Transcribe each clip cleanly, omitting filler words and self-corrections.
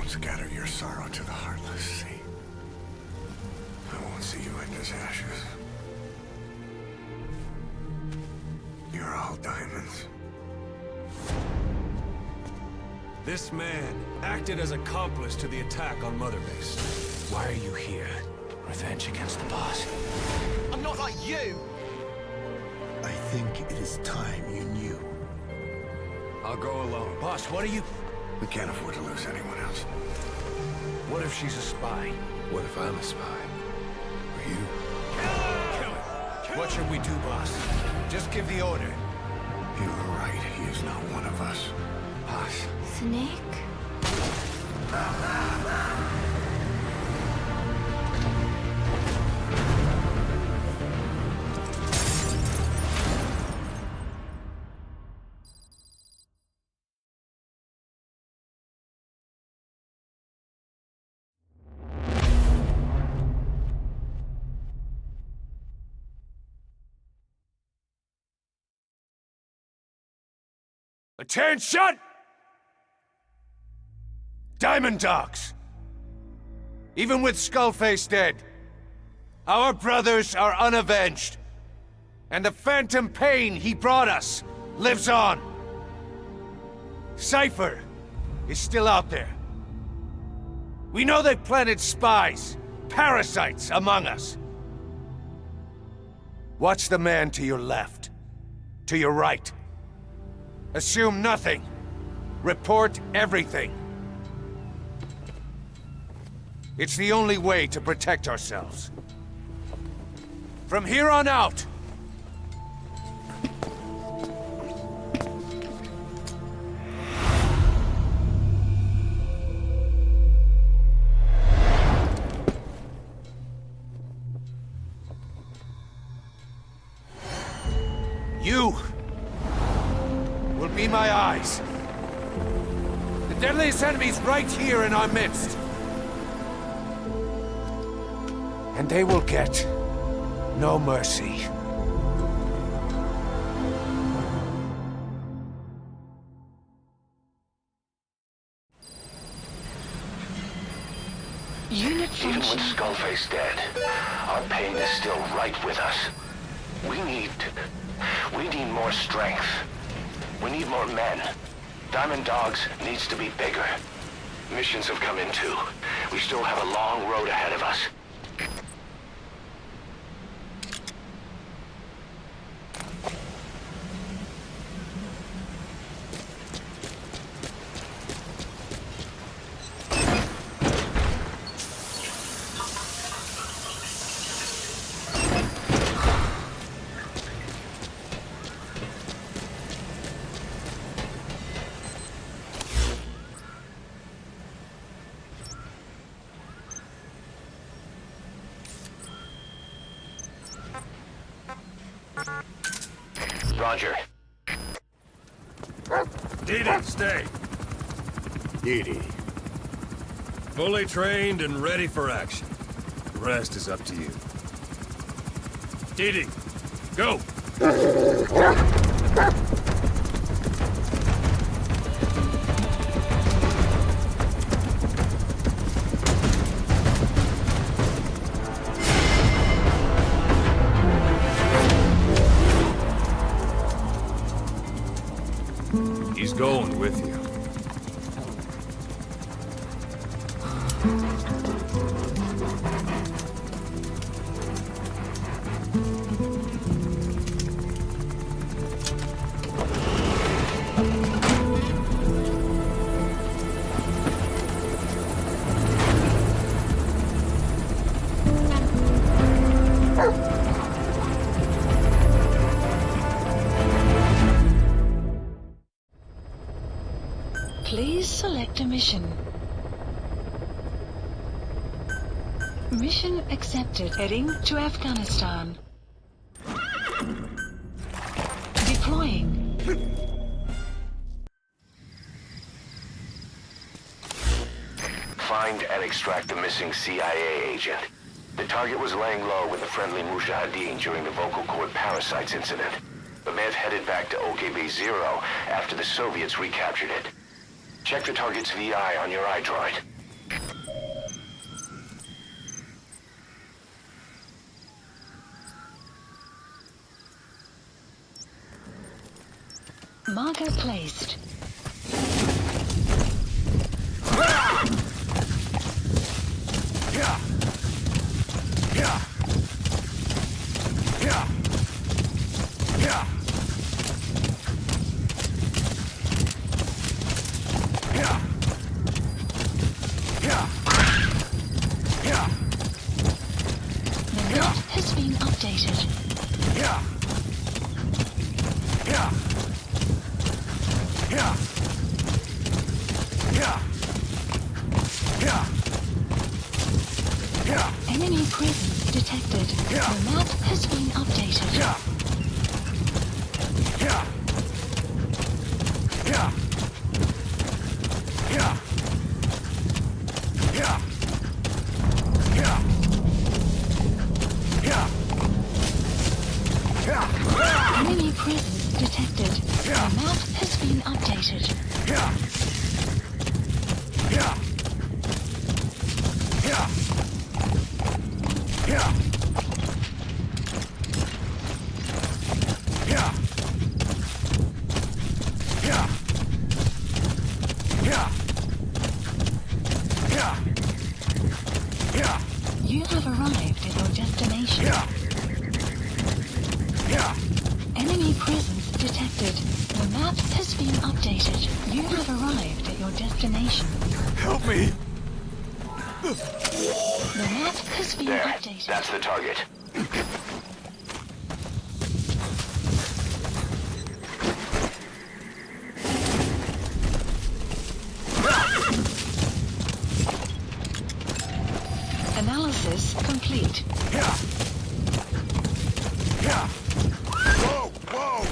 won't scatter your sorrow to the heartless sea. I won't see you end as ashes. You're all diamonds. This man acted as accomplice to the attack on Mother Base. Why are you here? Revenge against the boss. I'm not like you! I think it is time you knew. I'll go alone. Boss, what are you... We can't afford to lose anyone else. What if she's a spy? What if I'm a spy? Or you? Kill her! What should we do, boss? Just give the order. You were right. He is not one of us. Boss. Snake? Attention! Diamond Dogs! Even with Skullface dead, our brothers are unavenged. And the phantom pain he brought us lives on. Cypher is still out there. We know they've planted spies, parasites among us. Watch the man to your left, to your right. Assume nothing. Report everything. It's the only way to protect ourselves. From here on out, you will be my eyes. The deadliest enemy's right here in our midst. And they will get no mercy. Unit Even function. with Skullface dead, our pain is still right with us. We need more strength. We need more men. Diamond Dogs needs to be bigger. Missions have come in too. We still have a long road ahead of us. Roger. Didi, stay. Didi. Fully trained and ready for action. The rest is up to you. Didi, go! He's going with you. Please select a mission. Mission accepted. Heading to Afghanistan. Deploying. Find and extract the missing CIA agent. The target was laying low with the friendly Mujahideen during the vocal cord Parasites incident, but may have headed back to OKB-0 after the Soviets recaptured it. Check the target's VI on your iDroid. Marker placed. The map has been updated. Enemy presence detected. The map has been updated. Enemy presence detected. The map has been updated. You have arrived at your destination. Enemy presence detected. The map has been updated. You have arrived at your destination. Help me! The map has been There, updated. that's the target. Analysis complete. Whoa! Whoa!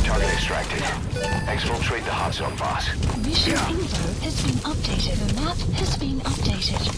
Target extracted. Exfiltrate the hot zone, boss. Mission info has been updated. The map has been updated.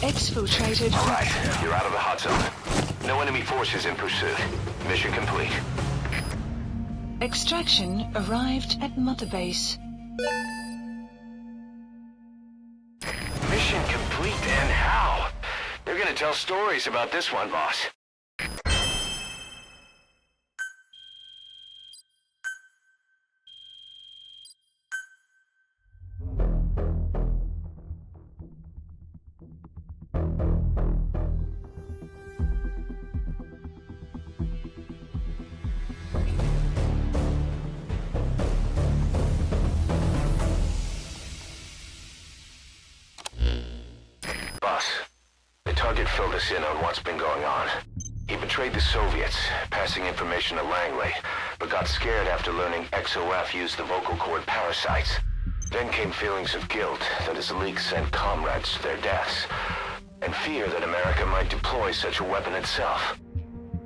Exfiltrated. All right, you're out of the hot zone. No enemy forces in pursuit. Mission complete. Extraction arrived at Mother Base. Mission complete, and how? They're gonna tell stories about this one, boss. Boss, the target filled us in on what's been going on. He betrayed the Soviets, passing information to Langley, but got scared after learning XOF used the vocal cord Parasites. Then came feelings of guilt that his leaks sent comrades to their deaths, and fear that America might deploy such a weapon itself.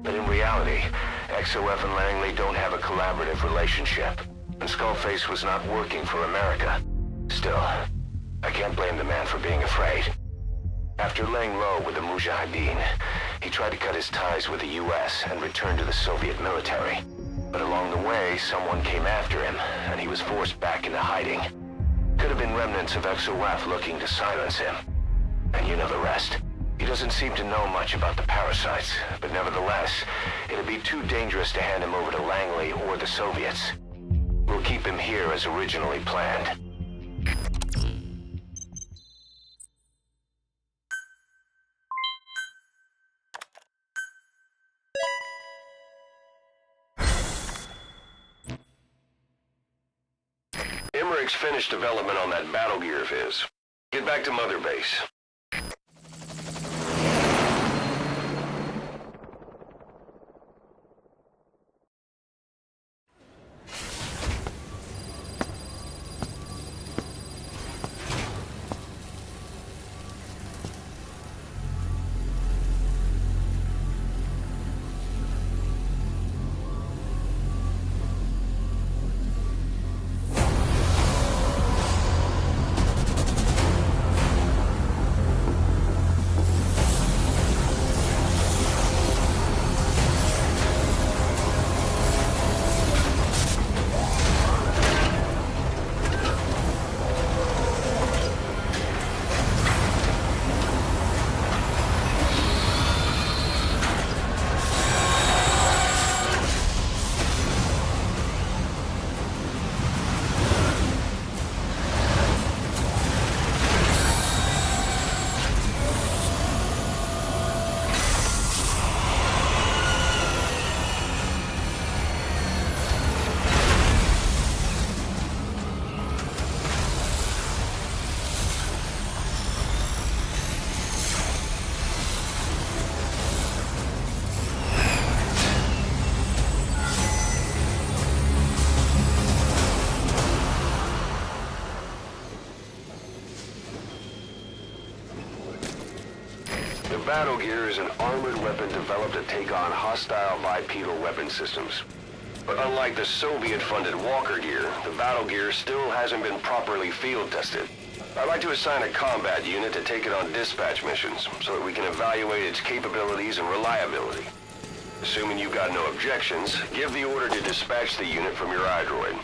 But in reality, XOF and Langley don't have a collaborative relationship, and Skullface was not working for America. Still, I can't blame the man for being afraid. After laying low with the Mujahideen, he tried to cut his ties with the US and return to the Soviet military. But along the way, someone came after him, and he was forced back into hiding. Could have been remnants of XOF looking to silence him. And you know the rest. He doesn't seem to know much about the Parasites, but nevertheless, it'd be too dangerous to hand him over to Langley or the Soviets. We'll keep him here as originally planned. Emmerich's finished development on that battle gear of his. Get back to Mother Base. battle gear is an armored weapon developed to take on hostile bipedal weapon systems. But unlike the Soviet-funded Walker gear, the battle gear still hasn't been properly field tested. I'd like to assign a combat unit to take it on dispatch missions, so that we can evaluate its capabilities and reliability. Assuming you've got no objections, give the order to dispatch the unit from your iDroid.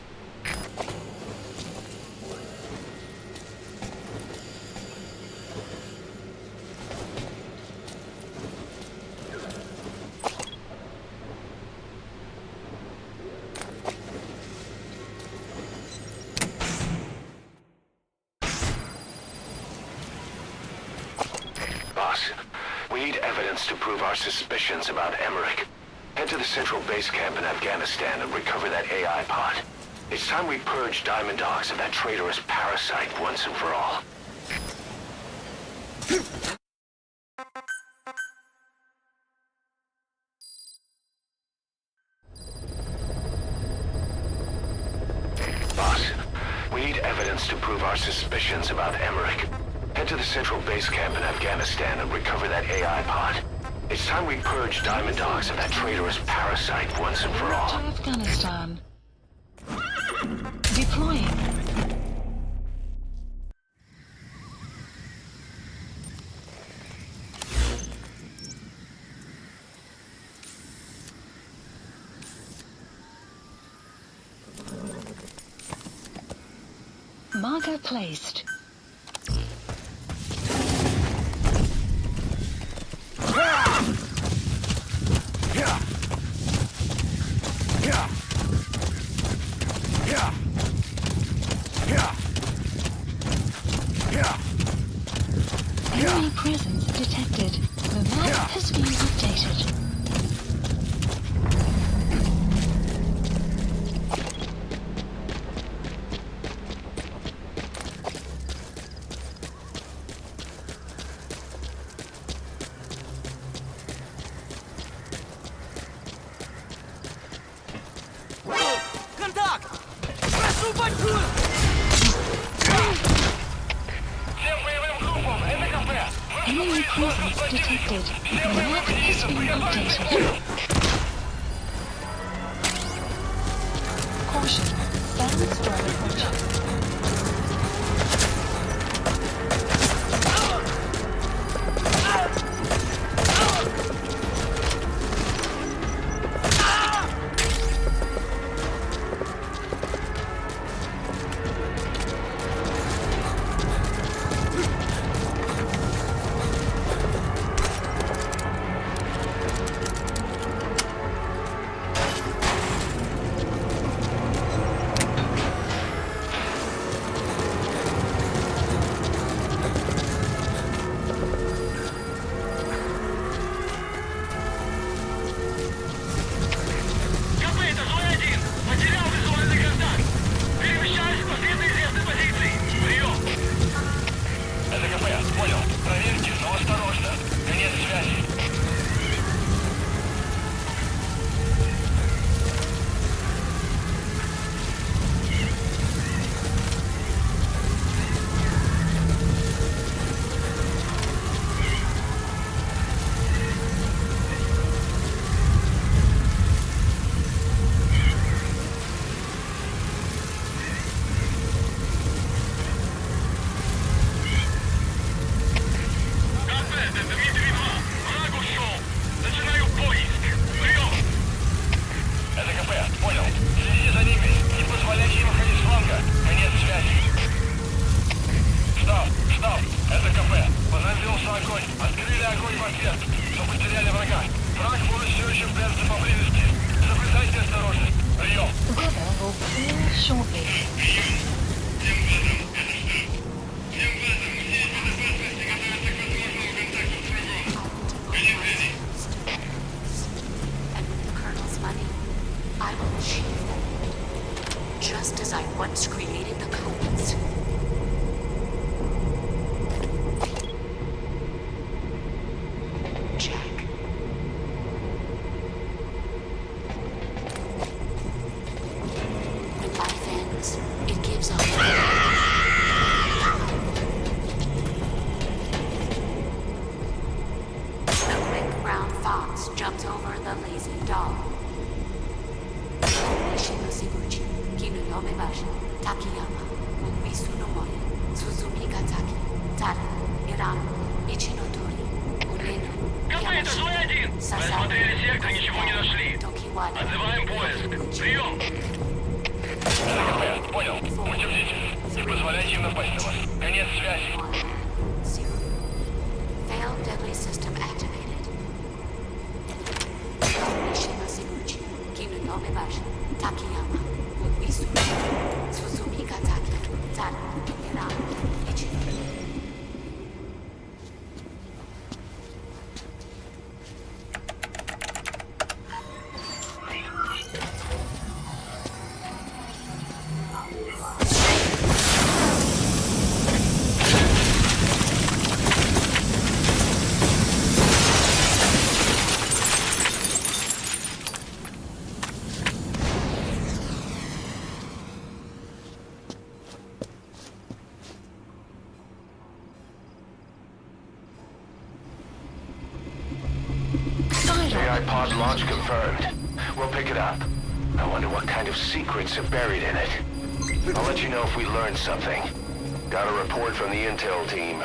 We need evidence to prove our suspicions about Emmerich. Head to the central base camp in Afghanistan and recover that AI pod. It's time we purge Diamond Dogs of that traitorous parasite once and for all. Boss, we need evidence to prove our suspicions about Emmerich. Head to the central base camp in Afghanistan and recover that AI pod. It's time we purge Diamond Dogs of that traitorous parasite once and for all. To Afghanistan. Deploying. Marker placed. Enemy presence detected. The map has been updated. Контакт! Прошу подчур! Enemy presence detected. The map has been updated. Caution. Sandstorm approaching. Nomebashi, Takayama, Misunomori, Suzuki Gataki, Tara, Иран, Ичиноtori, Урена, Копыта, злой один! Мы осмотрели сектор, ничего не нашли. Отзываем поиск. Прием! Понял. Будьте бдительны. Не позволяйте им напасть на вас. Конец связи. Failed deadly system activated. Shima Seguchi, Kino Nomebashi, Takayama, Misunomori, Suzuki Gataki, Tara, Iraq, Ичиноtori. AI pod launch confirmed. We'll pick it up. I wonder what kind of secrets are buried in it. I'll let you know if we learn something. Got a report from the intel team.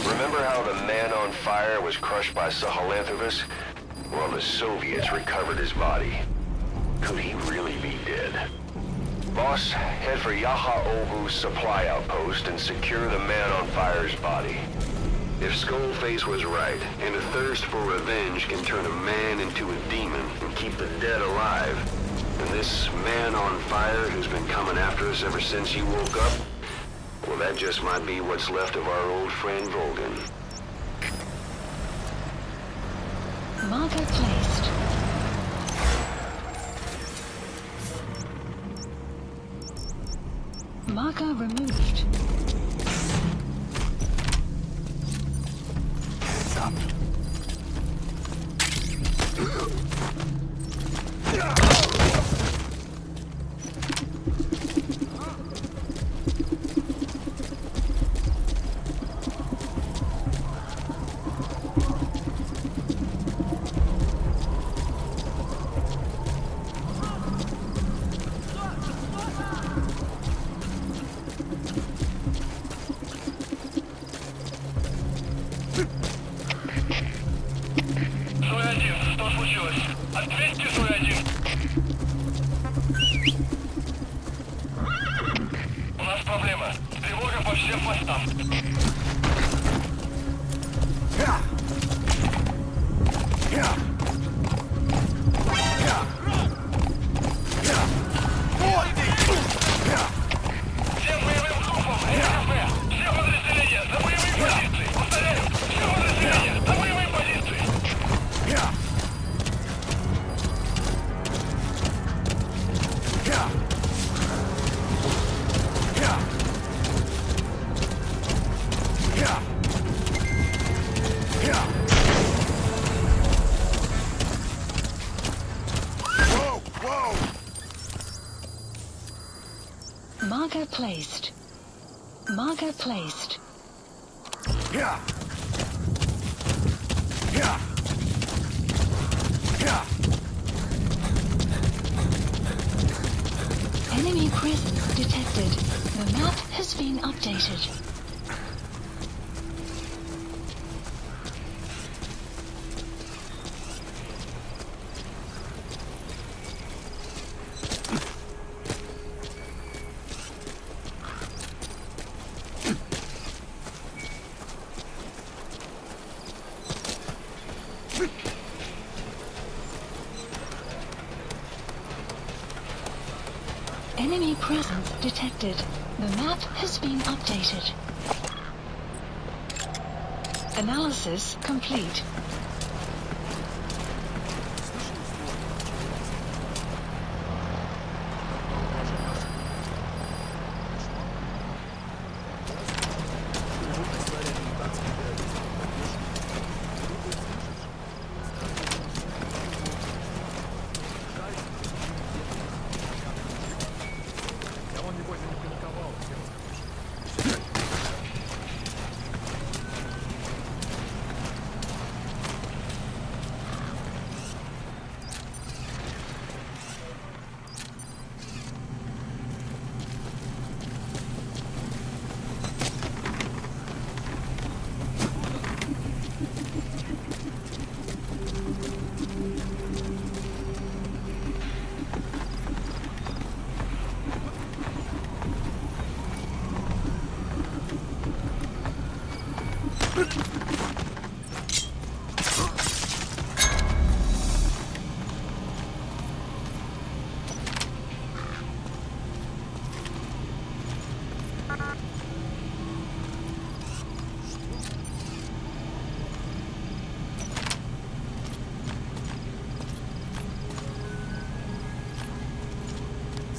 Remember how the man on fire was crushed by Sahelanthropus? Well, the Soviets recovered his body. Could he really be dead? Boss, head for Yaha Ohu's supply outpost and secure the man on fire's body. If Skullface was right, and a thirst for revenge can turn a man into a demon and keep the dead alive, then this man on fire who's been coming after us ever since you woke up, well, that just might be what's left of our old friend Volgan. Marker placed. Marker removed. Stop. Marker placed. Marker placed. Yeah. Yeah. Yeah. Enemy presence detected. The map has been updated. Enemy presence detected. The map has been updated. Analysis complete.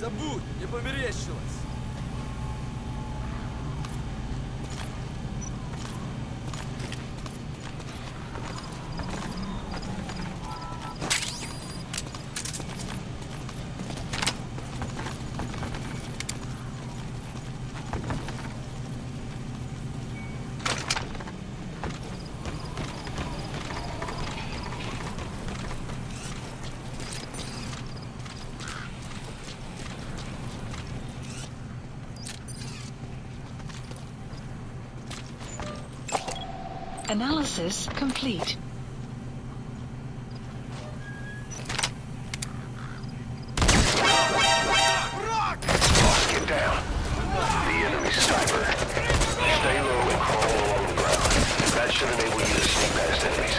забудь, не померещилось. Analysis complete. Boss, get down. The enemy's sniper. Stay low and crawl along the ground. That should enable you to sneak past enemies.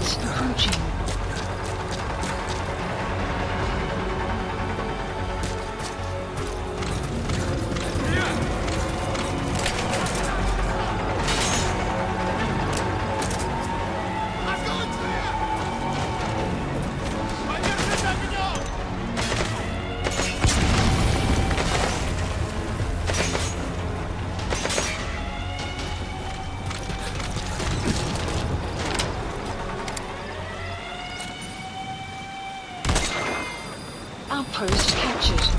Threats approaching. Outpost captured.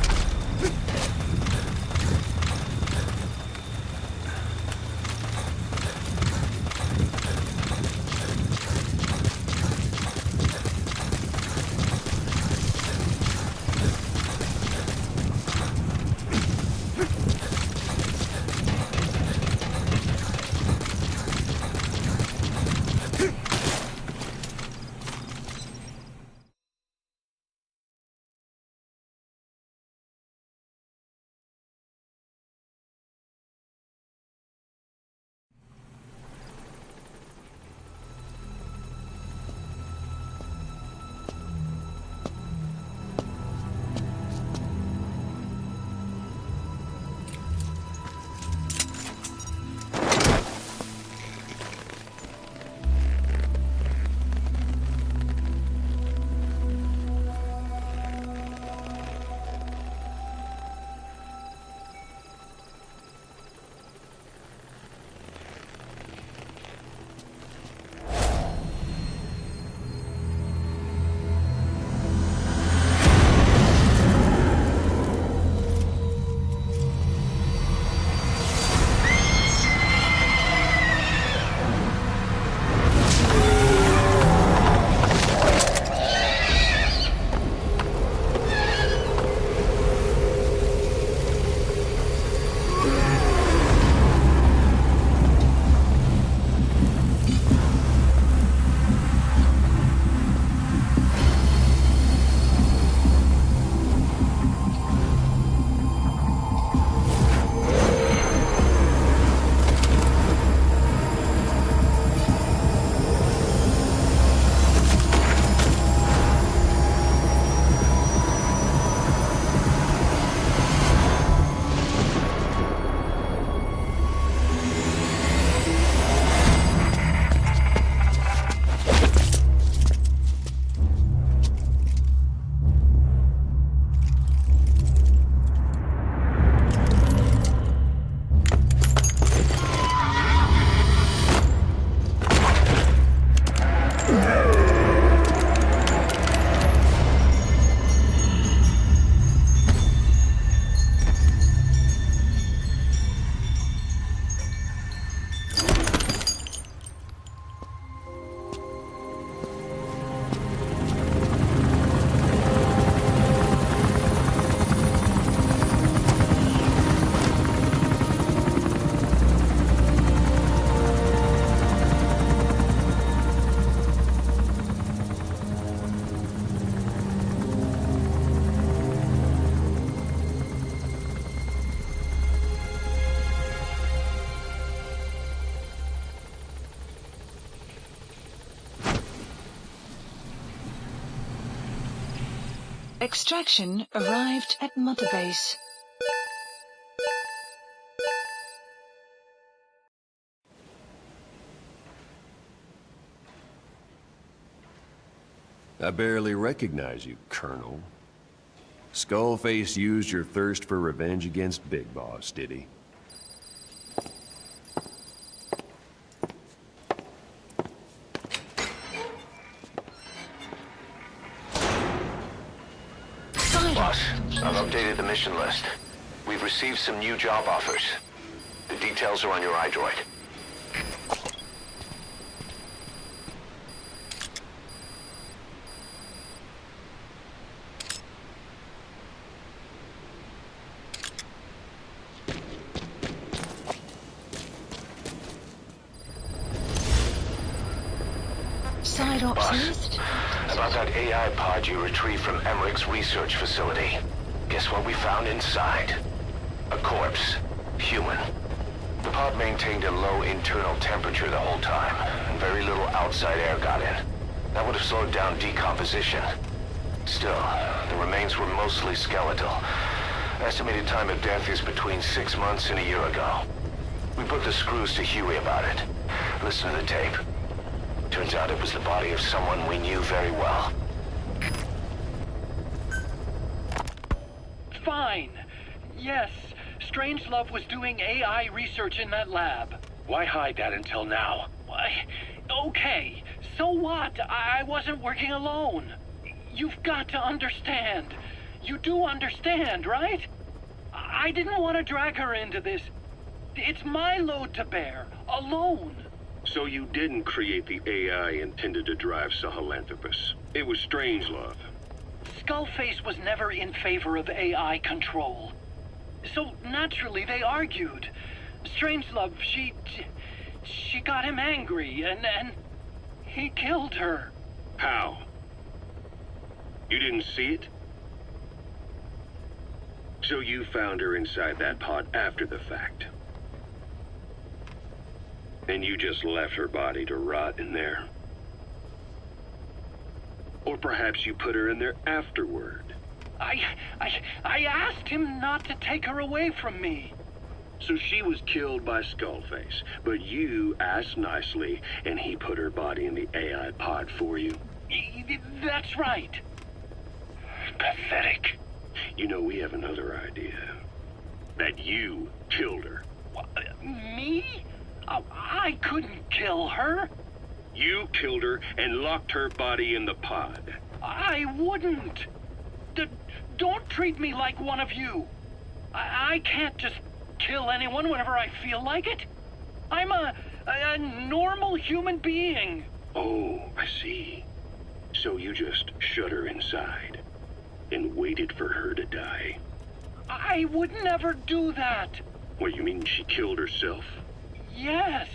Extraction arrived at Mother Base. I barely recognize you, Colonel. Skullface used your thirst for revenge against Big Boss, did he? Boss, I've updated the mission list. We've received some new job offers. The details are on your iDroid. Boss, about that AI pod you retrieved from Emmerich's research facility. Guess what we found inside? A corpse. Human. The pod maintained a low internal temperature the whole time, and very little outside air got in. That would have slowed down decomposition. Still, the remains were mostly skeletal. Estimated time of death is between 6 months and a year ago. We put the screws to Huey about it. Listen to the tape. Turns out it was the body of someone we knew very well. Fine. Yes, Strangelove was doing AI research in that lab. Why hide that until now? Why? Okay, so what? I wasn't working alone. You've got to understand. You do understand, right? I didn't want to drag her into this. It's my load to bear, alone. So you didn't create the AI intended to drive Sahelanthropus. It was Strangelove. Skullface was never in favor of AI control. So naturally they argued. Strangelove, she got him angry and he killed her. How? You didn't see it? So you found her inside that pod after the fact. And you just left her body to rot in there. Or perhaps you put her in there afterward. I asked him not to take her away from me. So she was killed by Skullface, but you asked nicely, and he put her body in the AI pod for you. That's right. Pathetic. You know, we have another idea. That you killed her. What, me? I couldn't kill her. You killed her and locked her body in the pod. I wouldn't. Don't treat me like one of you. I can't just kill anyone whenever I feel like it. I'm a normal human being. Oh, I see. So you just shut her inside and waited for her to die. I would never do that. What, you mean she killed herself? Yes.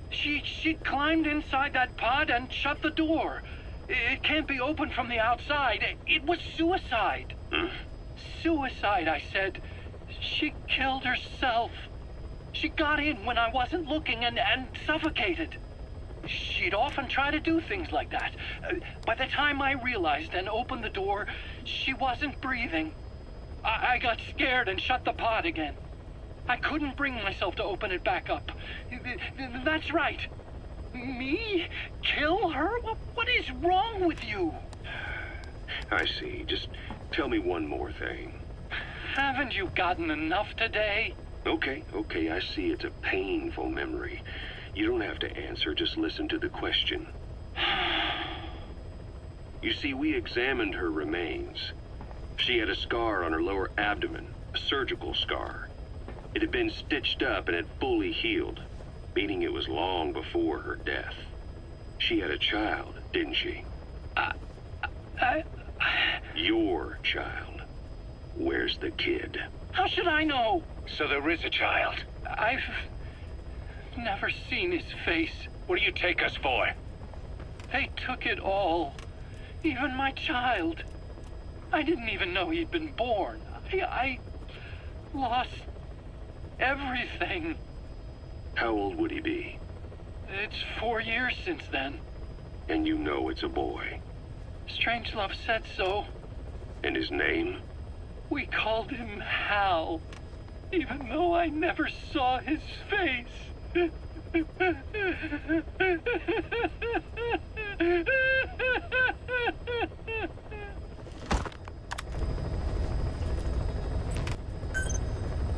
She climbed inside that pod and shut the door. It can't be opened from the outside. It was suicide. Suicide, I said. She killed herself. She got in when I wasn't looking and suffocated. She'd often try to do things like that. By the time I realized and opened the door, she wasn't breathing. I got scared and shut the pod again. I couldn't bring myself to open it back up. That's right. Me? Kill her? What is wrong with you? I see. Just tell me one more thing. Haven't you gotten enough today? Okay, I see it's a painful memory. You don't have to answer, just listen to the question. You see, we examined her remains. She had a scar on her lower abdomen, a surgical scar. It had been stitched up and had fully healed, meaning it was long before her death. She had a child, didn't she? Your child. Where's the kid? How should I know? So there is a child. I've never seen his face. What do you take us for? They took it all. Even my child. I didn't even know he'd been born. I lost everything. How old would he be? It's 4 years since then. And you know it's a boy. Strangelove said so. And his name? We called him Hal, even though I never saw his face.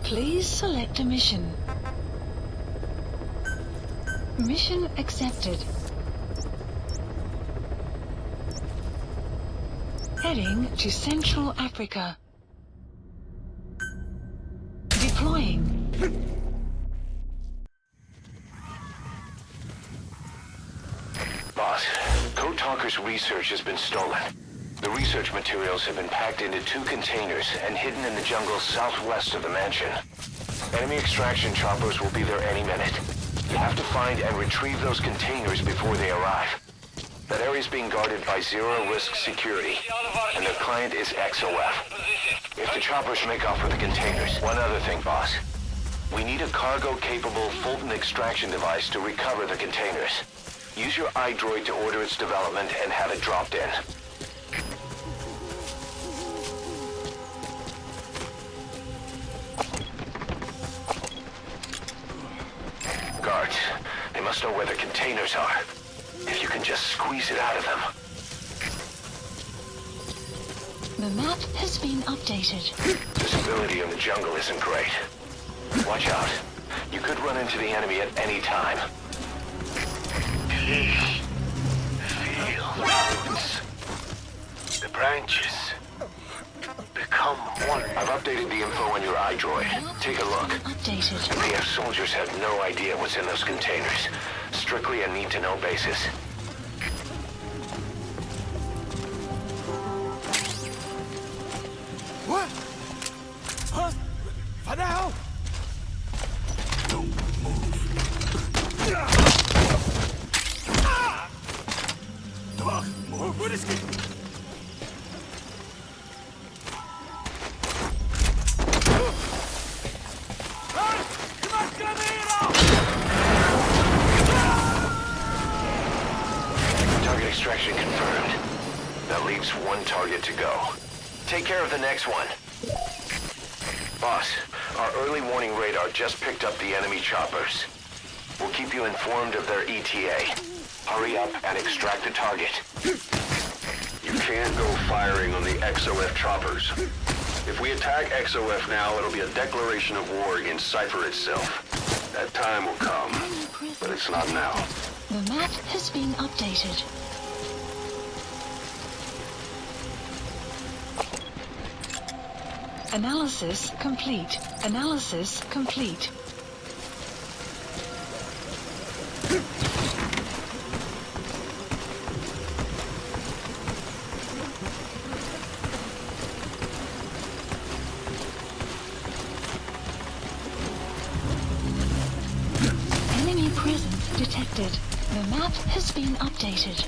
Please select a mission. Mission accepted. Heading to Central Africa. Deploying. Boss, Code Talker's research has been stolen. The research materials have been packed into 2 containers and hidden in the jungle southwest of the mansion. Enemy extraction choppers will be there any minute. You have to find and retrieve those containers before they arrive. That area is being guarded by zero-risk security, and their client is XOF. If the choppers make off with the containers... One other thing, boss. We need a cargo-capable Fulton extraction device to recover the containers. Use your iDroid to order its development and have it dropped in. Guards, they must know where the containers are. If you can just squeeze it out of them. The map has been updated. Visibility in the jungle isn't great. Watch out. You could run into the enemy at any time. Please, feel the roots. The branches. Become one. I've updated the info on your iDroid. Take a look. Updated. PF soldiers have no idea what's in those containers. Strictly a need-to-know basis. What? Huh? What the hell? Don't move. Don't move. What is it? Target extraction confirmed. That leaves one target to go. Take care of the next one. Boss, our early warning radar just picked up the enemy choppers. We'll keep you informed of their ETA. Hurry up and extract the target. You can't go firing on the XOF choppers. If we attack XOF now, it'll be a declaration of war against Cypher itself. That time will come, but it's not now. The map has been updated. Analysis complete. Analysis complete. Enemy presence detected. The map has been updated.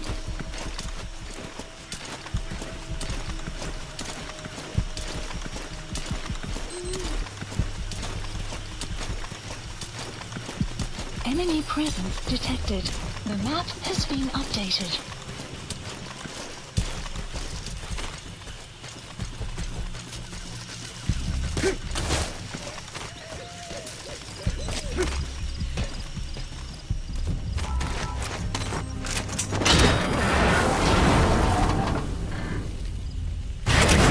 Enemy presence detected. The map has been updated.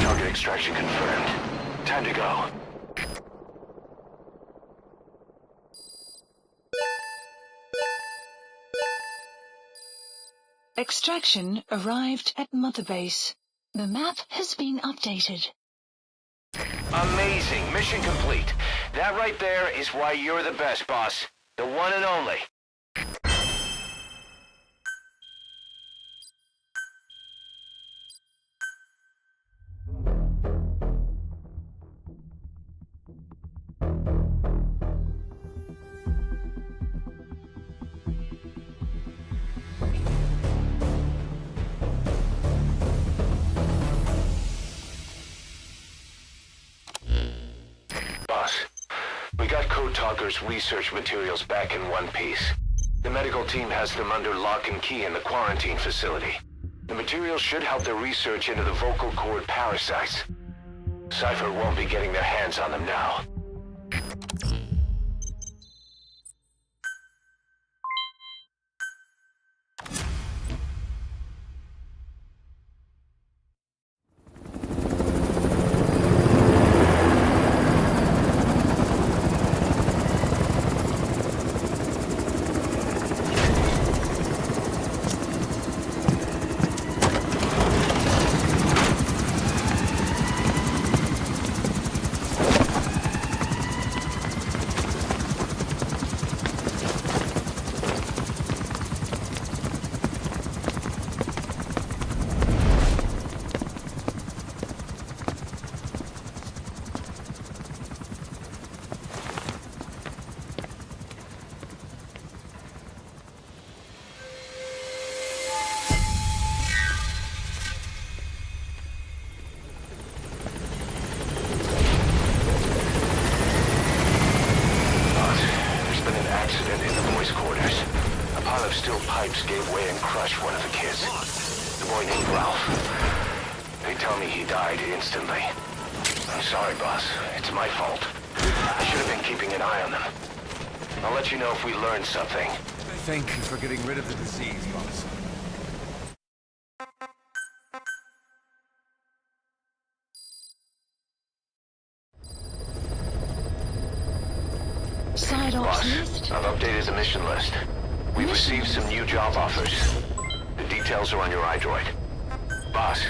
Target extraction confirmed. Time to go. Extraction arrived at Mother Base. The map has been updated. Amazing. Mission complete. That right there is why you're the best, boss. The one and only. Boss, we got Code Talker's research materials back in one piece. The medical team has them under lock and key in the quarantine facility. The materials should help their research into the vocal cord parasites. Cypher won't be getting their hands on them now. pile of steel pipes gave way and crushed one of the kids. The boy named Ralph. They tell me he died instantly. I'm sorry, boss. It's my fault. I should have been keeping an eye on them. I'll let you know if we learned something. Thank you for getting rid of the disease, boss. Side ops Boss, list? I've updated the mission list. We've received some new job offers. The details are on your iDroid. Boss,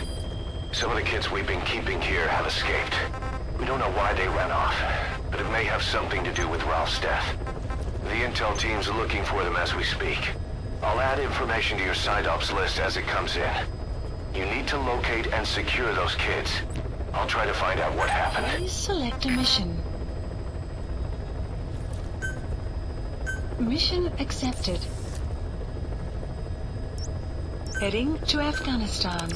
some of the kids we've been keeping here have escaped. We don't know why they ran off, but it may have something to do with Ralph's death. The intel team's looking for them as we speak. I'll add information to your side ops list as it comes in. You need to locate and secure those kids. I'll try to find out what happened. Please select a mission. Mission accepted. Heading to Afghanistan.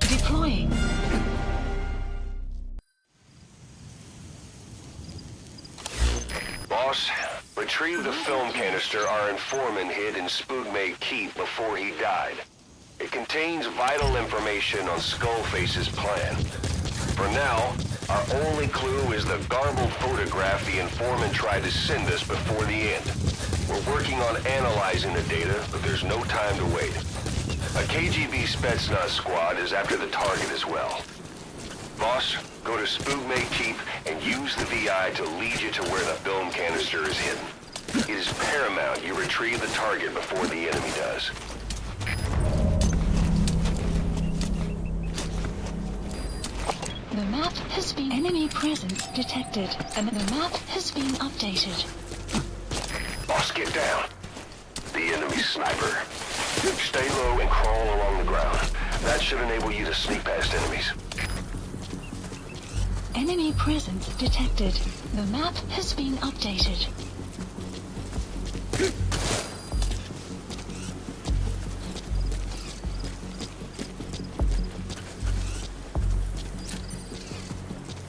Deploying. Boss, retrieve the film canister our informant hid in Spoogmate Keep before he died. It contains vital information on Skullface's plan. For now, our only clue is the garbled photograph the informant tried to send us before the end. We're working on analyzing the data, but there's no time to wait. A KGB Spetsnaz squad is after the target as well. Boss, go to Spoogmate Keep and use the VI to lead you to where the film canister is hidden. It is paramount you retrieve the target before the enemy does. The map has been enemy presence detected, and the map has been updated. Boss, get down. The enemy sniper. Stay low and crawl along the ground. That should enable you to sneak past enemies. Enemy presence detected. The map has been updated.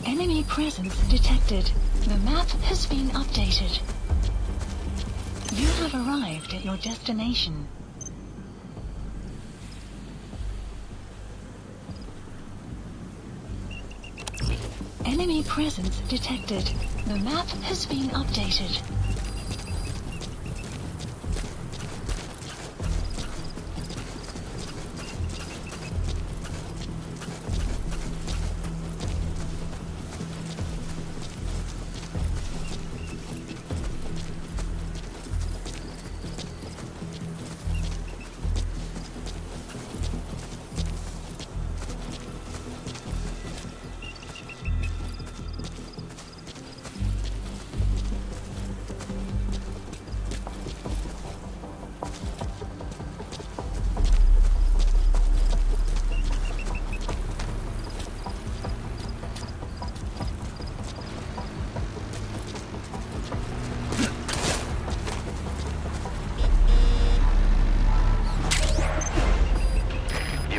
Enemy presence detected. The map has been updated. You have arrived at your destination. Enemy presence detected. The map has been updated.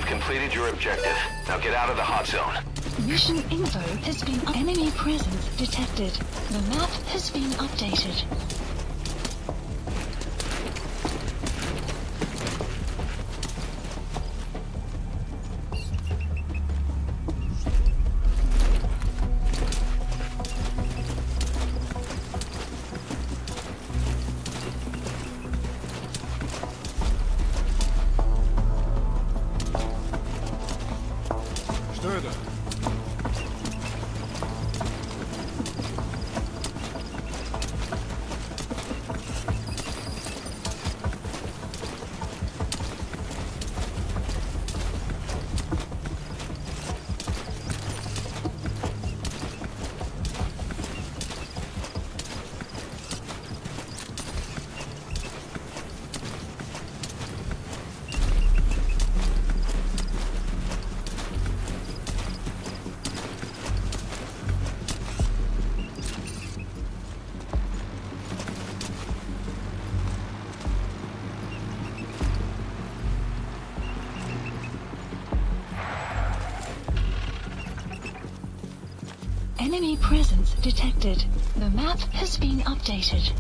Completed your objective. Now get out of the hot zone. Mission info has been enemy presence detected. The map has been updated. Enemy presence detected. The map has been updated.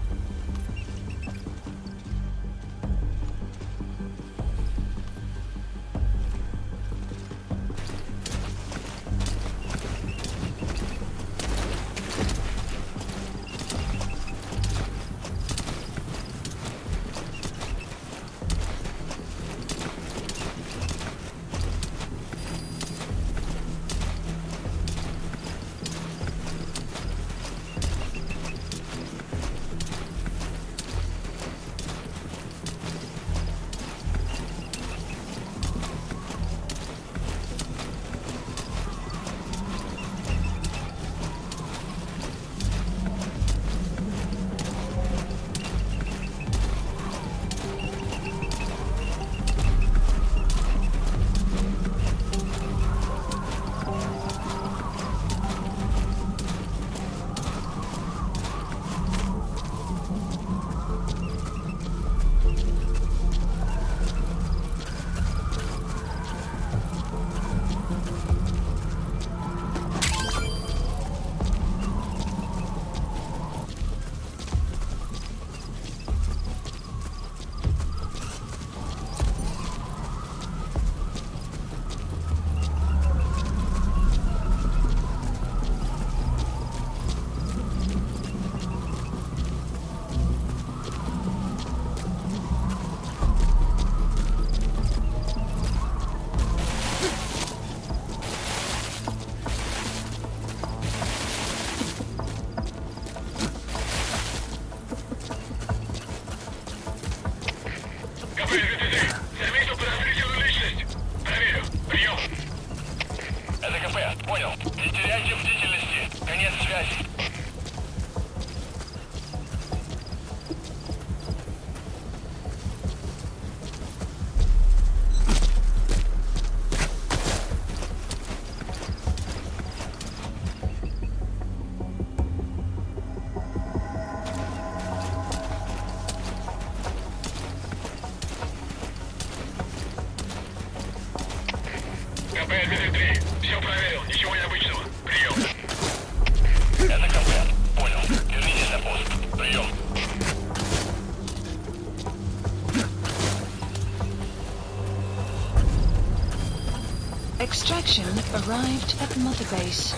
Extraction arrived at Mother Base.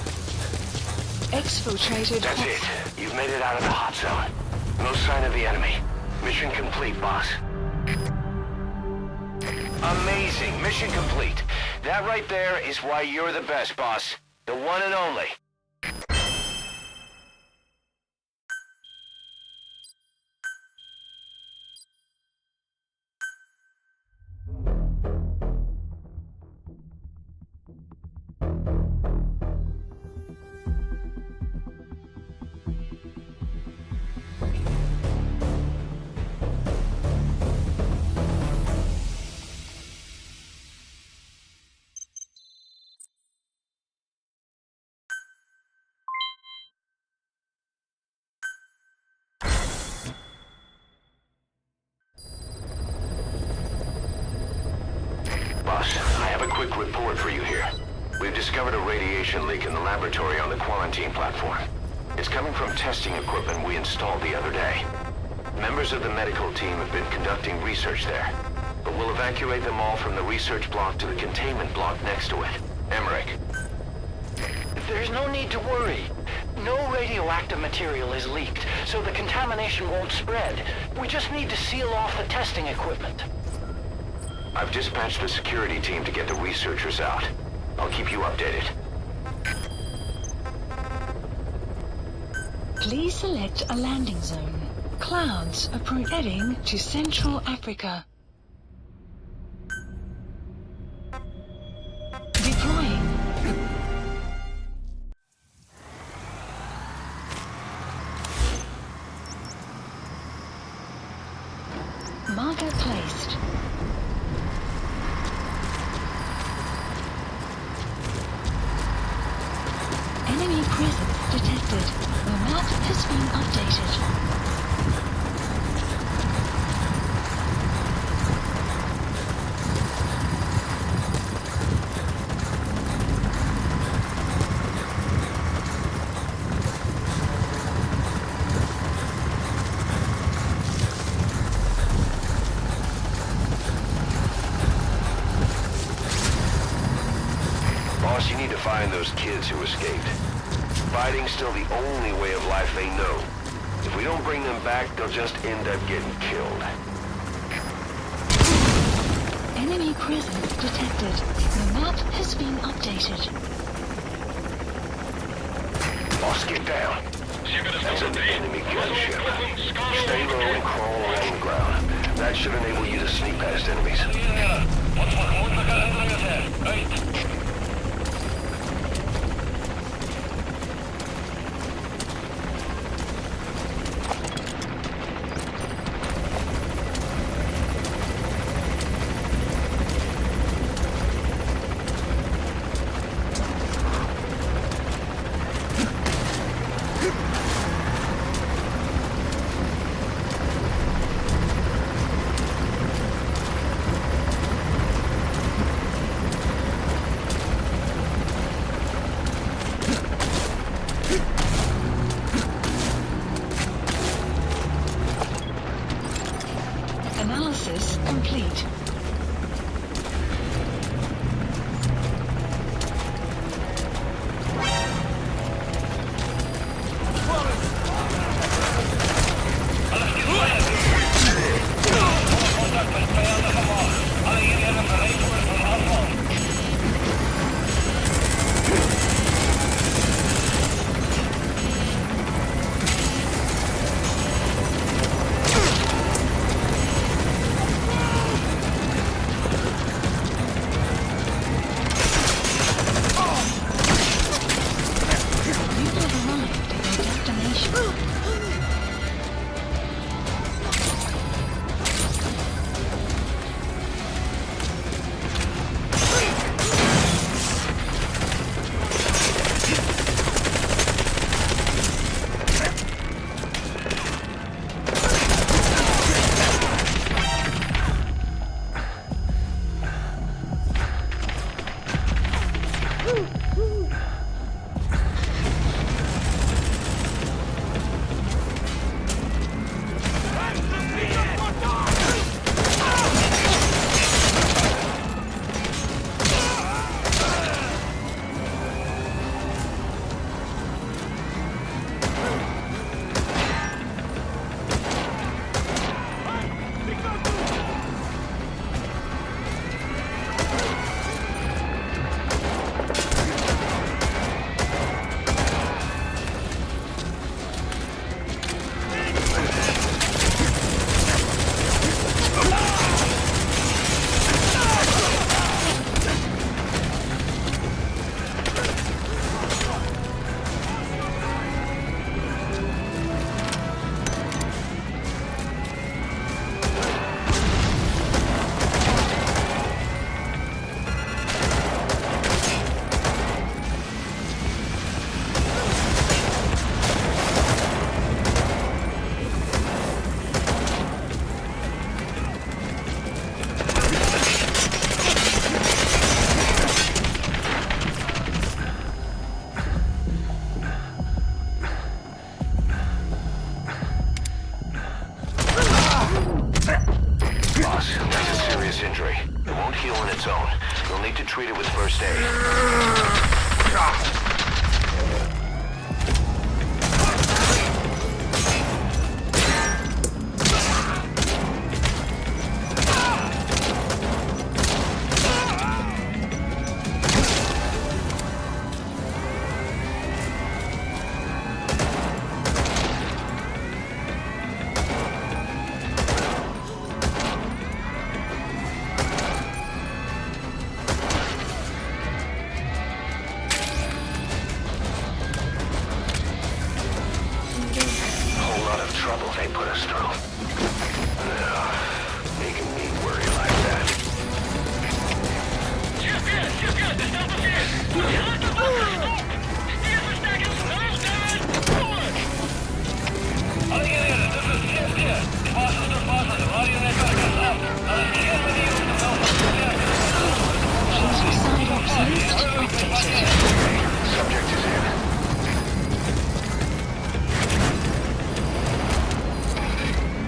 Exfiltrated. That's it. You've made it out of the hot zone. No sign of the enemy. Mission complete, boss. Amazing. Mission complete. That right there is why you're the best, boss. The one and only. Quick report for you here. We've discovered a radiation leak in the laboratory on the quarantine platform. It's coming from testing equipment we installed the other day. Members of the medical team have been conducting research there, but we'll evacuate them all from the research block to the containment block next to it. Emmerich. There's no need to worry. No radioactive material is leaked, so the contamination won't spread. We just need to seal off the testing equipment. I've dispatched the security team to get the researchers out. I'll keep you updated. Please select a landing zone. Clouds heading to Central Africa. Deploying. Marker placed. Enemy presence detected. The map has been updated. find those kids who escaped. Fighting's still the only way of life they know. If we don't bring them back, they'll just end up getting killed. Enemy presence detected. The map has been updated. Boss, get down. That's an enemy gunship. Stay low and crawl along the ground. That should enable you to sneak past enemies. Analysis complete.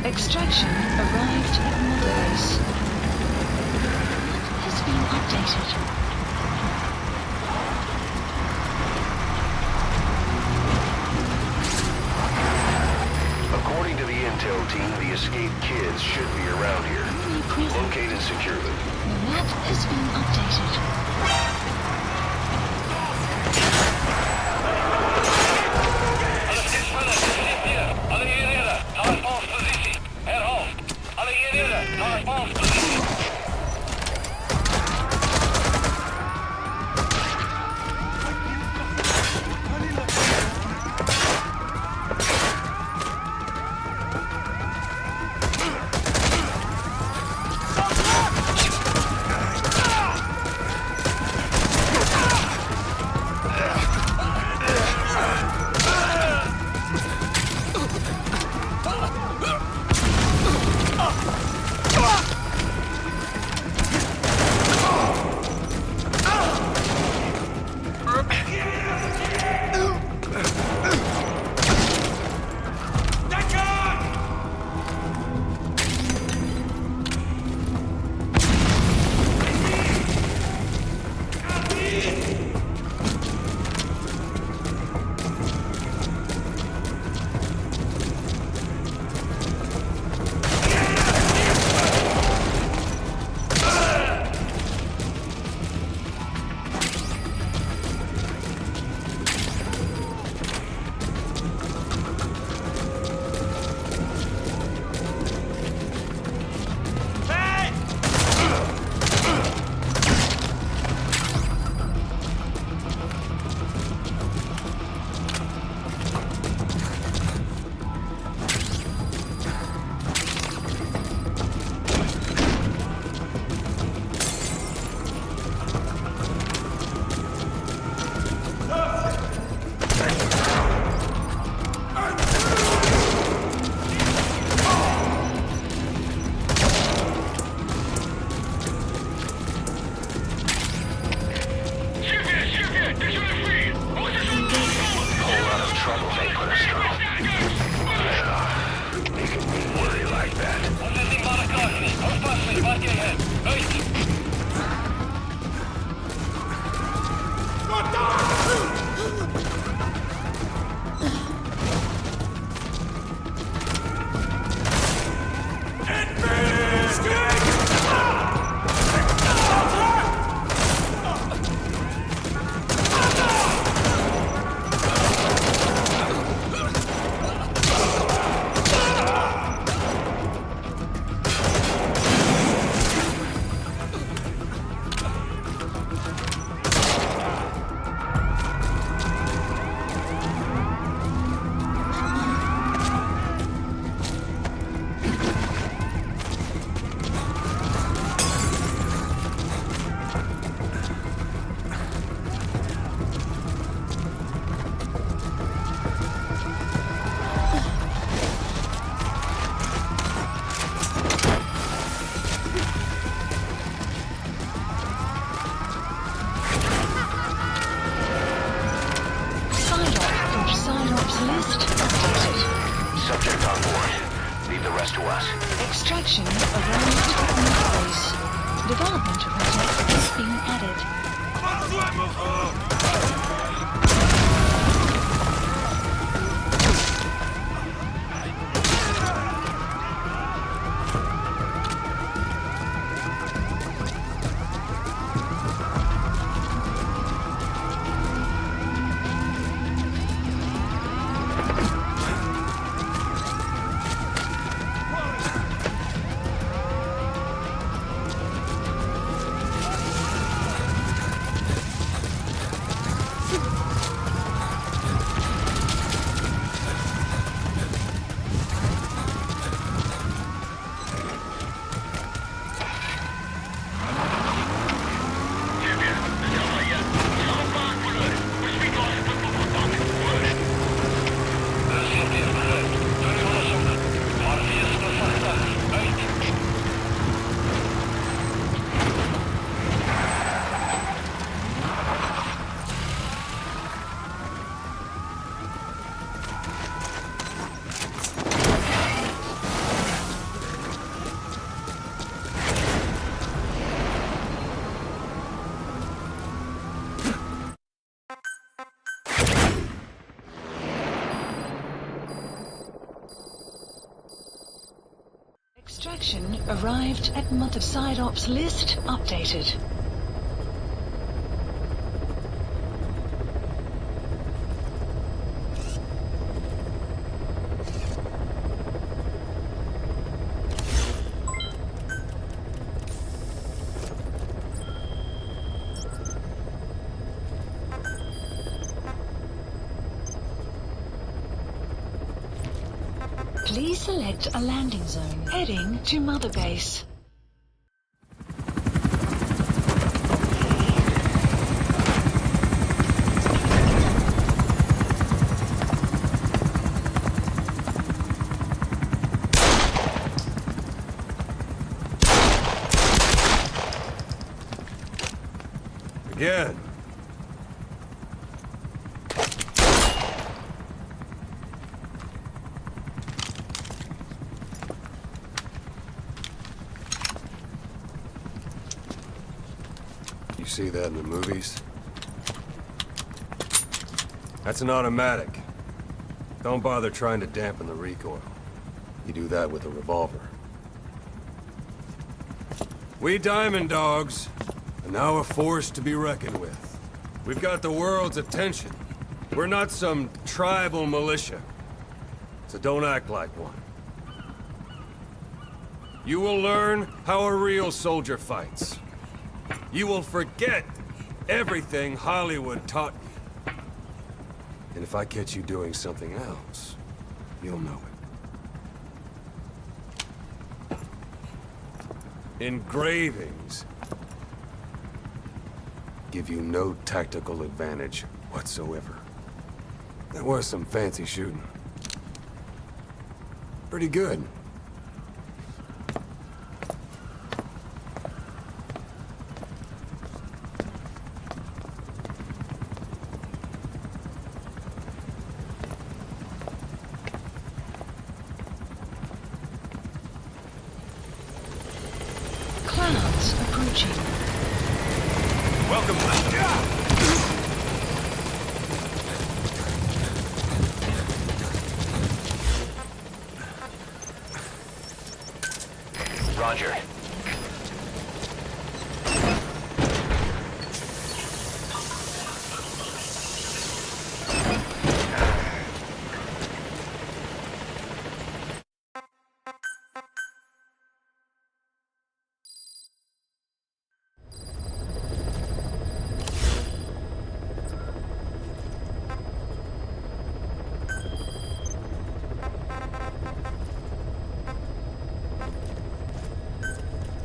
Extraction arrived at Mother Base. Map has been updated. According to the intel team, the escaped kids should be around here. Locate and secure them. The map has been updated. Alle hierheen, naar response-positie. Herhaal. Alle hierheen, naar response-positie. Subject on board. Leave the rest to us. Extraction around the base. Development project has been added. Extraction arrived at month of side ops list updated. Please select a landing zone, heading to Mother Base. Again. You see that in the movies? That's an automatic. Don't bother trying to dampen the recoil. You do that with a revolver. We Diamond Dogs are now a force to be reckoned with. We've got the world's attention. We're not some tribal militia. So don't act like one. You will learn how a real soldier fights. You will forget everything Hollywood taught you. And if I catch you doing something else, you'll know it. Engravings give you no tactical advantage whatsoever. That was some fancy shooting. Pretty good. Clouds approaching. Welcome. Roger.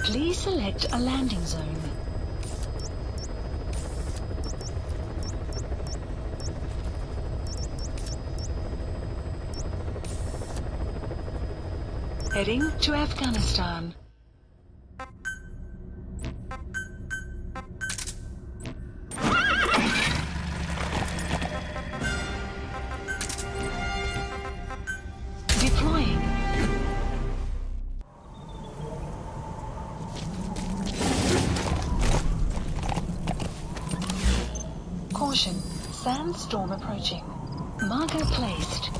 Please select a landing zone. Heading to Afghanistan. Deploying. Caution, sandstorm approaching. Marker placed.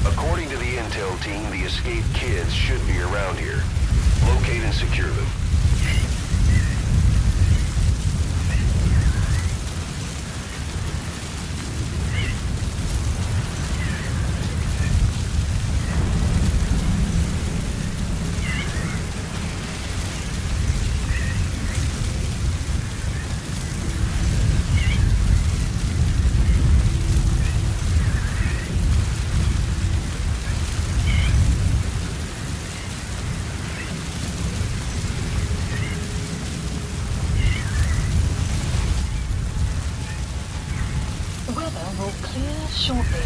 According to the intel team, the escaped kids should be around here. Locate and secure them. Weather will clear shortly.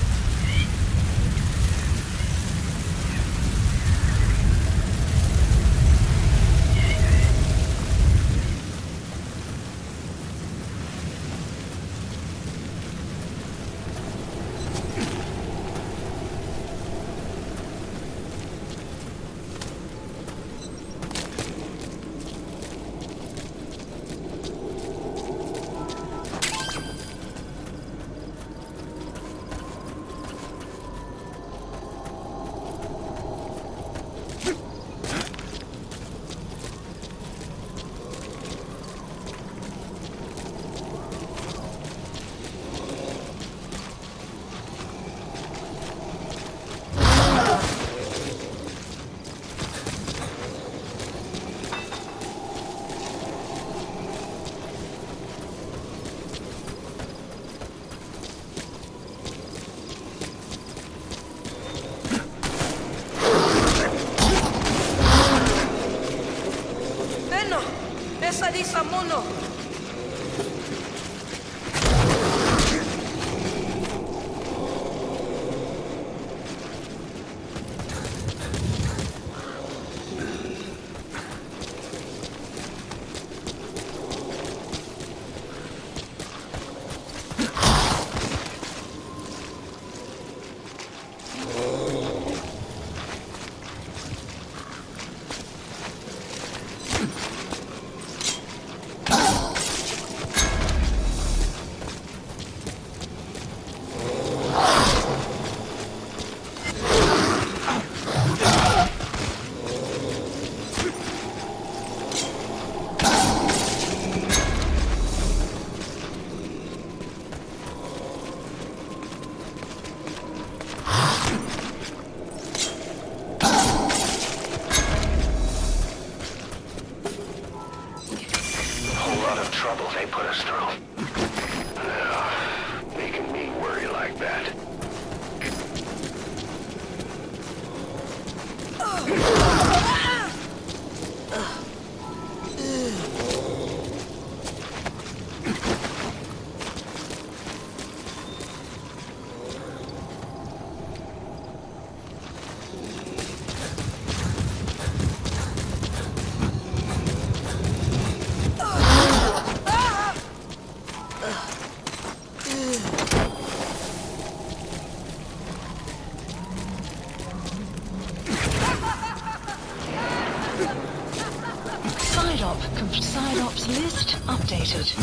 Side ops list updated.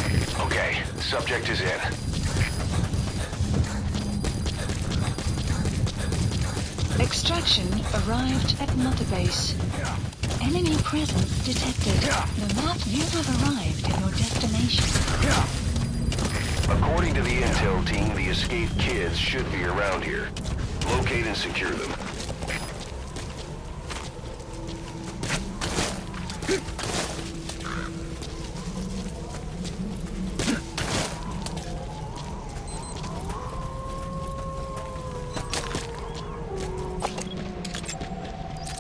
Okay, subject is in. Extraction arrived at Mother Base. Enemy presence detected. The map, you have arrived at your destination. According to the intel team, the escaped kids should be around here. Locate and secure them.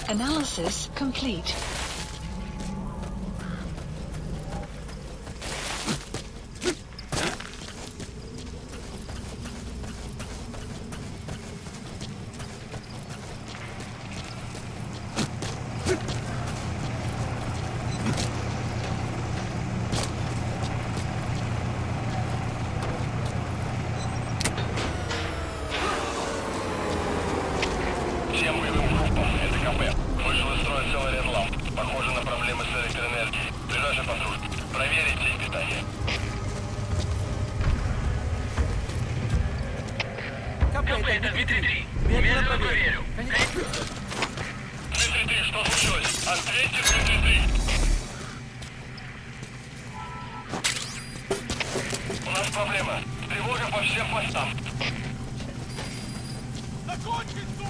Analysis complete. Всем боевым группам, это КП. Вышел из строя целый ряд ламп. Похоже на проблемы с электроэнергией. Ближайший патруль. Проверить сеть питания. КП, это Дмитрий. Немедленно проверю. 333, что случилось? Ответьте, 333. У нас проблема. Тревога по всем постам. Закончить тут!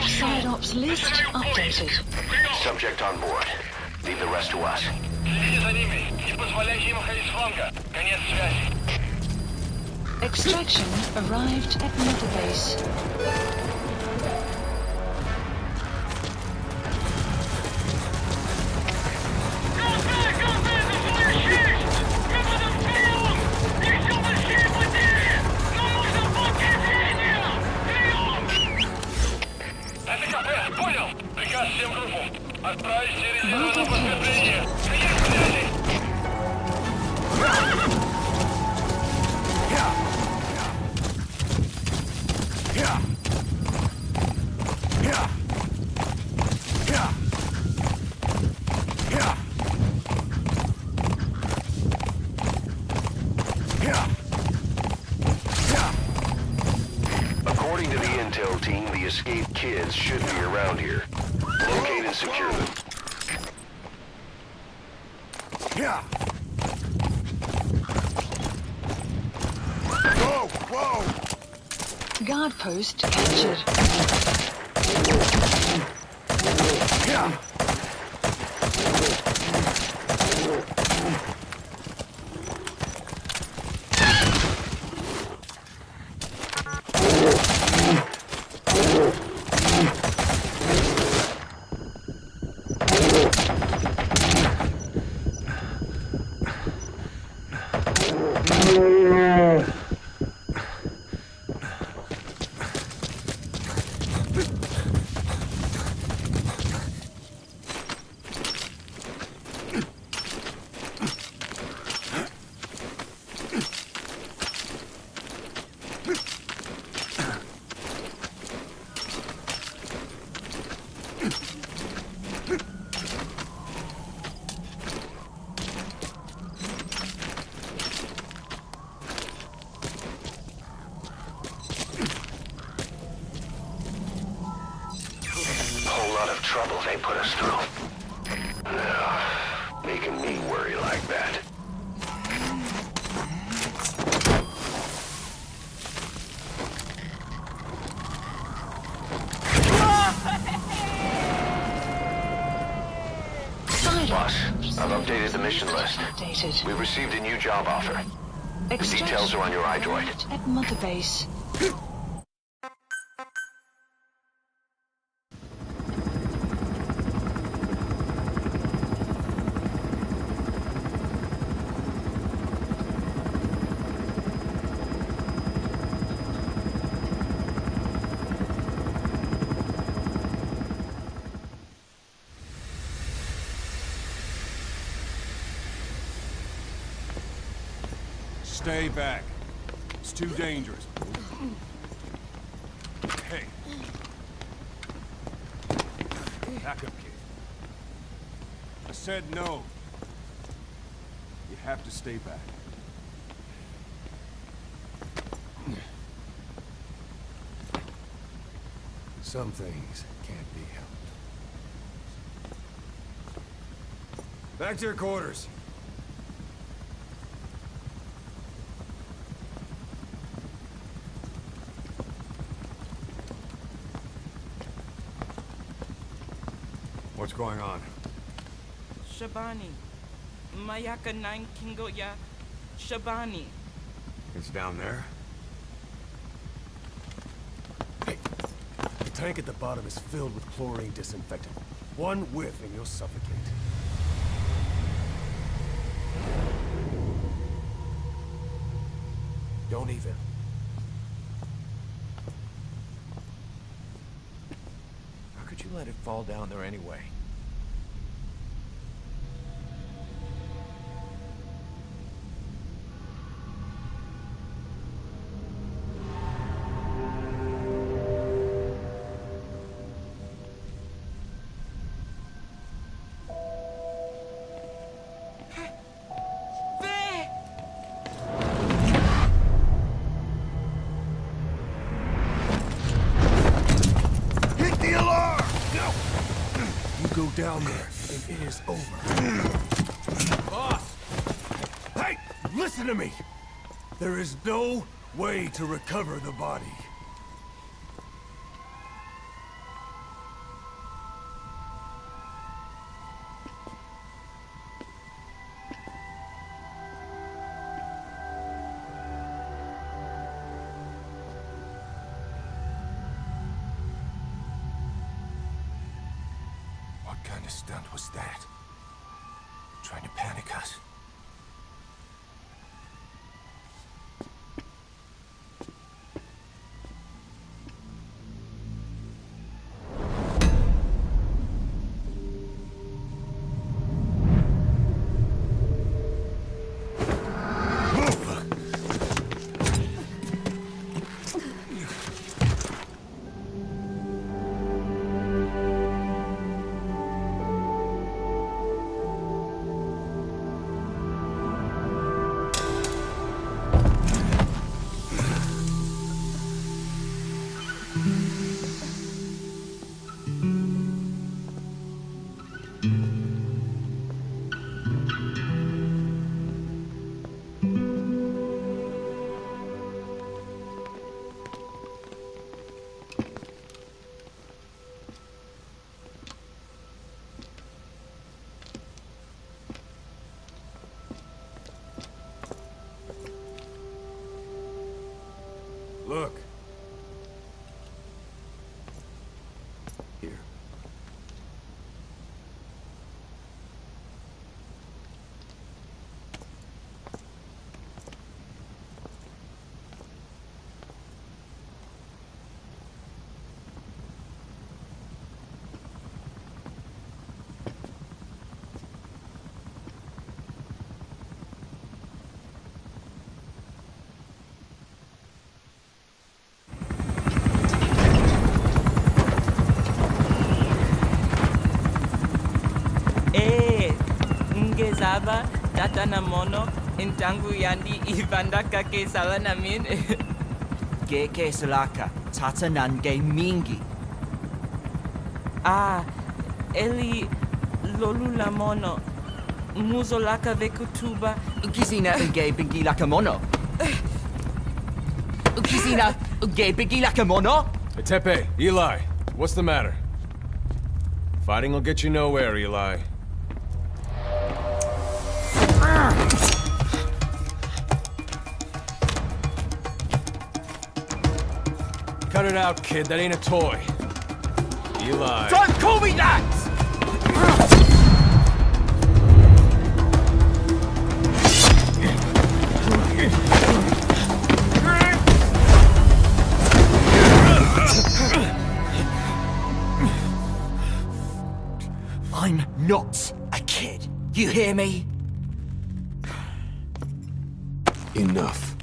Side ops list updated. Subject on board. Leave the rest to us. Следи за ними. Не позволяйте им ходить с фланга. Конец связи. Extraction arrived at Mother Base. Это КП, понял? Приказ всем группам. Отправить стерилизованное подкрепление. Конец связи. According to the intel team, the escaped kids should be around here. Locate and secure them. Whoa! Whoa! Guard post captured. Trouble they put us through. No, making me worry like that. Boss, I've updated the mission list. We've received a new job offer. The details are on your iDroid. At Mother Base. Stay back. It's too dangerous. Hey. Back up, kid. I said no. You have to stay back. Some things can't be helped. Back to your quarters. What's going on? Shabani. Mayaka 9 Kingo ya. Shabani. It's down there. Hey, the tank at the bottom is filled with chlorine disinfectant. One whiff and you'll suffocate. Don't even. How could you let it fall down there anyway? Down there, and it is over. Boss! Hey! Listen to me! There is no way to recover the body. kind of stunt was that? Trying to panic us? Look. Here. Ngezaba tatana mono intangu yandi ibandaka ke salanamin. Geke salaka tatanange mingi. Eli lolula mono muzolaka vekutuba. Ukizina unge bingi laka mono. Ukizina unge bingi laka mono. Hey, Tepe, Eli, what's the matter? Fighting will get you nowhere, Eli. Cut it out, kid. That ain't a toy. Eli. Don't call me that! I'm not a kid. You hear me? Enough.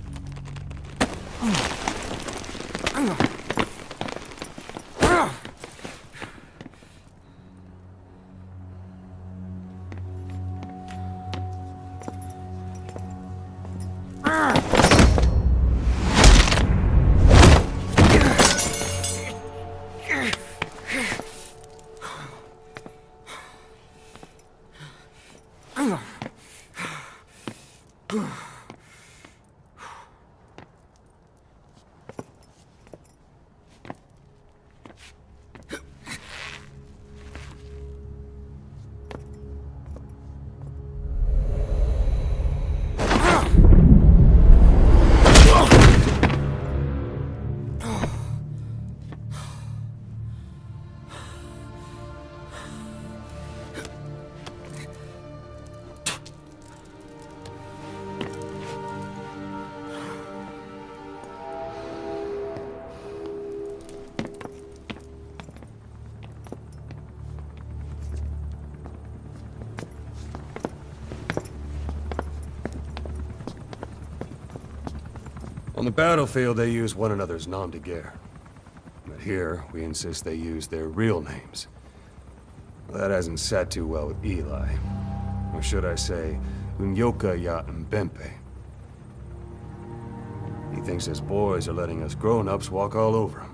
On the battlefield, they use one another's nom de guerre. But here, we insist they use their real names. Well, that hasn't sat too well with Eli. Or should I say, Unyoka ya Mbempe. He thinks his boys are letting us grown-ups walk all over him.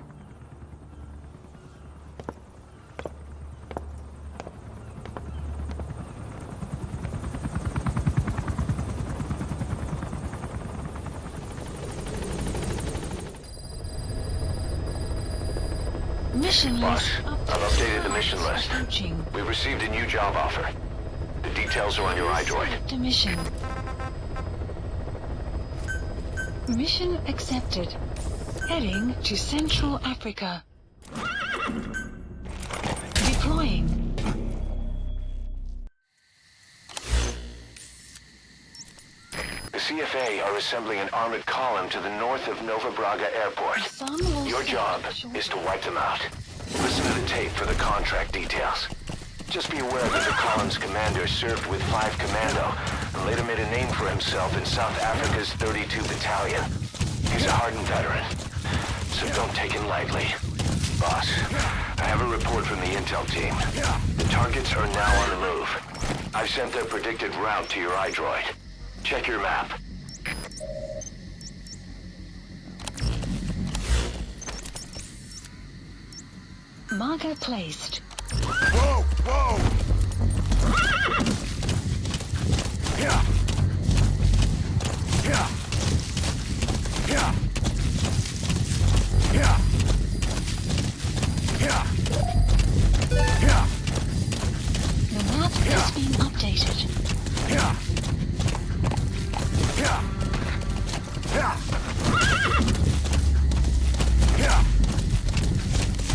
Mission Boss, list. I've updated the mission list. Approaching. We received a new job offer. The details are on your iDroid. Select a mission. Mission accepted. Heading to Central Africa. Deploying. CFA are assembling an armored column to the north of Nova Braga Airport. Your job is to wipe them out. Listen to the tape for the contract details. Just be aware that the column's commander served with 5 Commando and later made a name for himself in South Africa's 32 Battalion. He's a hardened veteran, so don't take him lightly. Boss, I have a report from the intel team. The targets are now on the move. I've sent their predicted route to your iDroid. Check your map. Marker placed. Whoa! Whoa! Yeah! Yeah! Yeah! Yeah! Yeah! Yeah! The map has been updated. Yeah! Yeah! Yeah! Yeah! Yeah!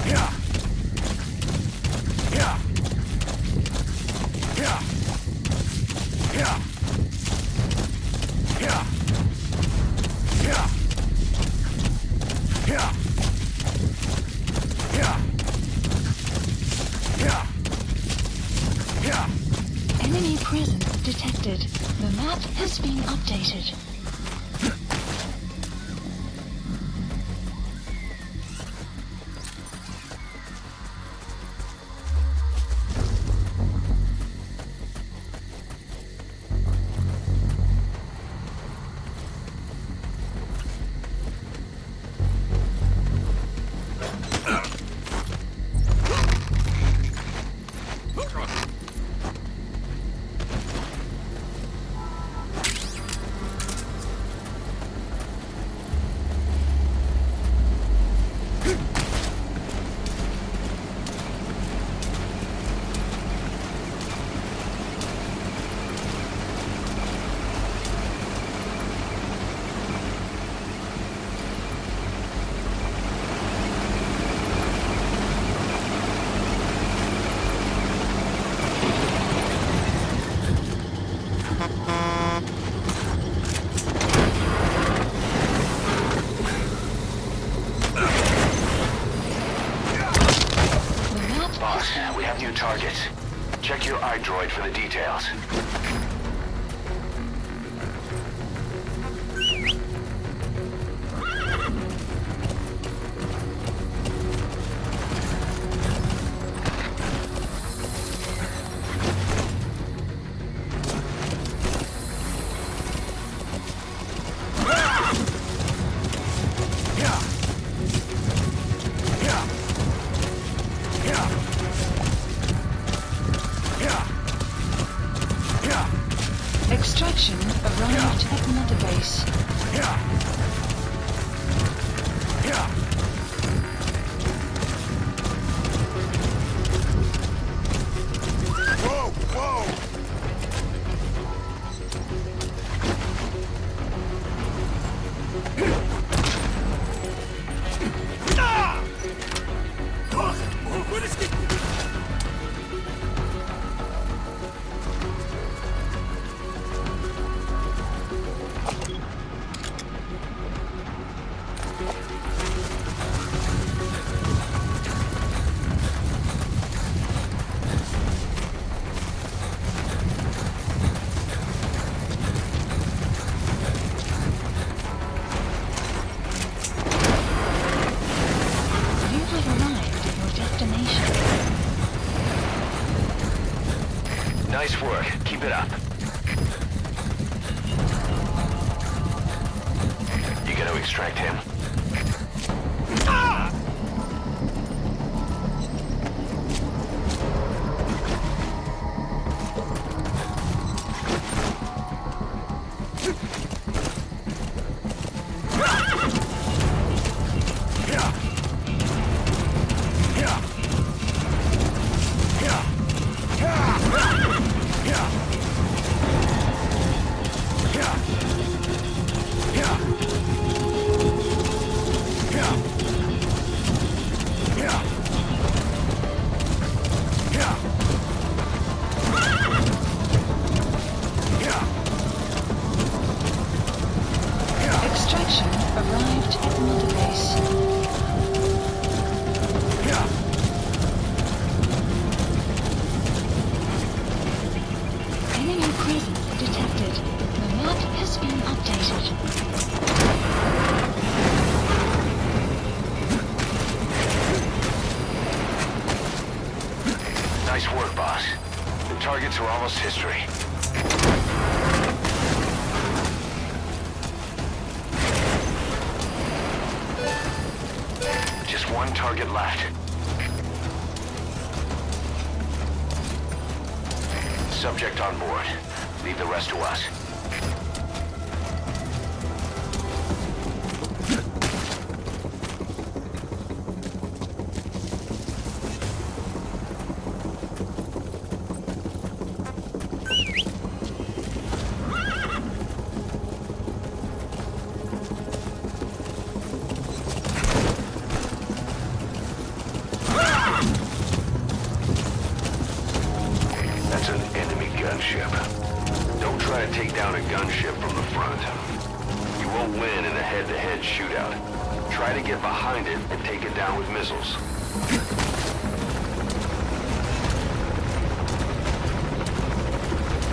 Yeah! Yeah! Yeah! Yeah! Yeah! Yeah! Yeah! Yeah! Yeah! Enemy presence detected. The map has been updated. Targets. Check your iDroid for the details. Extraction arrived at Mother Base. Whoa! Whoa! Nice work. Keep it up. You gonna extract him? Nice work, boss. The targets are almost history. Just one target left. Subject on board. Leave the rest to us. That's an enemy gunship. Don't try to take down a gunship from the front. You won't win in a head-to-head shootout. Try to get behind it and take it down with missiles.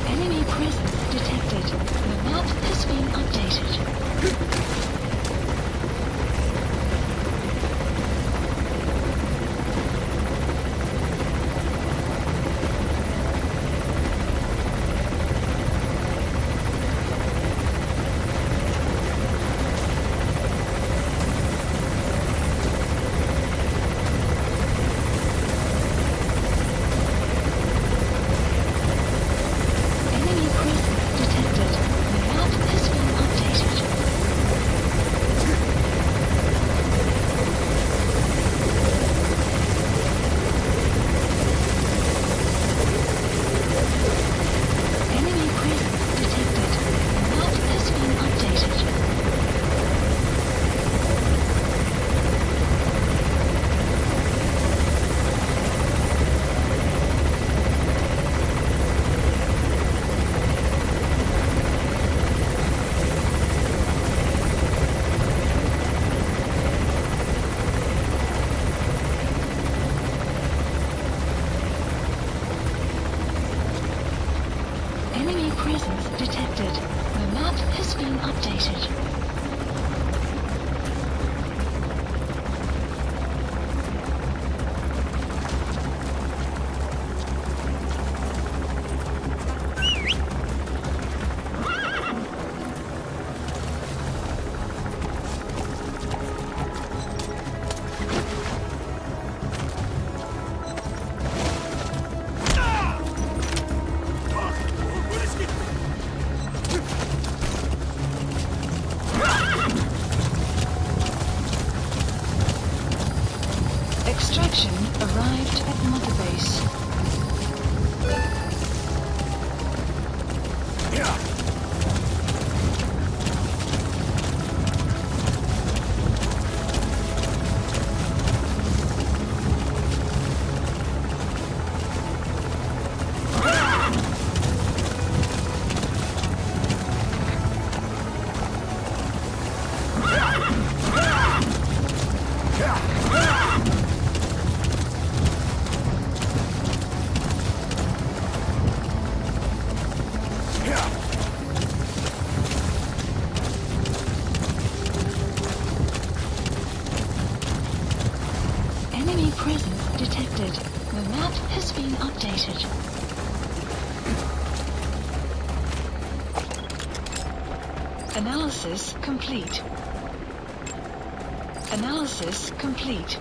Enemy presence detected. The map has been updated. Detected. The map has been updated. Extraction arrived at Mother Base. Enemy presence detected. The map has been updated. Analysis complete. Analysis complete.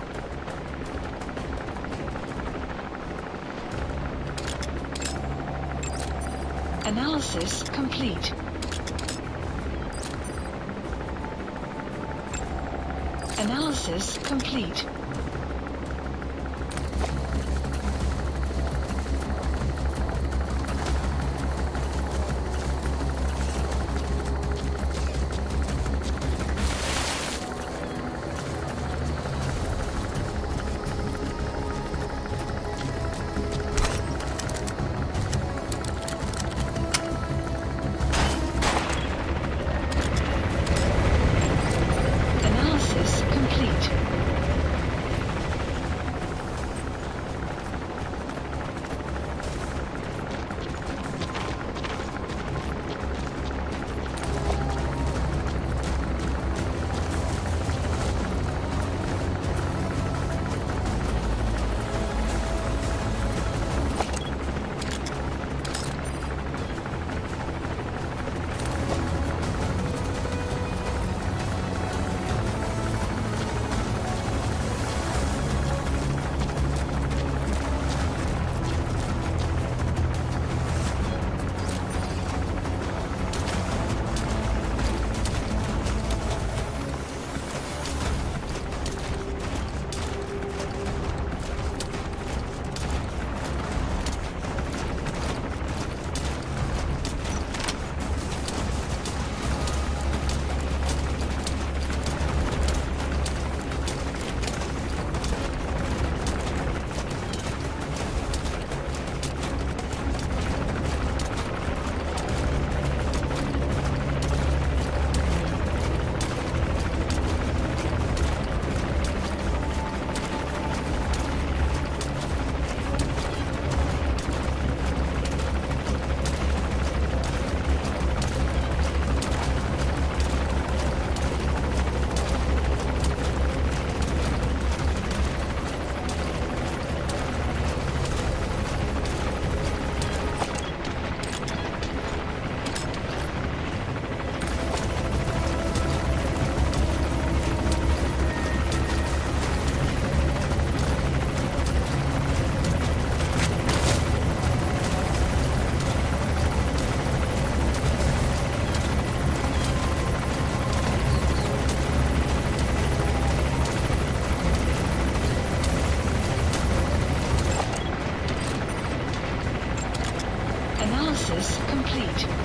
Analysis complete. Analysis complete. analysis complete.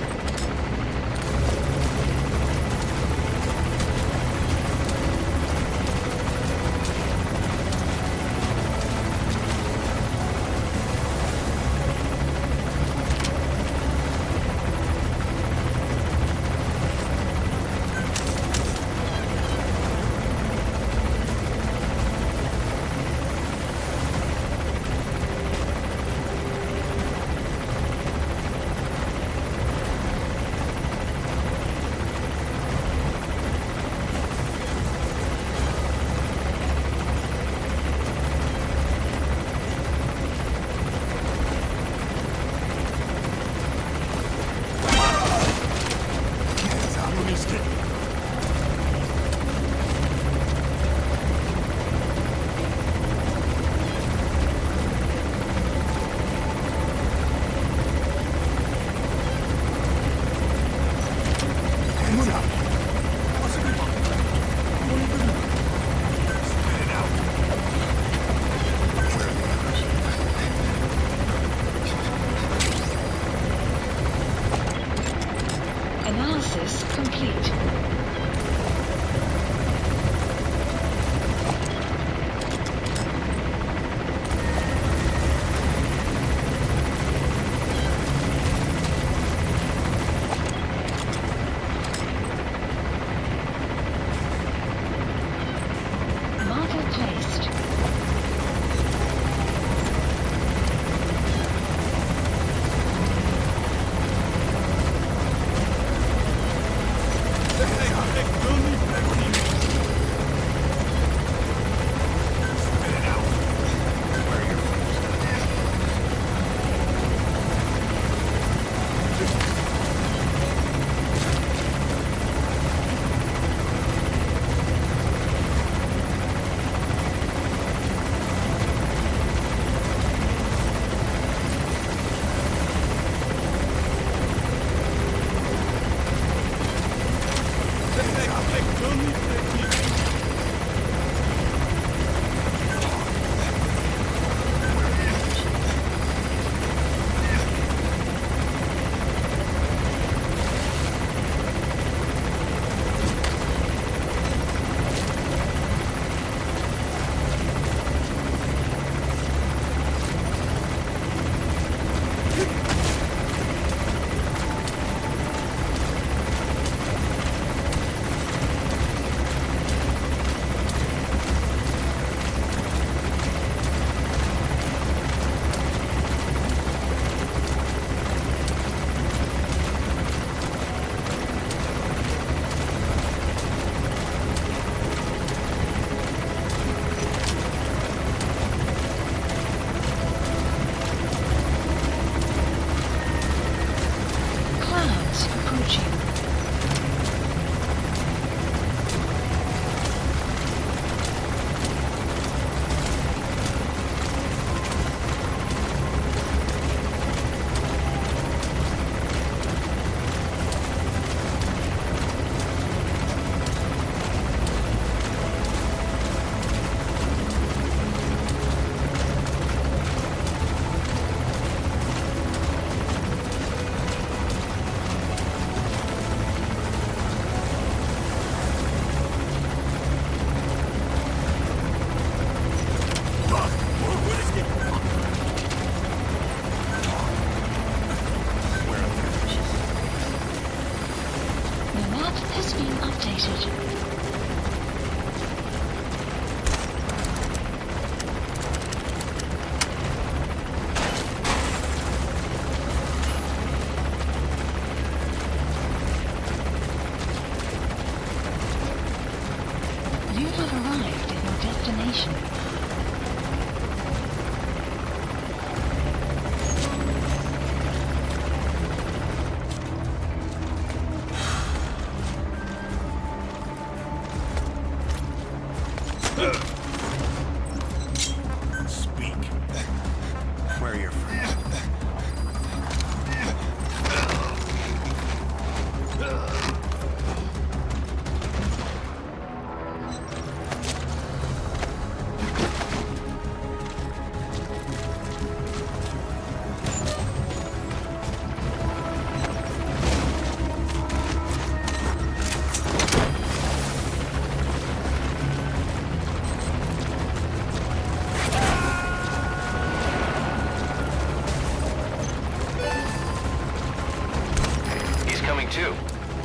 too.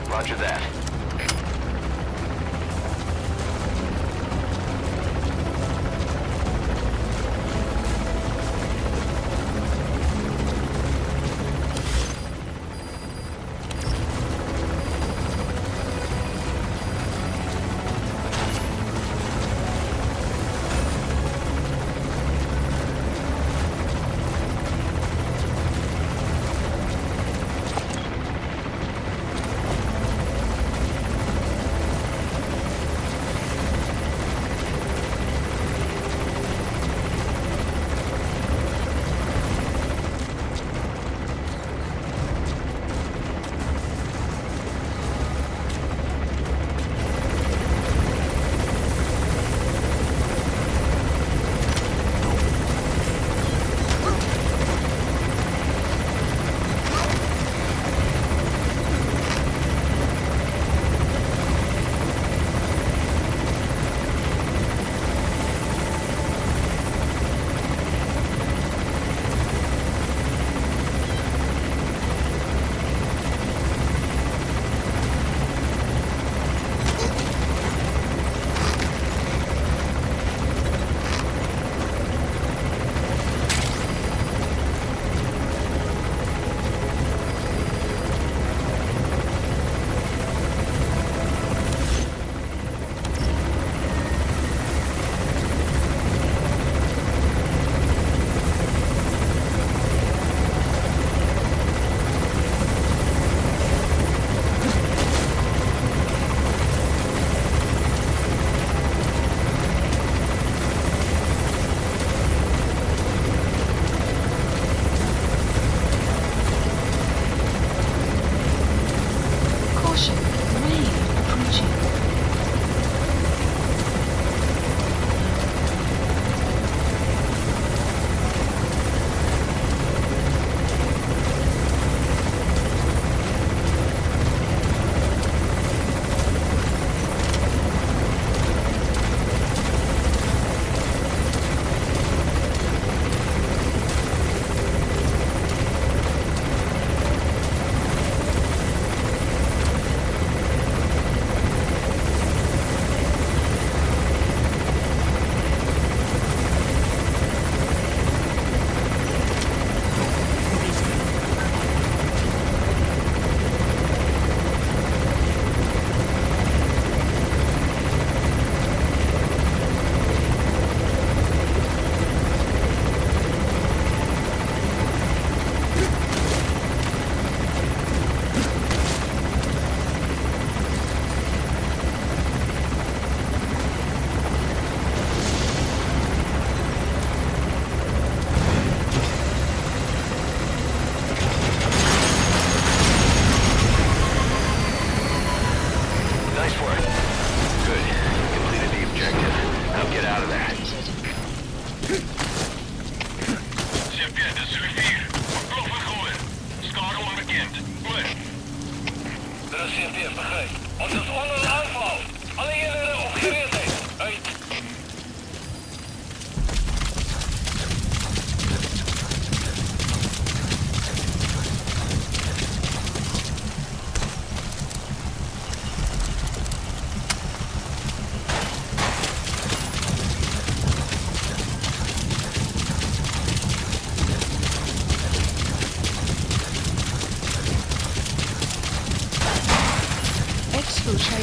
Roger that.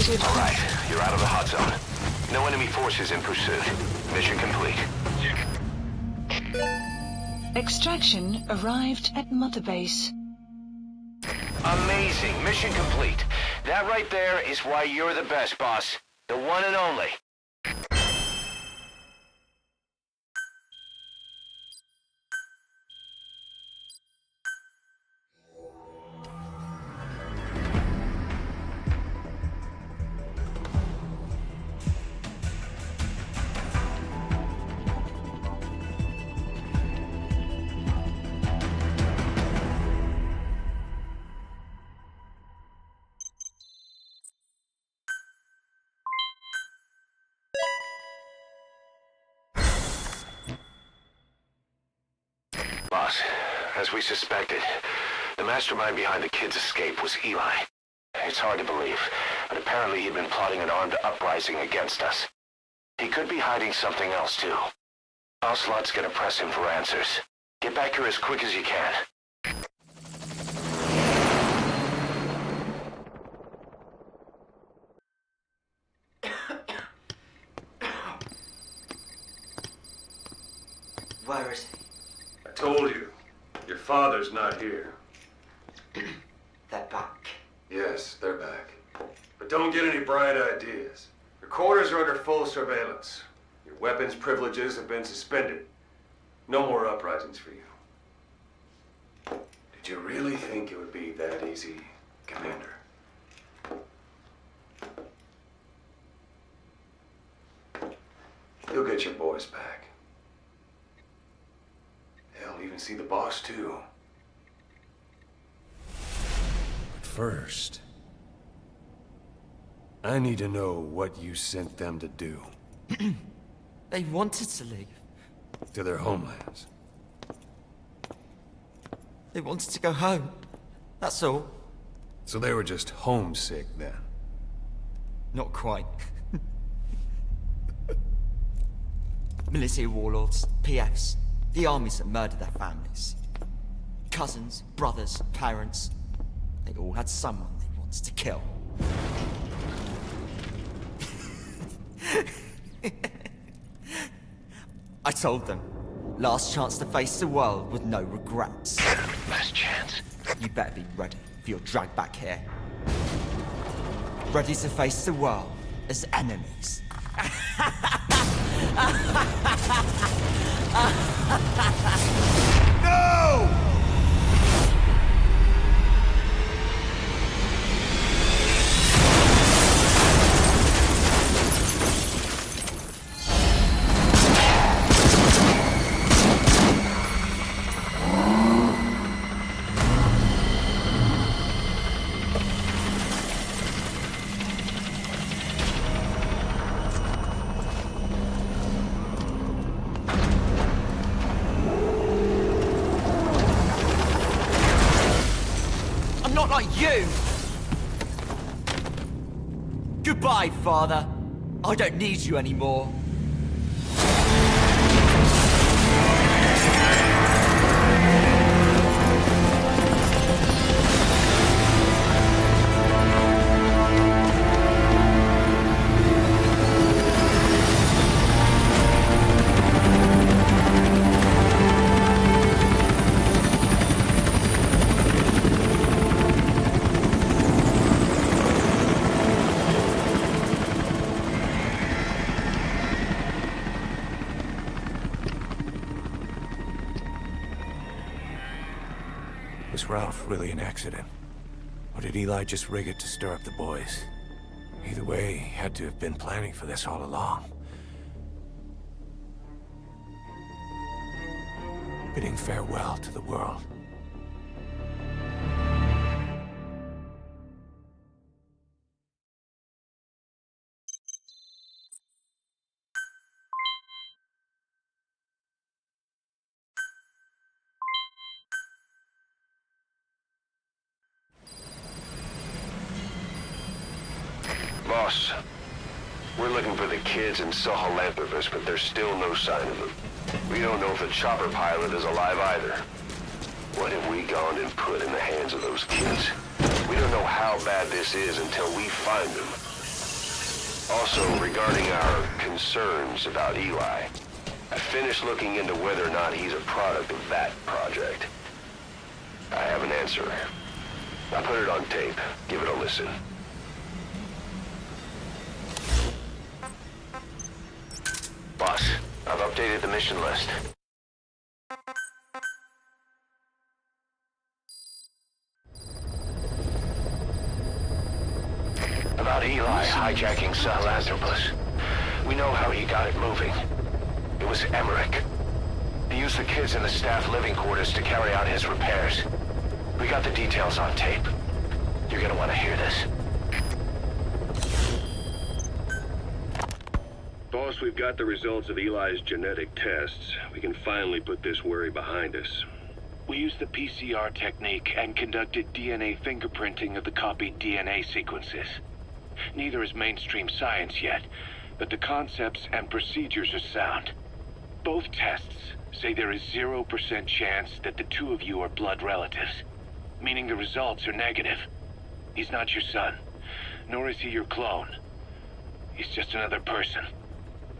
All right, you're out of the hot zone. No enemy forces in pursuit. Mission complete. Extraction arrived at Mother Base. Amazing. Mission complete. That right there is why you're the best, boss. The one and only. Boss, as we suspected, the mastermind behind the kid's escape was Eli. It's hard to believe, but apparently he'd been plotting an armed uprising against us. He could be hiding something else, too. Ocelot's gonna press him for answers. Get back here as quick as you can. Where is he? I told you. Your father's not here. They're back. Yes, they're back. But don't get any bright ideas. Your quarters are under full surveillance. Your weapons privileges have been suspended. No more uprisings for you. Did you really think it would be that easy, Commander? You'll get your boys back. Hell, even see the boss, too. But first, I need to know what you sent them to do. They wanted to leave. To their homelands. They wanted to go home. That's all. So they were just homesick then? Not quite. Military warlords, PFs, the armies that murdered their families. Cousins, brothers, parents. They all had someone they wanted to kill. I told them, last chance to face the world with no regrets. Last chance? You better be ready for your drag back here. Ready to face the world as enemies. No! Not like you! Goodbye, Father. I don't need you anymore. Was Ralph really an accident? Or did Eli just rig it to stir up the boys? Either way, he had to have been planning for this all along. Bidding farewell to the world. Boss, we're looking for the kids in Sahelanthropus, but there's still no sign of them. We don't know if the chopper pilot is alive either. What have we gone and put in the hands of those kids? We don't know how bad this is until we find them. Also, regarding our concerns about Eli, I finished looking into whether or not he's a product of that project. I have an answer. I put it on tape. Give it a listen. Boss, I've updated the mission list. About Eli hijacking Sahelanthropus. We know how he got it moving. It was Emmerich. He used the kids in the staff living quarters to carry out his repairs. We got the details on tape. You're gonna want to hear this. Boss, we've got the results of Eli's genetic tests. We can finally put this worry behind us. We used the PCR technique and conducted DNA fingerprinting of the copied DNA sequences. Neither is mainstream science yet, but the concepts and procedures are sound. Both tests say there is 0% chance that the two of you are blood relatives, meaning the results are negative. He's not your son, nor is he your clone. He's just another person.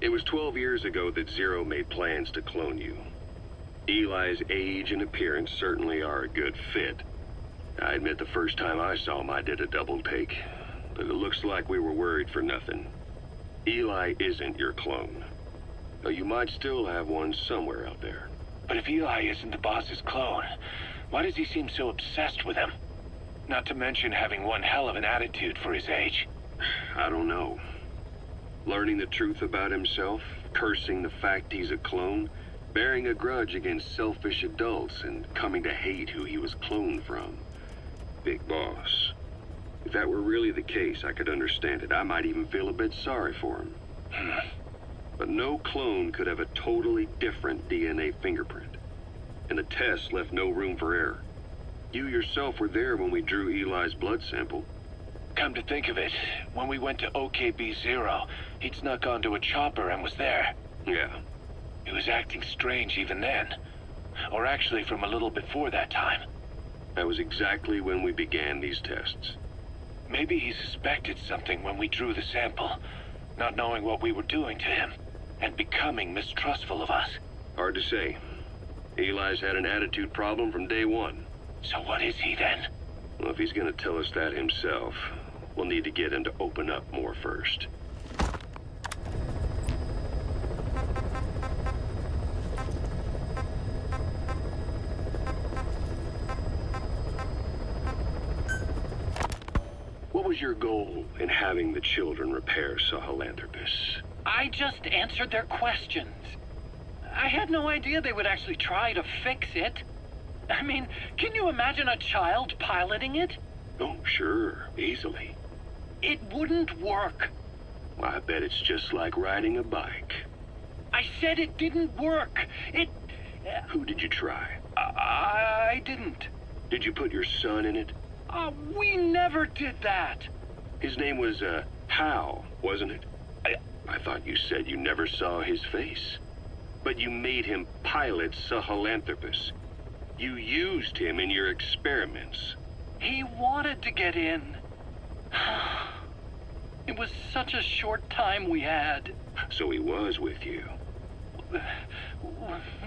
It was 12 years ago that Zero made plans to clone you. Eli's age and appearance certainly are a good fit. I admit the first time I saw him I did a double take, but it looks like we were worried for nothing. Eli isn't your clone, though you might still have one somewhere out there. But if Eli isn't the boss's clone, why does he seem so obsessed with him? Not to mention having one hell of an attitude for his age. I don't know. Learning the truth about himself, cursing the fact he's a clone, bearing a grudge against selfish adults, and coming to hate who he was cloned from. Big boss. If that were really the case, I could understand it. I might even feel a bit sorry for him. But no clone could have a totally different DNA fingerprint. And the test left no room for error. You yourself were there when we drew Eli's blood sample. Come to think of it, when we went to OKB-0, he'd snuck onto a chopper and was there. Yeah. He was acting strange even then. Or actually from a little before that time. That was exactly when we began these tests. Maybe he suspected something when we drew the sample, not knowing what we were doing to him, and becoming mistrustful of us. Hard to say. Eli's had an attitude problem from day one. So what is he then? Well, if he's gonna tell us that himself, we'll need to get him to open up more first. What was your goal in having the children repair Sahelanthropus? I just answered their questions. I had no idea they would actually try to fix it. I mean, can you imagine a child piloting it? Oh, sure. Easily. It wouldn't work. Well, I bet it's just like riding a bike. I said it didn't work. Who did you try? I didn't. Did you put your son in it? We never did that. His name was, Hal, wasn't it? I thought you said you never saw his face. But you made him pilot Sahelanthropus. You used him in your experiments. He wanted to get in. It was such a short time we had. So he was with you.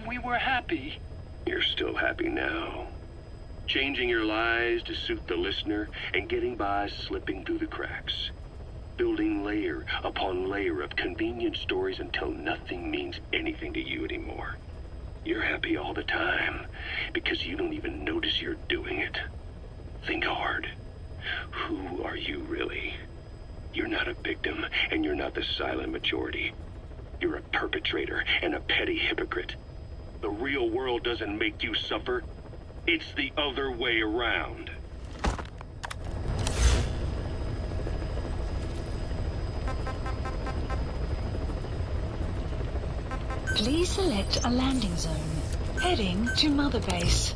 We were happy. You're still happy now. Changing your lies to suit the listener and getting by slipping through the cracks. Building layer upon layer of convenient stories until nothing means anything to you anymore. You're happy all the time because you don't even notice you're doing it. Think hard. Who are you really? You're not a victim, and you're not the silent majority. You're a perpetrator and a petty hypocrite. The real world doesn't make you suffer. It's the other way around. Please select a landing zone. Heading to Mother Base.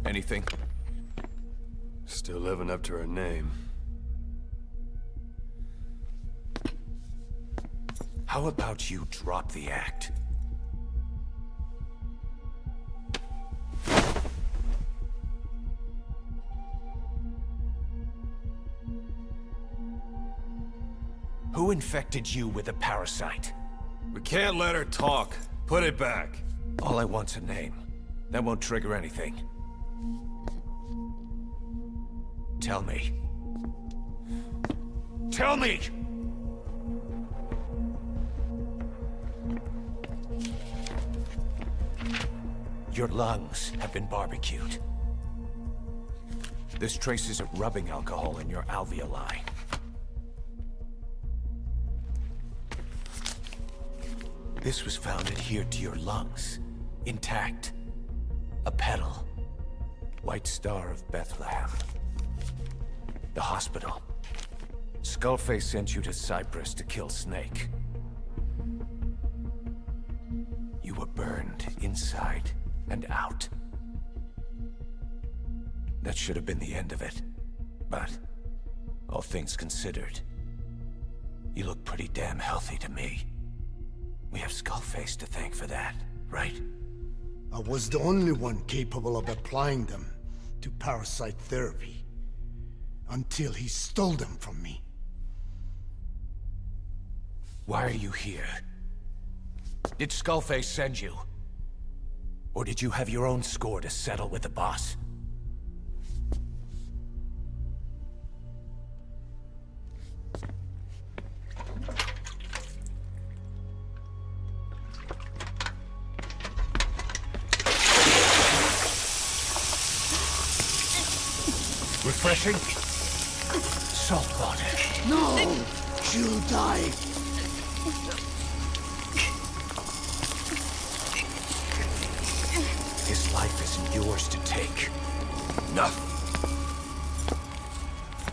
Anything? Still living up to her name. How about you drop the act? Who infected you with a parasite? We can't let her talk. Put it back. All I want's a name. That won't trigger anything. Tell me. Tell me! Your lungs have been barbecued. There's traces of rubbing alcohol in your alveoli. This was found adhered to your lungs, intact. A petal. White Star of Bethlehem. The hospital. Skullface sent you to Cyprus to kill Snake. You were burned inside and out. That should have been the end of it. But, all things considered, you look pretty damn healthy to me. We have Skullface to thank for that, right? I was the only one capable of applying them to parasite therapy. Until he stole them from me. Why are you here? Did Skullface send you? Or did you have your own score to settle with the boss? Refreshing? Salt water. No! She'll die! His life isn't yours to take. Enough.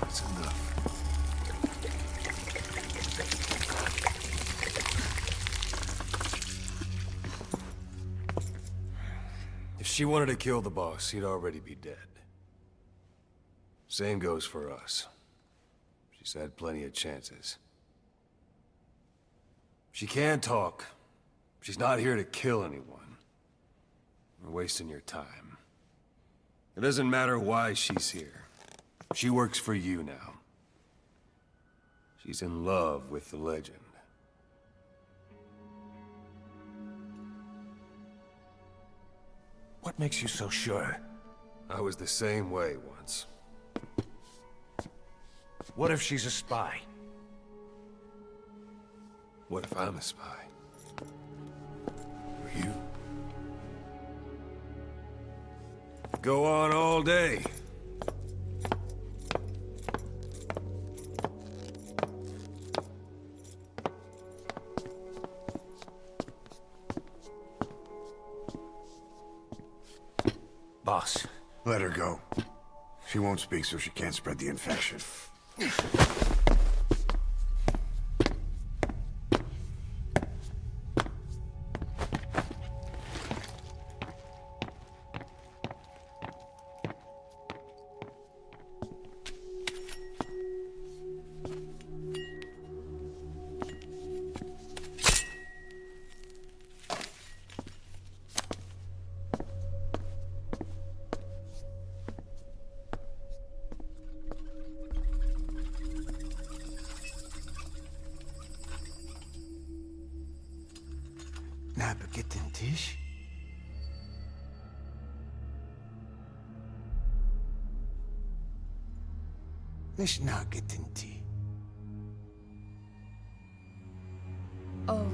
That's enough. If she wanted to kill the boss, he'd already be dead. Same goes for us. She's had plenty of chances. She can't talk. She's not here to kill anyone. We're wasting your time. It doesn't matter why she's here. She works for you now. She's in love with the legend. What makes you so sure? I was the same way once. What if she's a spy? What if I'm a spy? Or you? Go on all day. Boss. Let her go. She won't speak, so she can't spread the infection. Nabegetten Tisch? Nicht nagetten Tee. Oh.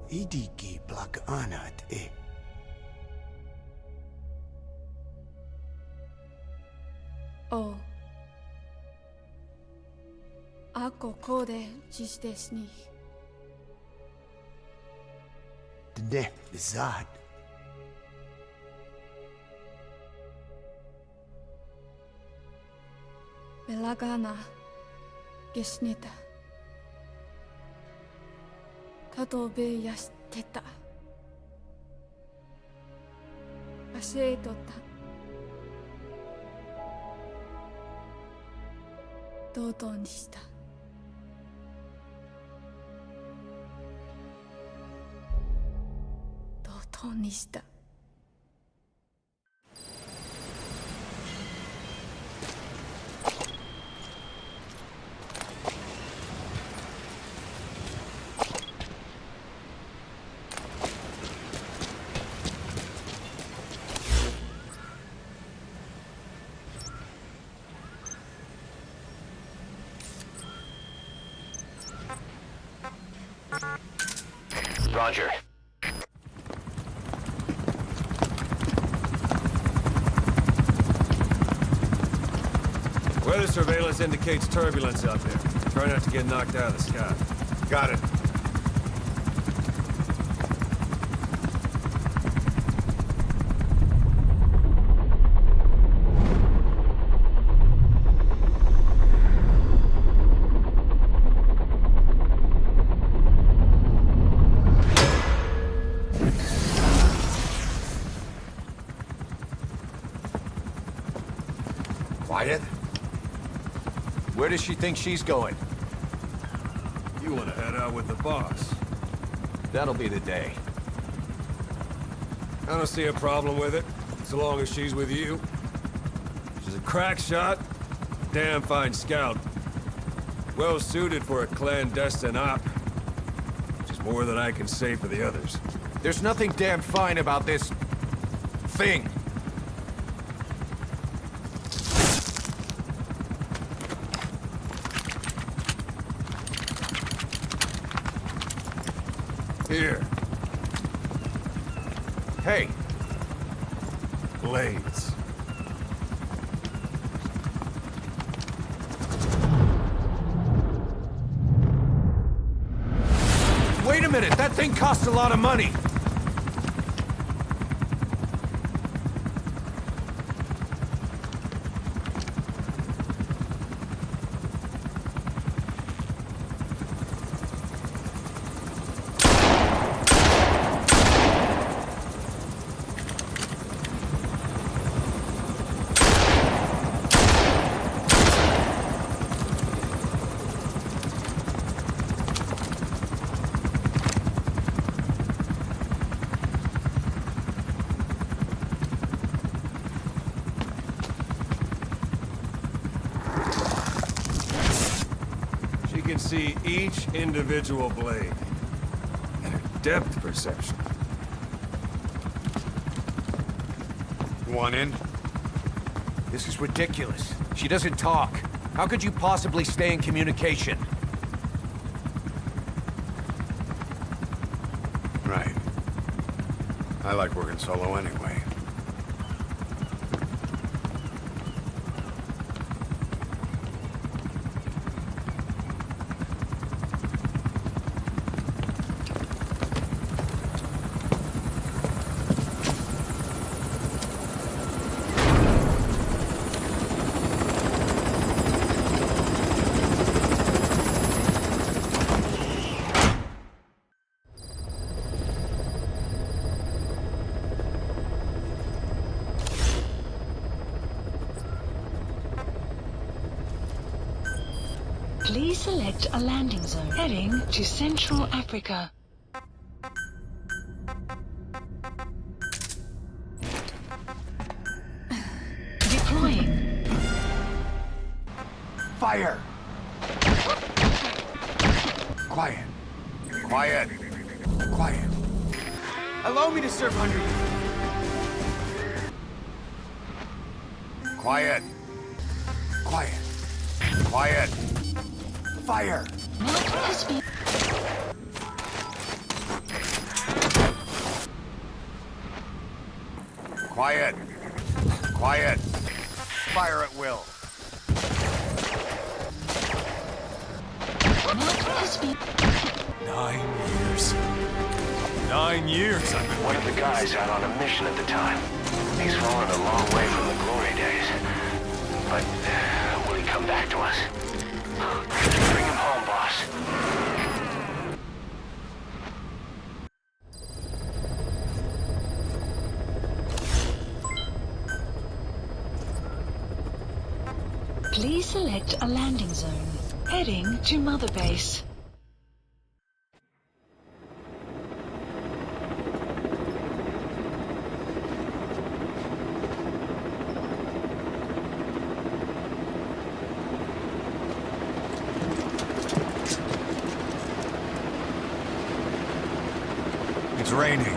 Idiki plak anat e. Oh. Ako kode dziś desni. Dne bizad. Belagana gesnita. Kato be yas けた。足跡だ。堂々にした。堂々にした。Roger. Weather surveillance indicates turbulence out there. Try not to get knocked out of the sky. Got it. Quiet? Where does she think she's going? You want to head out with the boss? That'll be the day. I don't see a problem with it, so long as she's with you. She's a crack shot, damn fine scout. Well suited for a clandestine op. Which is more than I can say for the others. There's nothing damn fine about this... thing. Here. Hey. Blades. Wait a minute, that thing costs a lot of money. See each individual blade and her depth perception. You want in? This is ridiculous. She doesn't talk. How could you possibly stay in communication? Right. I like working solo anyway. Please select a landing zone heading to Central Africa. Deploying. Fire! Quiet. Quiet. Quiet. Allow me to serve under you. Quiet. Quiet. Quiet. Fire! Quiet. Quiet. Fire at will. Nine years I've been One of the guys out on a mission at the time. He's fallen a long way from the glory days. But will he come back to us? Bring him home, boss. Pre-select a landing zone. Heading to Mother Base. It's raining.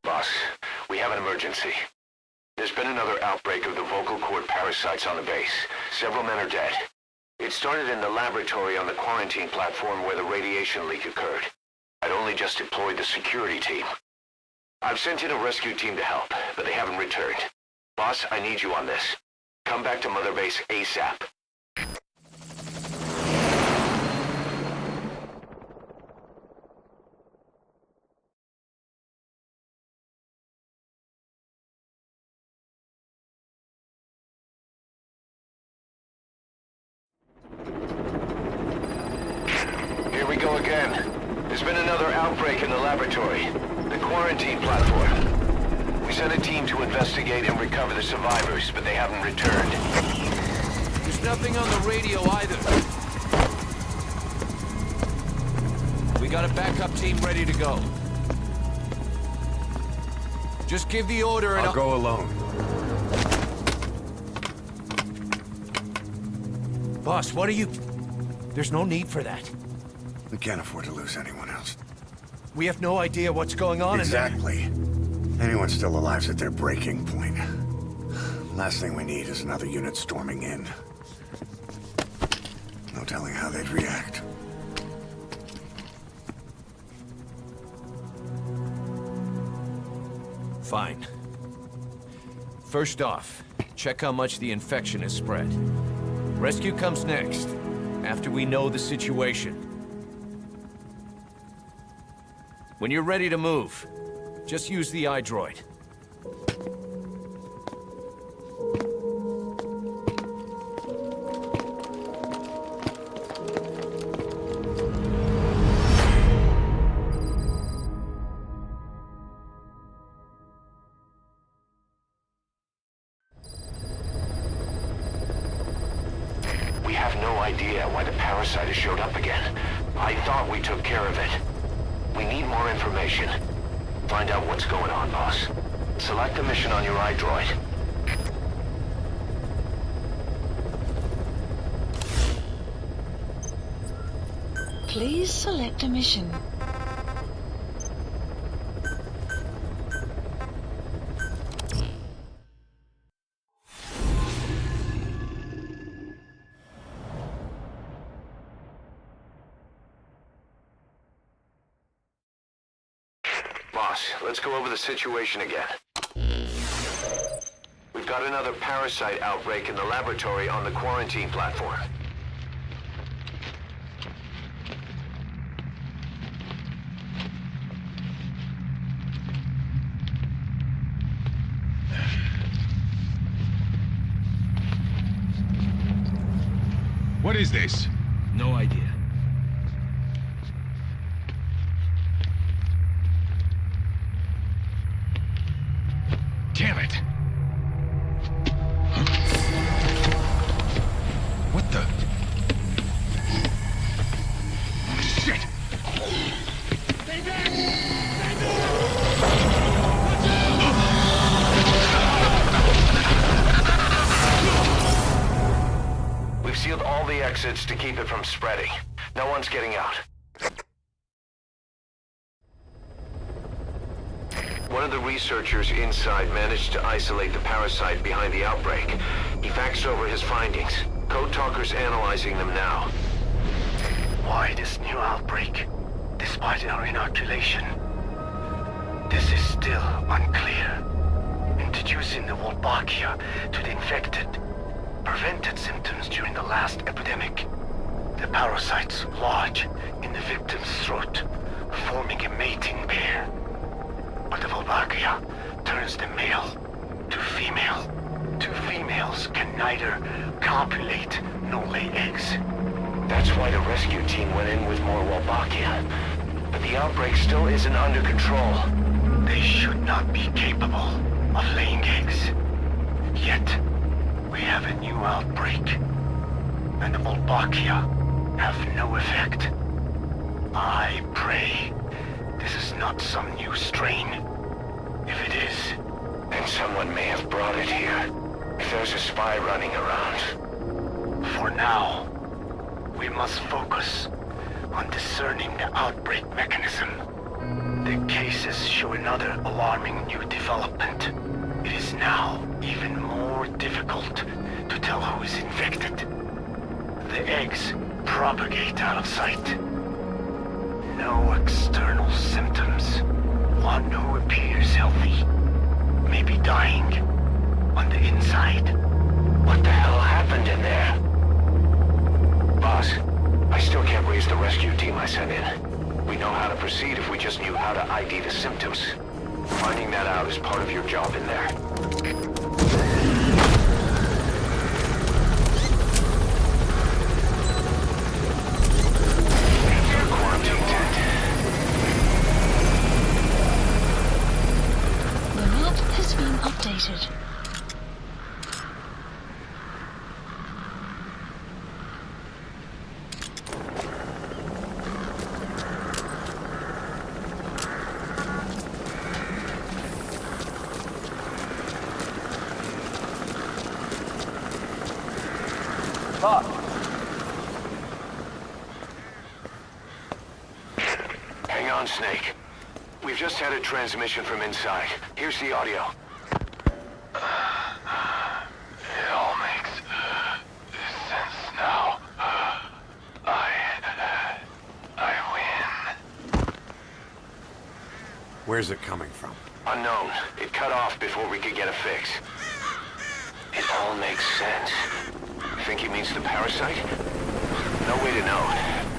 Boss, we have an emergency. There's been another outbreak of the vocal cord parasites on the base. Several men are dead. It started in the laboratory on the quarantine platform where the radiation leak occurred. I'd only just deployed the security team. I've sent in a rescue team to help, but they haven't returned. Boss, I need you on this. Come back to Mother Base ASAP. Here we go again. There's been another outbreak in the laboratory. The quarantine platform. We sent a team to investigate and recover the survivors, but they haven't returned. There's nothing on the radio either. We got a backup team ready to go. Just give the order and I'll go alone. Boss, what are you... There's no need for that. We can't afford to lose anyone else. We have no idea what's going on Exactly. Anyone still alive's at their breaking point. Last thing we need is another unit storming in. No telling how they'd react. Fine. First off, check how much the infection has spread. Rescue comes next, after we know the situation. When you're ready to move, Just use the iDroid. We have no idea why the parasite has showed up again. I thought we took care of it. We need more information. Find out what's going on, boss. Select a mission on your iDroid. Please select a mission. Boss, let's go over the situation again. We've got another parasite outbreak in the laboratory on the quarantine platform. What is this? No idea. Damn it! Huh? What the? Shit! We've sealed all the exits to keep it from spreading. No one's getting out. One of the researchers inside managed to isolate the parasite behind the outbreak. He faxed over his findings. Code Talker's analyzing them now. Why this new outbreak, despite our inoculation? This is still unclear. Introducing the Wolbachia to the infected prevented symptoms during the last epidemic. The parasites lodge in the victim's throat, forming a mating pair. But the Wolbachia turns the male to female. Two females can neither copulate nor lay eggs. That's why the rescue team went in with more Wolbachia. But the outbreak still isn't under control. They should not be capable of laying eggs. Yet, we have a new outbreak. And the Wolbachia have no effect. I pray this is not some new strain. If it is, then someone may have brought it here. If there's a spy running around. For now, we must focus on discerning the outbreak mechanism. The cases show another alarming new development. It is now even more difficult to tell who is infected. The eggs propagate out of sight. No external symptoms. One who appears healthy may be dying on the inside. What the hell happened in there? Boss, I still can't raise the rescue team I sent in. We know how to proceed if we just knew how to ID the symptoms. Finding that out is part of your job in there. Updated. Bob. Hang on, Snake. We've just had a transmission from inside. Here's the audio. It all makes sense now. I win. Where's it coming from? Unknown. It cut off before we could get a fix. It all makes sense. Think he means the parasite? No way to know.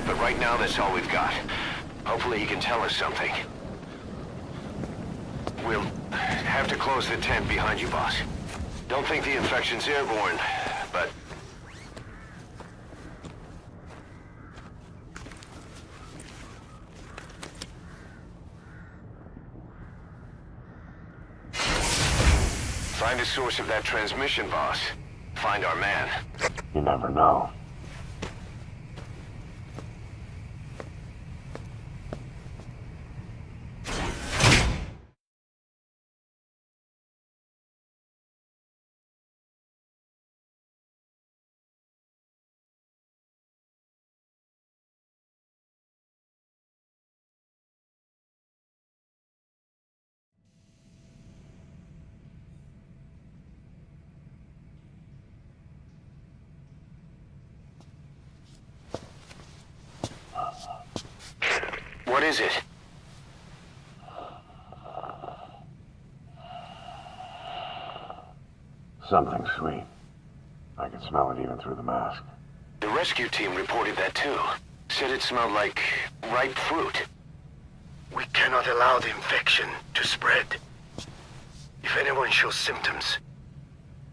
But right now, that's all we've got. Hopefully he can tell us something. We'll have to close the tent behind you, boss. Don't think the infection's airborne, but... Find the source of that transmission, boss. Find our man. You never know. What is it? Something sweet. I can smell it even through the mask. The rescue team reported that too. Said it smelled like ripe fruit. We cannot allow the infection to spread. If anyone shows symptoms,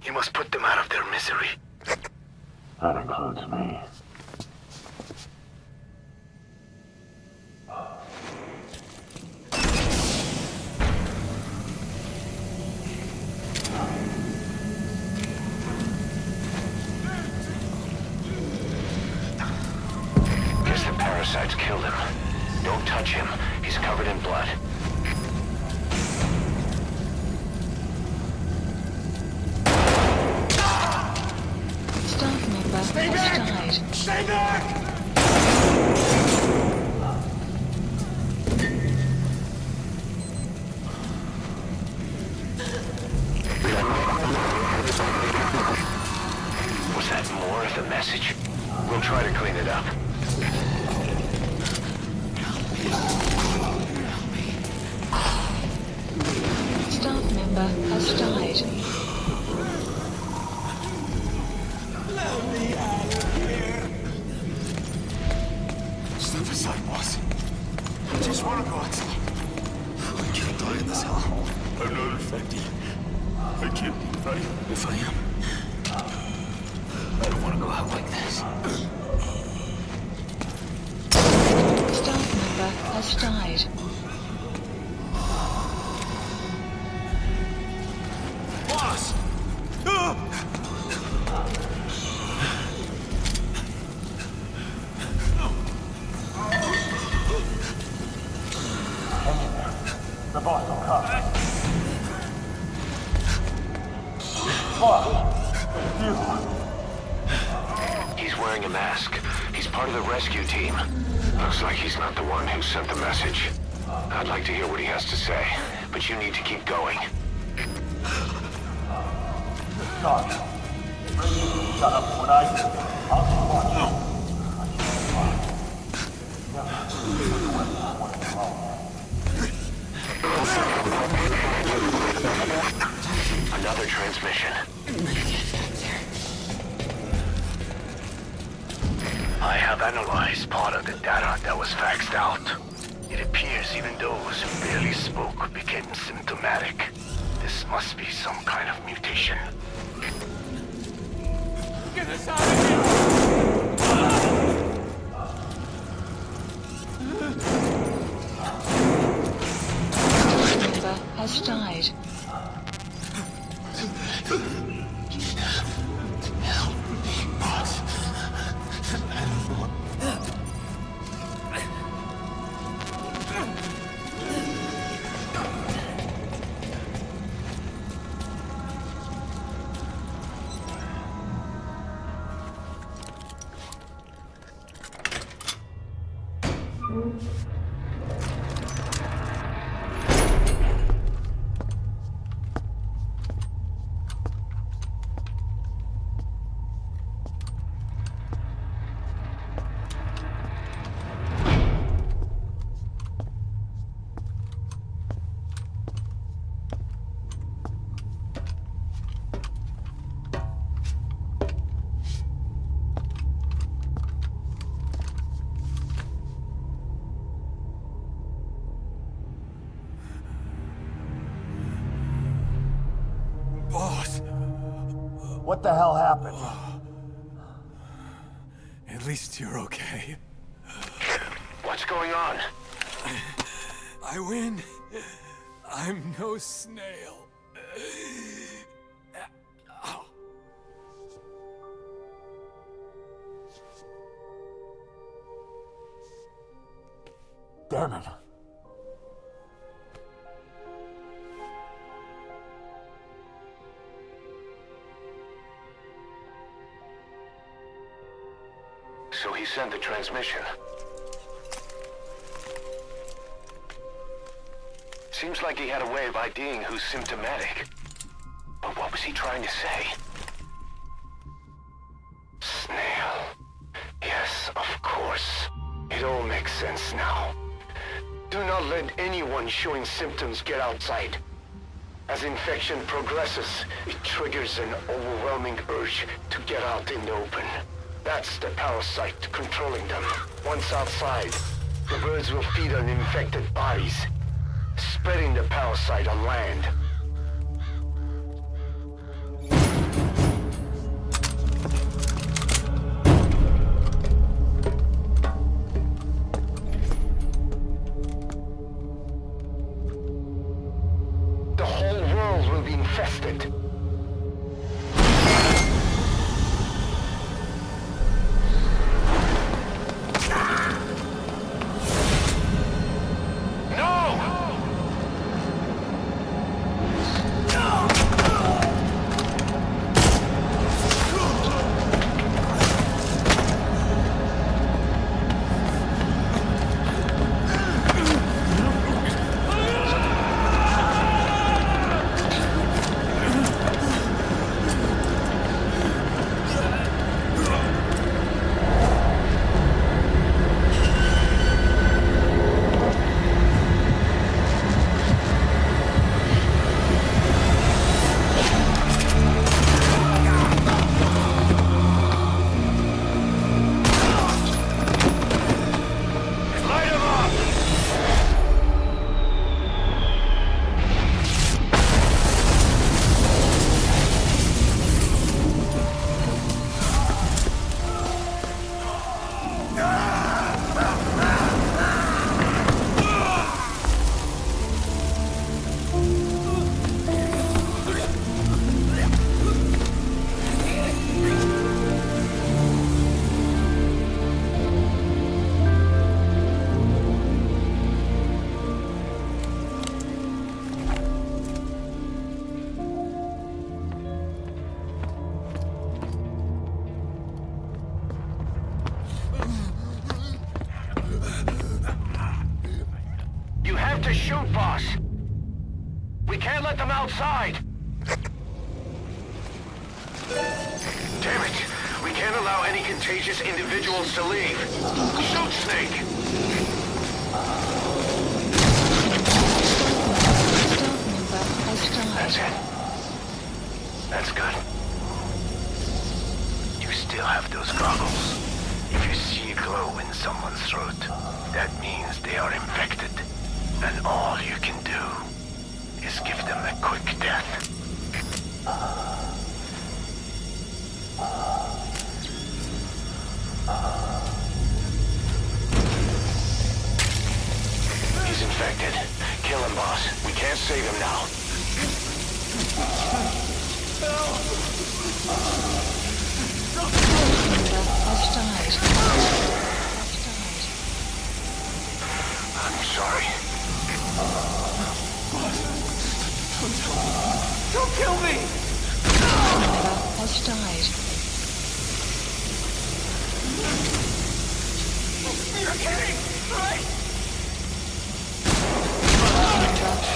you must put them out of their misery. That includes me. Guess the parasites killed him. Don't touch him. He's covered in blood. Staff member has died. Stay back! Was that more of the message? We'll try to clean it up. Staff member has died. Let me out of here! Step aside, boss. I just want to go outside. I can't die in this hellhole. I'm not infected. I can't be right if I am. I don't want to go out like this. Staff member has died. Boss! The boss will come. Boss! He's wearing a mask. He's part of the rescue team. Looks like he's not the one who sent the message. I'd like to hear what he has to say, but you need to keep going. Shut up when I do. I'll watch you. Another transmission. I have analyzed part of the data that was faxed out. It appears even those who barely spoke became symptomatic. This must be some kind of mutation. Get us out of here! Staff member has died. Help me, boss. Boss. What the hell happened? At least you're okay. What's going on? I win. I'm no snail. Damn it. So he sent the transmission. Seems like he had a way of IDing who's symptomatic. But what was he trying to say? Snail. Yes, of course. It all makes sense now. Do not let anyone showing symptoms get outside. As infection progresses, it triggers an overwhelming urge to get out in the open. That's the parasite controlling them. Once outside, the birds will feed on infected bodies, spreading the parasite on land. The whole world will be infested. To shoot, boss. We can't let them outside. Damn it. We can't allow any contagious individuals to leave. Shoot, Snake. That's it. That's good. You still have those goggles. If you see a glow in someone's throat, that means they are infected. And all you can do is give them a quick death. He's infected. Kill him, boss. We can't save him now. I'm sorry. Don't kill me! Has died. You're kidding, right?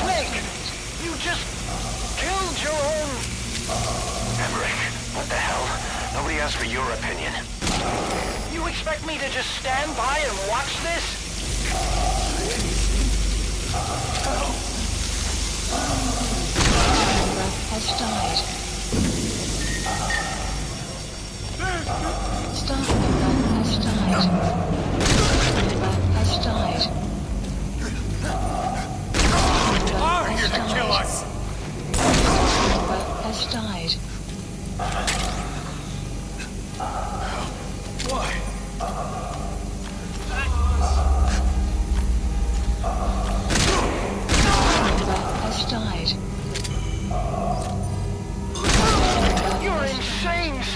Snake! You just killed your own... Emmerich, what the hell? Nobody asked for your opinion. You expect me to just stand by and watch this? Has died. Staff member has died. Member has died. Are here to kill us! Member has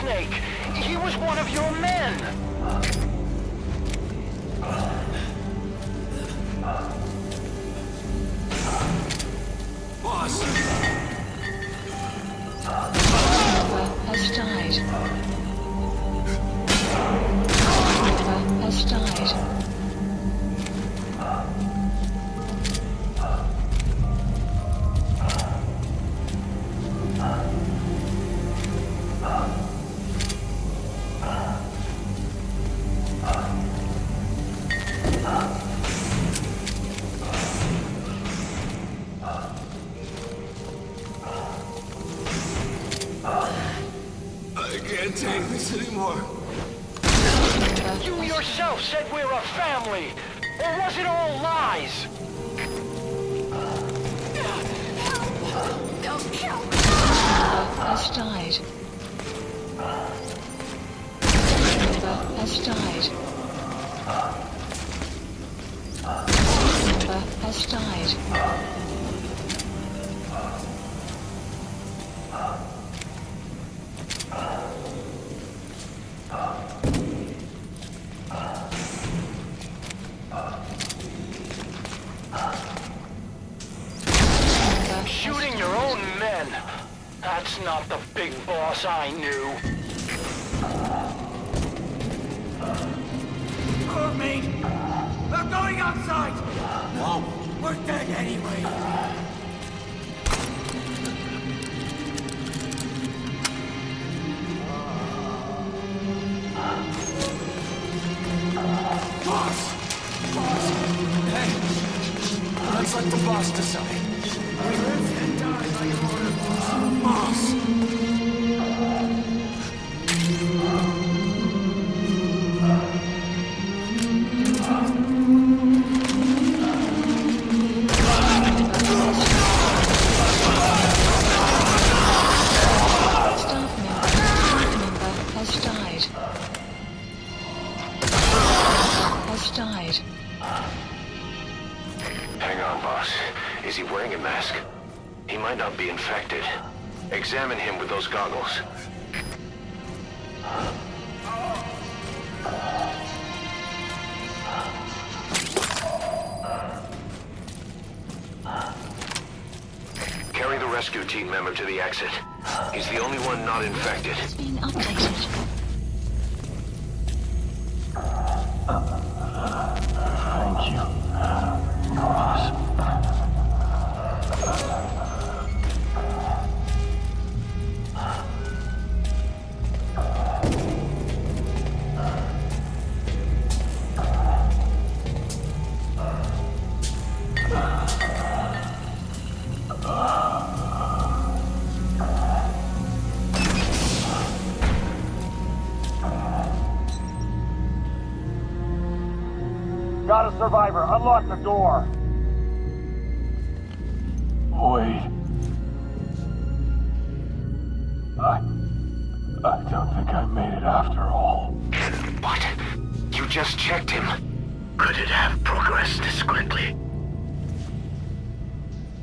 Snake. He was one of your men. Boss! Has died. Has died. I can't take this anymore. You yourself said we're a family! Or was it all lies? Has died. Has died. Has died. Shooting your own men. That's not the big boss I knew. Move me! They're going outside! No, we're dead anyway. Boss! Boss! Hey! Let's let the boss decide. We live and die by your order, boss. Staff member has died. Has died. Hang on, boss. Is he wearing a mask? He might not be infected. Examine him with those goggles. Carry the rescue team member to the exit. He's the only one not infected. It's been updated. Thank you, boss. Got a survivor. Unlock the door. Wait. I don't think I made it after all. What? You just checked him. Could it have progressed this quickly?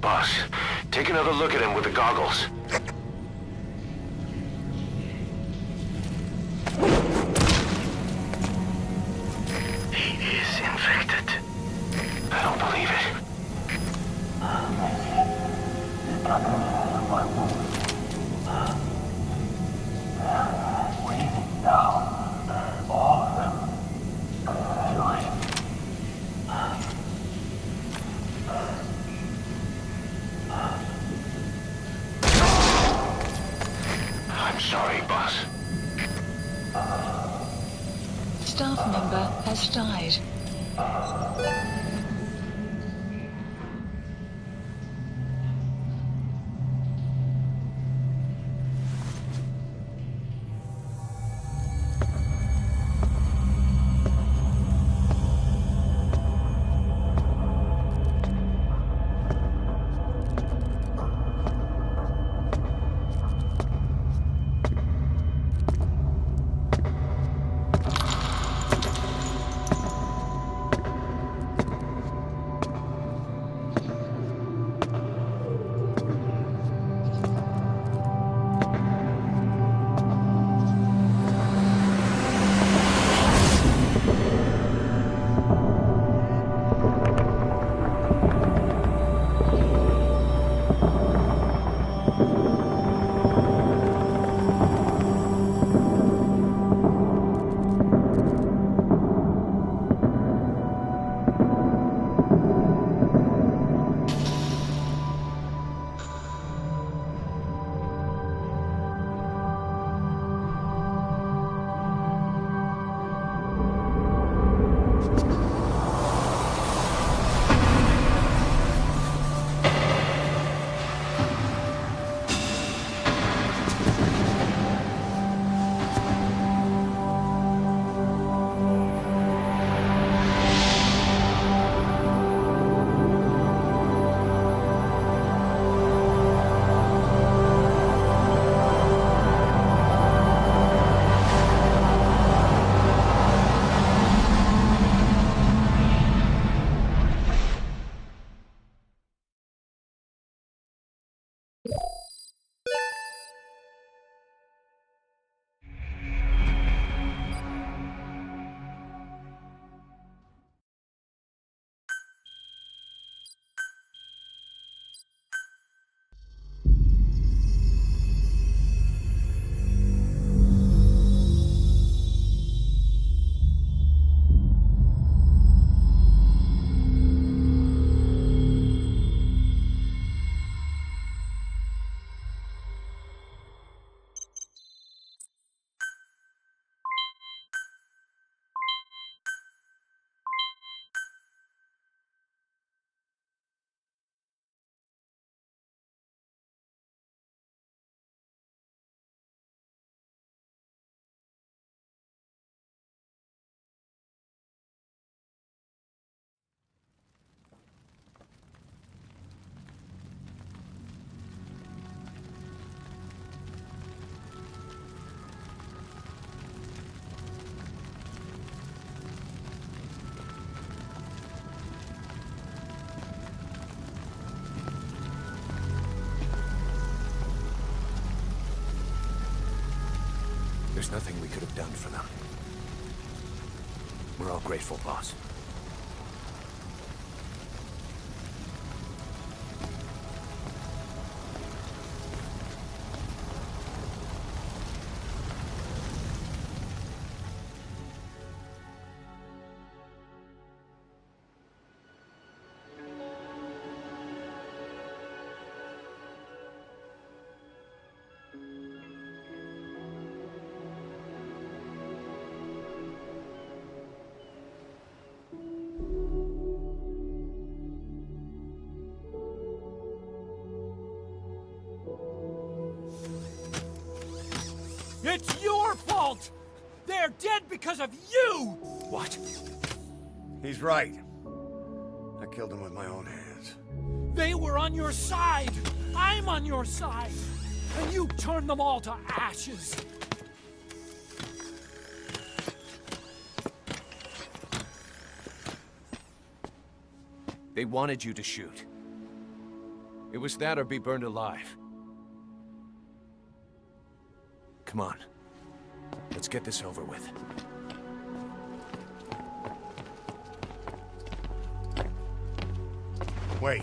Boss, take another look at him with the goggles. He is infected. I don't believe it. Maybe he got into my wound. They're waiting now. All of them. Huey. I'm sorry, boss. Staff member has died. There's nothing we could have done for them. We're all grateful, boss. It's your fault! They're dead because of you! What? He's right. I killed him with my own hands. They were on your side! I'm on your side! And you turned them all to ashes! They wanted you to shoot. It was that or be burned alive. Come on. Let's get this over with. Wait.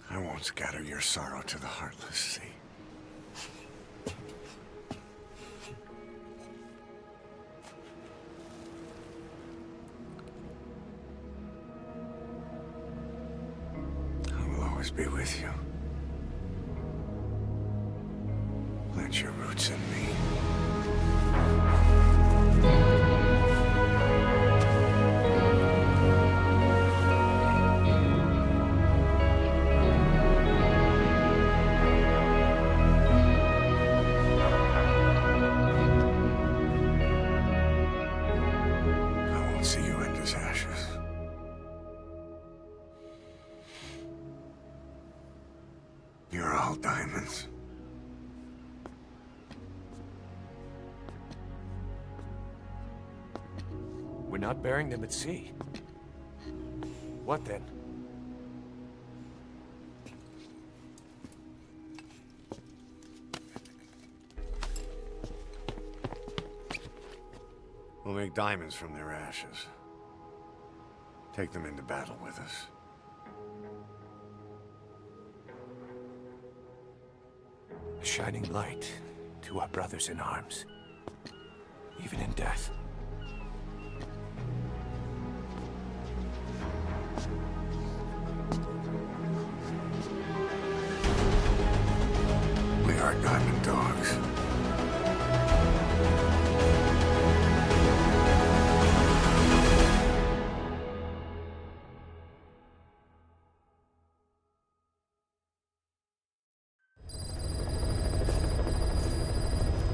I won't scatter your sorrow to the heartless sea. I will always be with you. Plant your roots in me. You're all diamonds. We're not burying them at sea. What then? We'll make diamonds from their ashes. Take them into battle with us. A shining light to our brothers in arms, even in death. We are diamond dogs.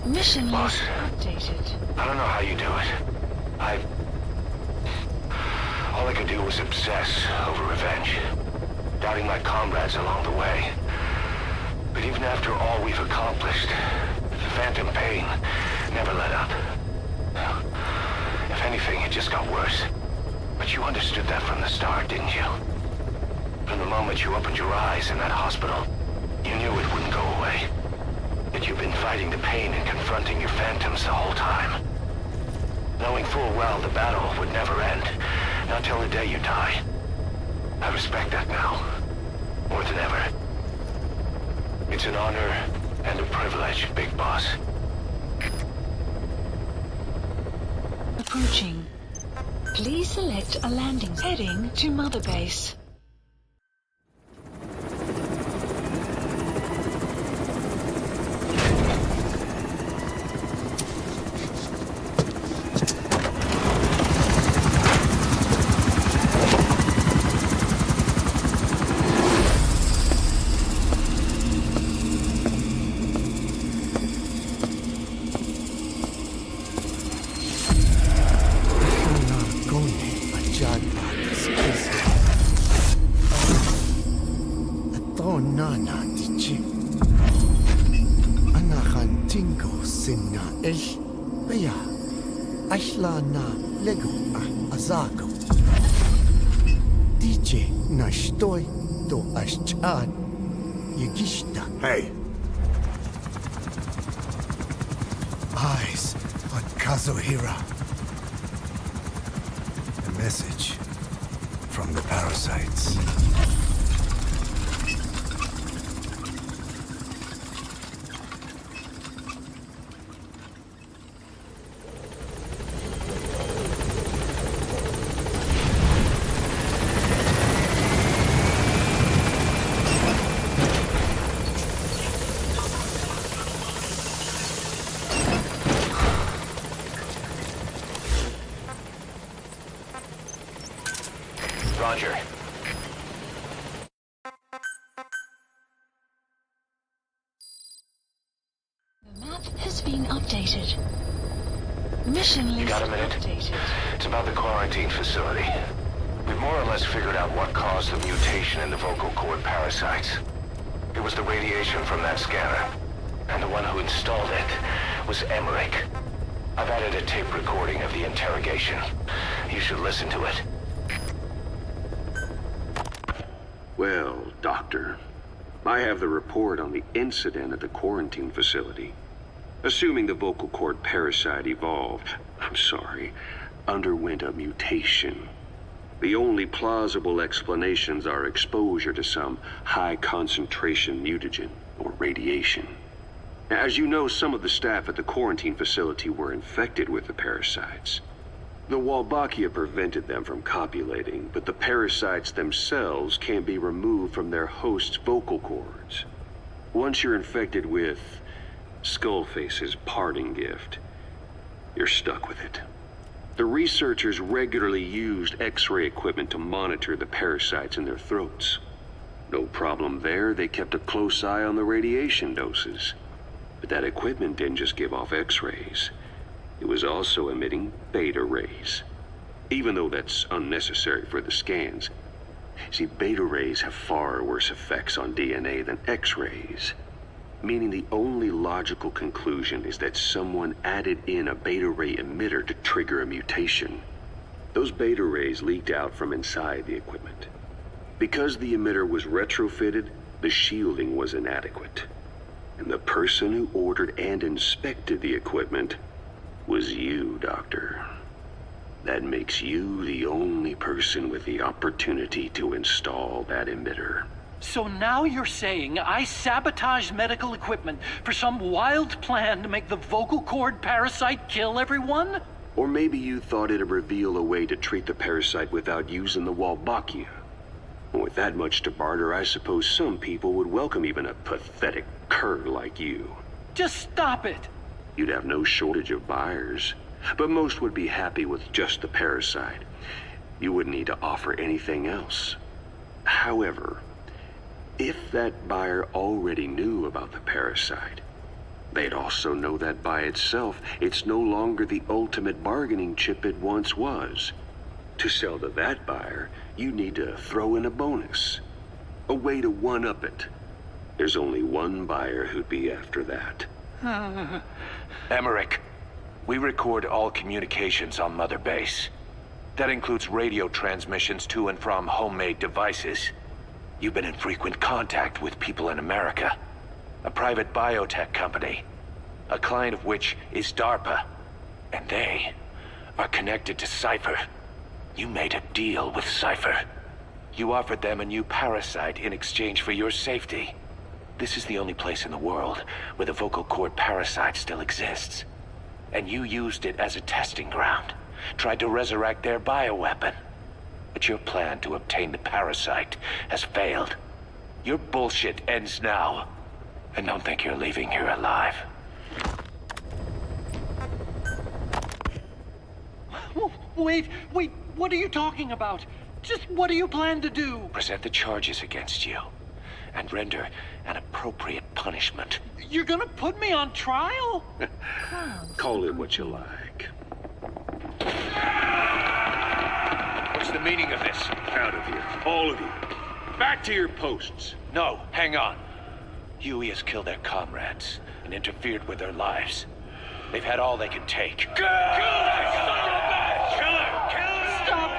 Mission list updated. I don't know how you do it. All I could do was obsess over revenge, doubting my comrades along the way. But even after all we've accomplished, the phantom pain never let up. If anything, it just got worse. But you understood that from the start, didn't you? From the moment you opened your eyes in that hospital, you knew it wouldn't go away. That you've been fighting the pain and confronting your phantoms the whole time. Knowing full well the battle would never end, not till the day you die. I respect that now, more than ever. It's an honor and a privilege, Big Boss. Approaching. Please select a landing heading to Mother Base. Ato nana dichi. Anahan tingo sinna el. Baya. Ashla na lego azago. DJ nashtoy do ashchan. Yegishta. Hey. Eyes on Kazuhira. A message from the Parasites. Roger. The map has been updated. Mission list Got a minute? updated. It's about the quarantine facility. We've more or less figured out what caused the mutation in the vocal cord parasites. It was the radiation from that scanner. And the one who installed it was Emmerich. I've added a tape recording of the interrogation. You should listen to it. Well, Doctor, I have the report on the incident at the quarantine facility. Assuming the vocal cord parasite underwent a mutation. The only plausible explanations are exposure to some high-concentration mutagen, or radiation. As you know, some of the staff at the quarantine facility were infected with the parasites. The Wolbachia prevented them from copulating, but the parasites themselves can't be removed from their host's vocal cords. Once you're infected with Skullface's parting gift, you're stuck with it. The researchers regularly used X-ray equipment to monitor the parasites in their throats. No problem there, they kept a close eye on the radiation doses. But that equipment didn't just give off X-rays. It was also emitting beta rays. Even though that's unnecessary for the scans. See, beta rays have far worse effects on DNA than X-rays. Meaning the only logical conclusion is that someone added in a beta ray emitter to trigger a mutation. Those beta rays leaked out from inside the equipment. Because the emitter was retrofitted, the shielding was inadequate. And the person who ordered and inspected the equipment was you, Doctor. That makes you the only person with the opportunity to install that emitter. So now you're saying I sabotaged medical equipment for some wild plan to make the vocal cord parasite kill everyone? Or maybe you thought it'd reveal a way to treat the parasite without using the Wolbachia. With that much to barter, I suppose some people would welcome even a pathetic cur like you. Just stop it! You'd have no shortage of buyers, but most would be happy with just the parasite. You wouldn't need to offer anything else. However, if that buyer already knew about the parasite, they'd also know that by itself, it's no longer the ultimate bargaining chip it once was. To sell to that buyer, you need to throw in a bonus. A way to one-up it. There's only one buyer who'd be after that. Emmerich, we record all communications on Mother Base. That includes radio transmissions to and from homemade devices. You've been in frequent contact with people in America. A private biotech company. A client of which is DARPA. And they are connected to Cypher. You made a deal with Cypher. You offered them a new parasite in exchange for your safety. This is the only place in the world where the vocal cord parasite still exists. And you used it as a testing ground. Tried to resurrect their bioweapon. But your plan to obtain the parasite has failed. Your bullshit ends now. And don't think you're leaving here alive. Wait, what are you talking about? Just what do you plan to do? Present the charges against you. And render an appropriate punishment. You're gonna put me on trial? Call it what you like. What's meaning of this? Out of here. All of you. Back to your posts. No, hang on. Huey has killed their comrades and interfered with their lives. They've had all they can take. Kill her! Stop!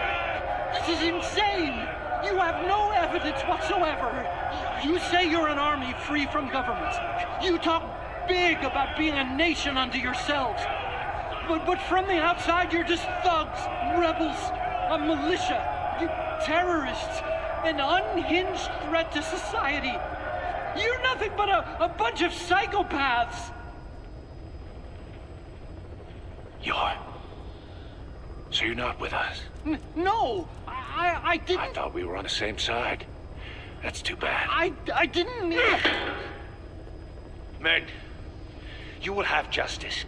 This is insane! You have no evidence whatsoever. You say you're an army free from government. You talk big about being a nation unto yourselves. But from the outside, you're just thugs, rebels, a militia, you terrorists, an unhinged threat to society. You're nothing but a bunch of psychopaths. So you're not with us? No, I didn't... I thought we were on the same side. That's too bad. I didn't... Men, you will have justice.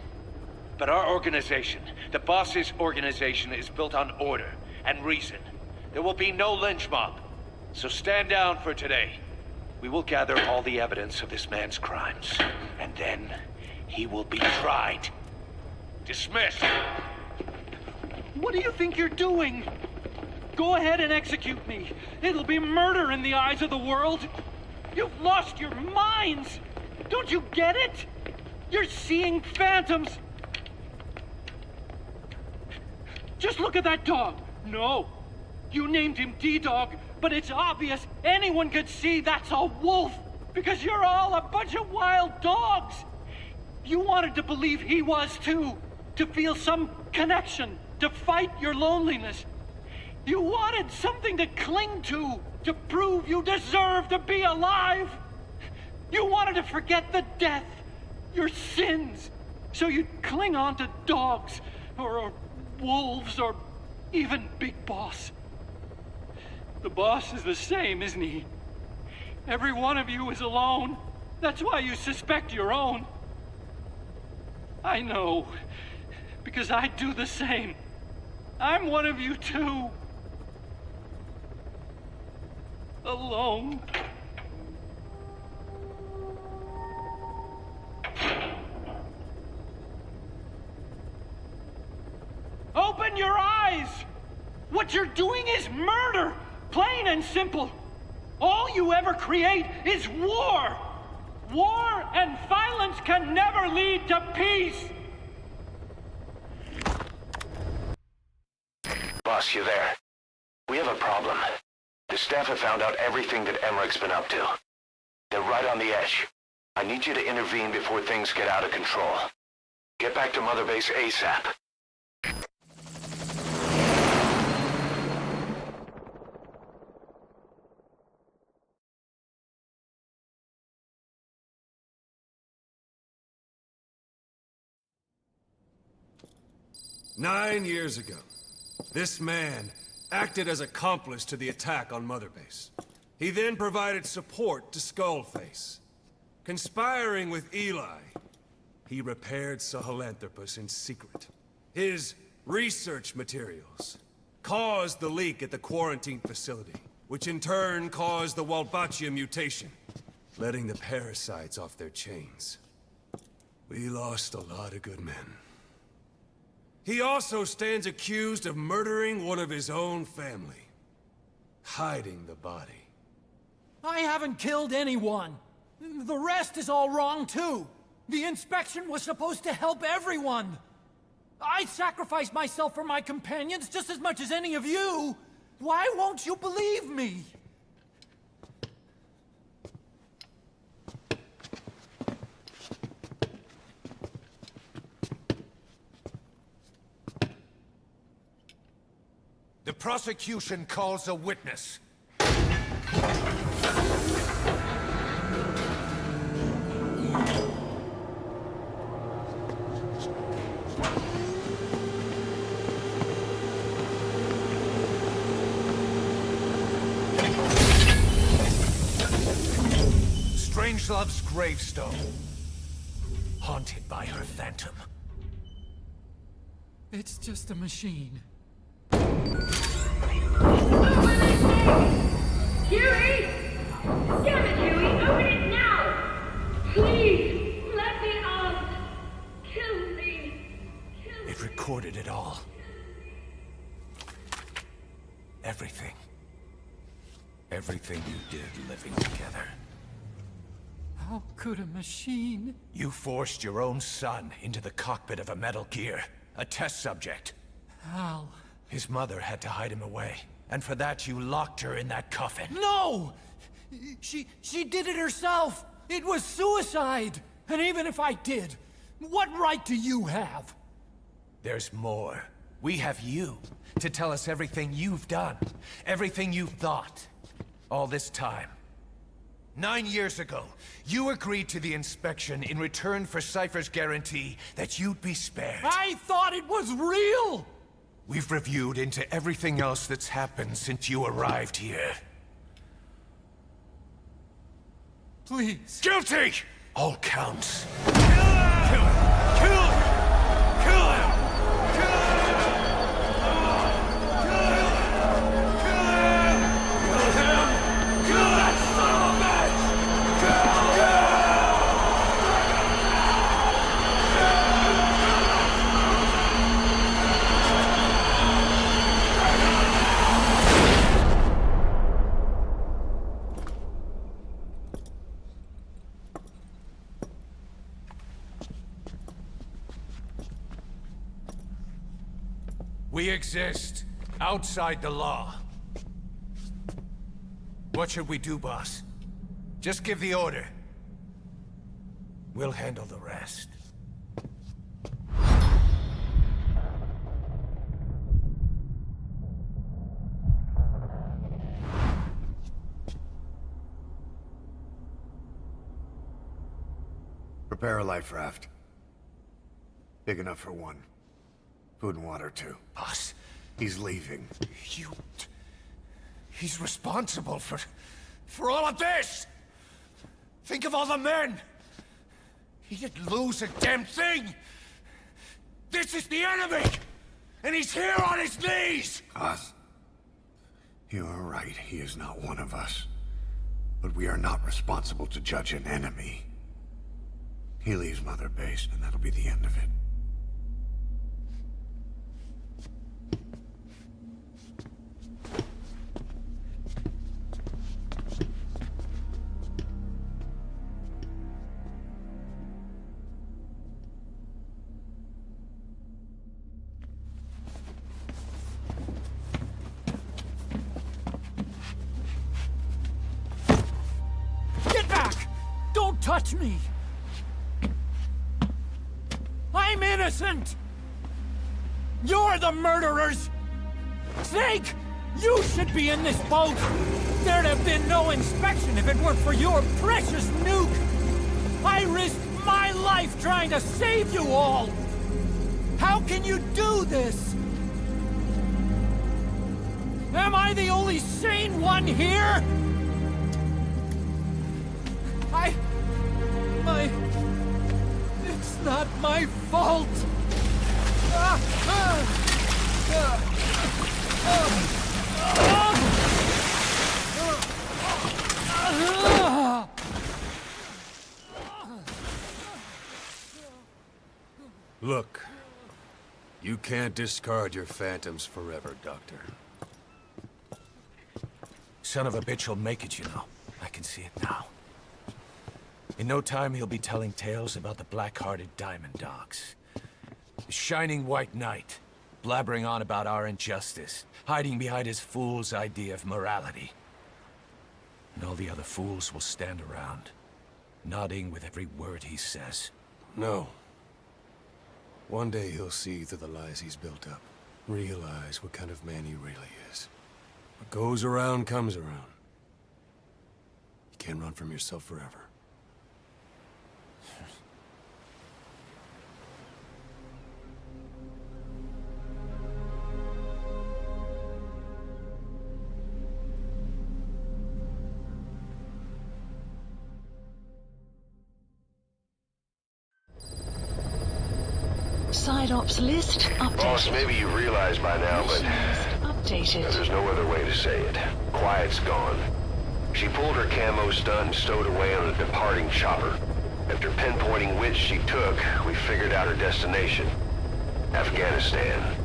But our organization, the boss's organization, is built on order and reason. There will be no lynch mob. So stand down for today. We will gather all the evidence of this man's crimes. And then he will be tried. Dismissed. What do you think you're doing? Go ahead and execute me. It'll be murder in the eyes of the world. You've lost your minds. Don't you get it? You're seeing phantoms. Just look at that dog. No, you named him D-Dog, but it's obvious anyone could see that's a wolf because you're all a bunch of wild dogs. You wanted to believe he was too, to feel some connection, to fight your loneliness. You wanted something to cling to prove you deserve to be alive. You wanted to forget the death, your sins, so you'd cling on to dogs, or wolves, or even Big Boss. The boss is the same, isn't he? Every one of you is alone. That's why you suspect your own. I know, because I do the same. I'm one of you too. Alone. Open your eyes! What you're doing is murder! Plain and simple. All you ever create is war! War and violence can never lead to peace! Boss, you there? We have a problem. The staff have found out everything that Emmerich's been up to. They're right on the edge. I need you to intervene before things get out of control. Get back to Mother Base ASAP. Nine years ago, this man acted as accomplice to the attack on Mother Base. He then provided support to Skullface. Conspiring with Eli, he repaired Sahelanthropus in secret. His research materials caused the leak at the quarantine facility, which in turn caused the Walbachia mutation, letting the Parasites off their chains. We lost a lot of good men. He also stands accused of murdering one of his own family, hiding the body. I haven't killed anyone. The rest is all wrong too. The inspection was supposed to help everyone. I sacrificed myself for my companions just as much as any of you. Why won't you believe me? The prosecution calls a witness. Strangelove's gravestone, haunted by her phantom. It's just a machine. Huey! Damn it, Huey! Open it now! Please! Let me out! Kill me! It recorded it all. everything. Everything you did living together. How could a machine? You forced your own son into the cockpit of a Metal Gear, a test subject. How? His mother had to hide him away, and for that you locked her in that coffin. No! She did it herself! It was suicide! And even if I did, what right do you have? There's more. We have you to tell us everything you've done, everything you've thought, all this time. 9 years ago, you agreed to the inspection in return for Cypher's guarantee that you'd be spared. I thought it was real! We've reviewed into everything else that's happened since you arrived here. Please. Guilty! All counts. Kill him! Kill him! Kill him! We exist outside the law. What should we do, boss? Just give the order. We'll handle the rest. Prepare a life raft. Big enough for one. Food and water, too. Boss. He's leaving. He's responsible for all of this! Think of all the men! He didn't lose a damn thing! This is the enemy! And he's here on his knees! Us? You are right, he is not one of us. But we are not responsible to judge an enemy. He leaves Mother Base, and that'll be the end of it. Touch me! I'm innocent! You're the murderers! Snake! You should be in this boat! There'd have been no inspection if it weren't for your precious nuke! I risked my life trying to save you all! How can you do this? Am I the only sane one here? It's not my fault! Look, you can't discard your phantoms forever, Doctor. Son of a bitch will make it, you know. I can see it now. In no time, he'll be telling tales about the black-hearted Diamond Dogs. The shining white knight, blabbering on about our injustice, hiding behind his fool's idea of morality. And all the other fools will stand around, nodding with every word he says. No. One day he'll see through the lies he's built up, realize what kind of man he really is. What goes around comes around. You can't run from yourself forever. Side ops list updated. Boss, maybe you realize by now, but updated. There's no other way to say it. Quiet's gone. She pulled her camo stun and stowed away on a departing chopper. After pinpointing which she took, we figured out her destination. Afghanistan.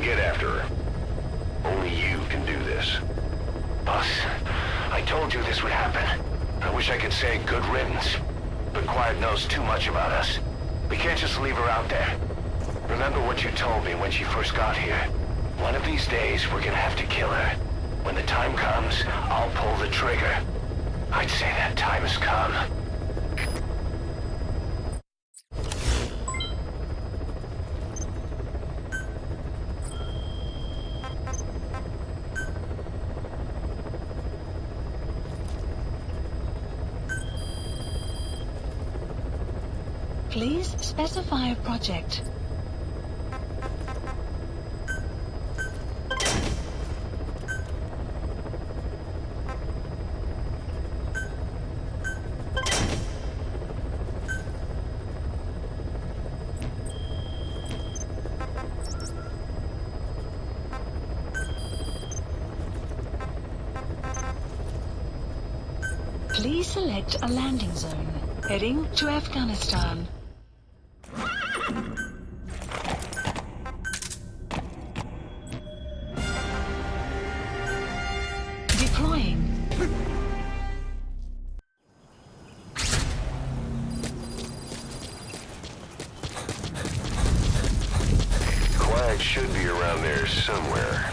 Get after her. Only you can do this. Boss, I told you this would happen. I wish I could say good riddance, but Quiet knows too much about us. We can't just leave her out there. Remember what you told me when she first got here. One of these days, we're gonna have to kill her. When the time comes, I'll pull the trigger. I'd say that time has come. Please specify a project. Please select a landing zone. Heading to Afghanistan. Deploying. Quiet should be around there somewhere.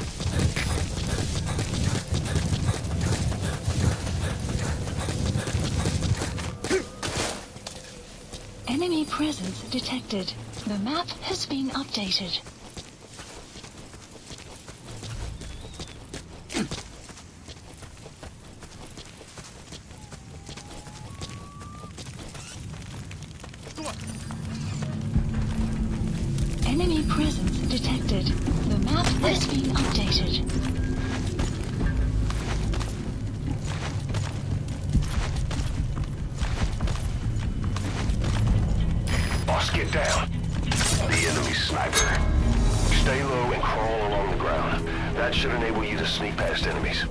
Enemy presence detected. The map has been updated. Enemy presence detected. The map has been updated. Boss, get down. The enemy sniper. Stay low and crawl along the ground. That should enable you to sneak past enemies.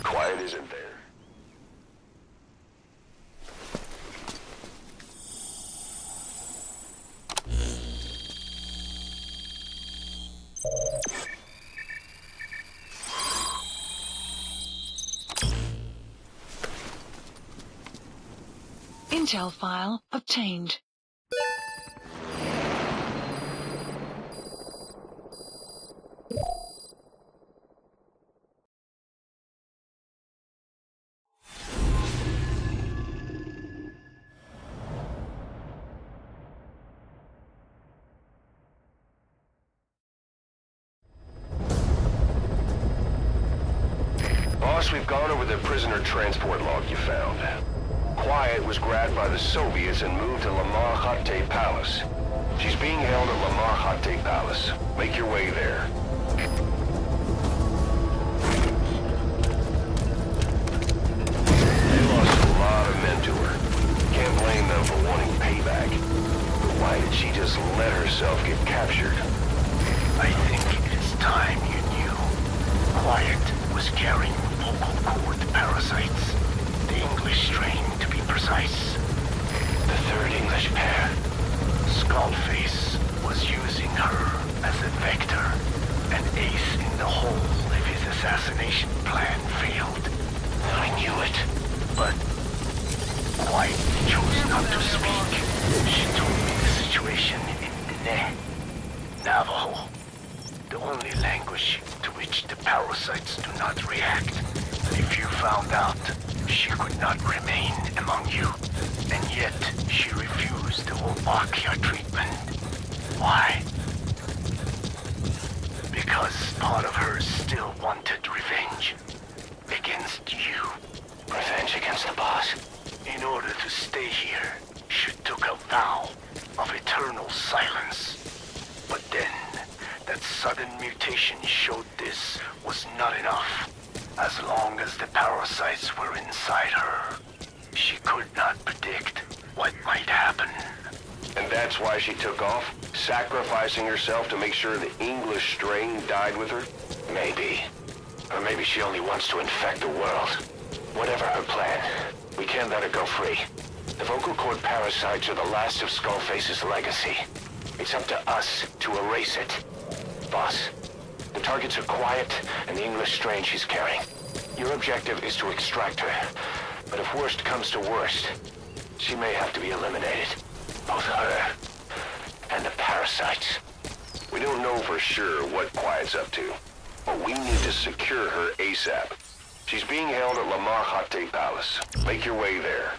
Quiet isn't there. Intel file obtained. Boss, we've gone over the prisoner transport log you found. Quiet was grabbed by the Soviets and moved to Lamar Khatte Palace. She's being held at Lamar Khatte Palace. Make your way there. They lost a lot of men to her. Can't blame them for wanting payback. But why did she just let herself get captured? I think it is time you knew. Quiet was carrying vocal cord parasites. The English strain, to be precise. The third English pair. Skullface was using her as a vector, an ace in the hole if his assassination plan failed. I knew it. But Quiet chose not to speak. She told me the situation in Dene, Navajo. The only language to which the parasites do not react. If you found out, she could not remain among you. And yet, she refused the Wolbachia treatment. Why? Because part of her still wanted revenge. Against you. Revenge against the boss? In order to stay here, she took a vow of eternal silence. But then, that sudden mutation showed this was not enough. As long as the parasites were inside her, she could not predict what might happen. And that's why she took off? Sacrificing herself to make sure the English strain died with her? Maybe. Or maybe she only wants to infect the world. Whatever her plan, we can't let her go free. The vocal cord parasites are the last of Skullface's legacy. It's up to us to erase it. Boss, the targets are quiet and the English strain she's carrying. Your objective is to extract her. But if worst comes to worst, she may have to be eliminated. Both her and the parasites. We don't know for sure what Quiet's up to, but we need to secure her ASAP. She's being held at Lamar Hate Palace. Make your way there.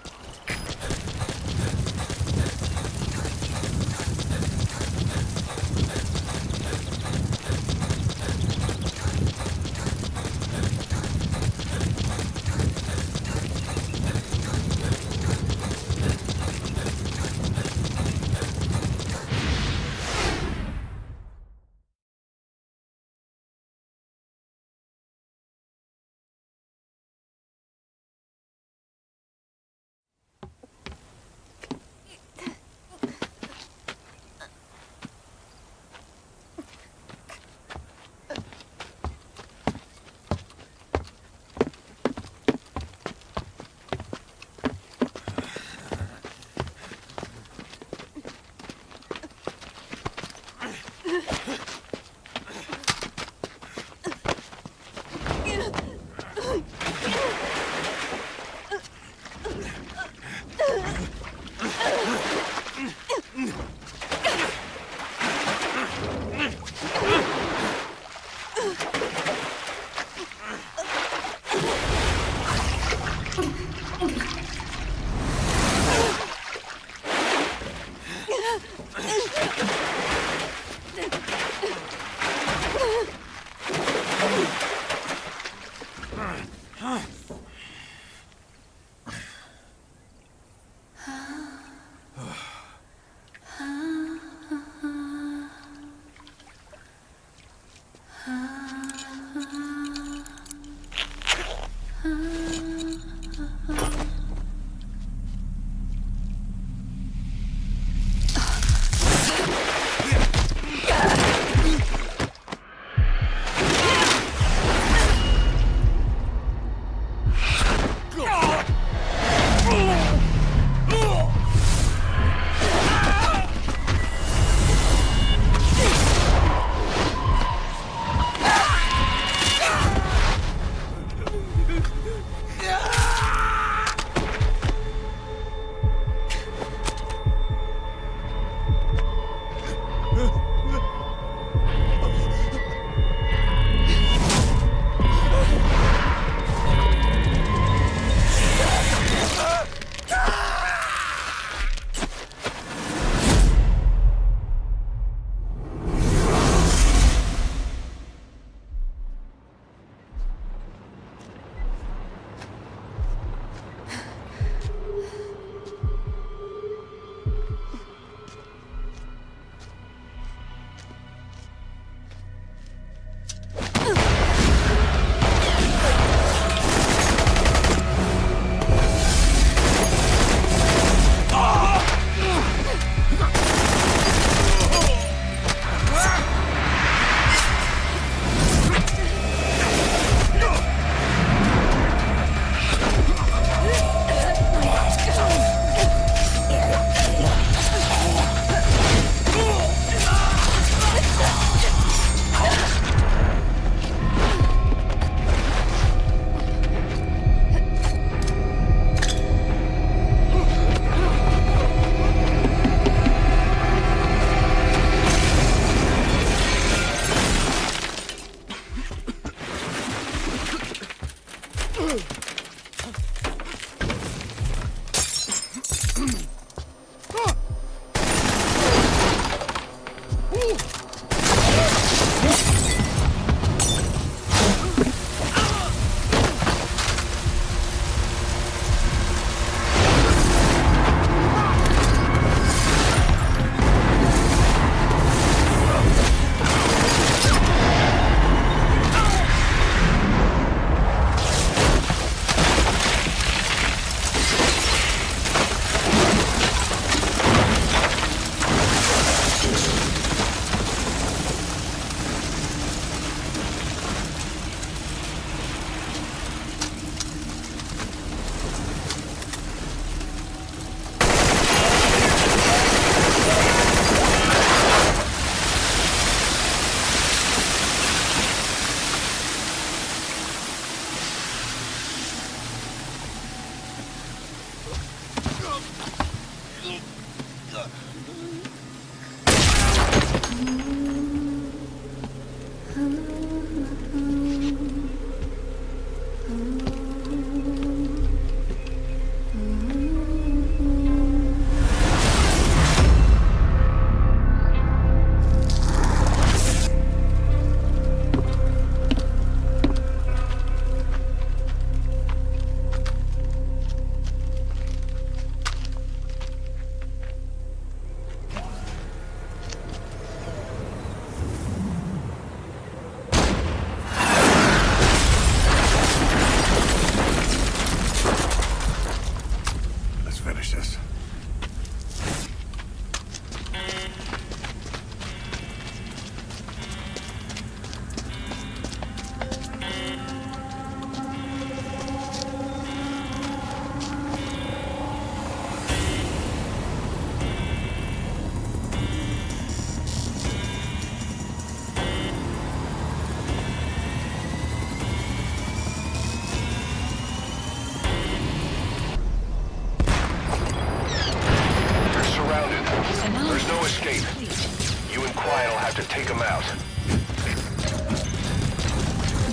have to take him out.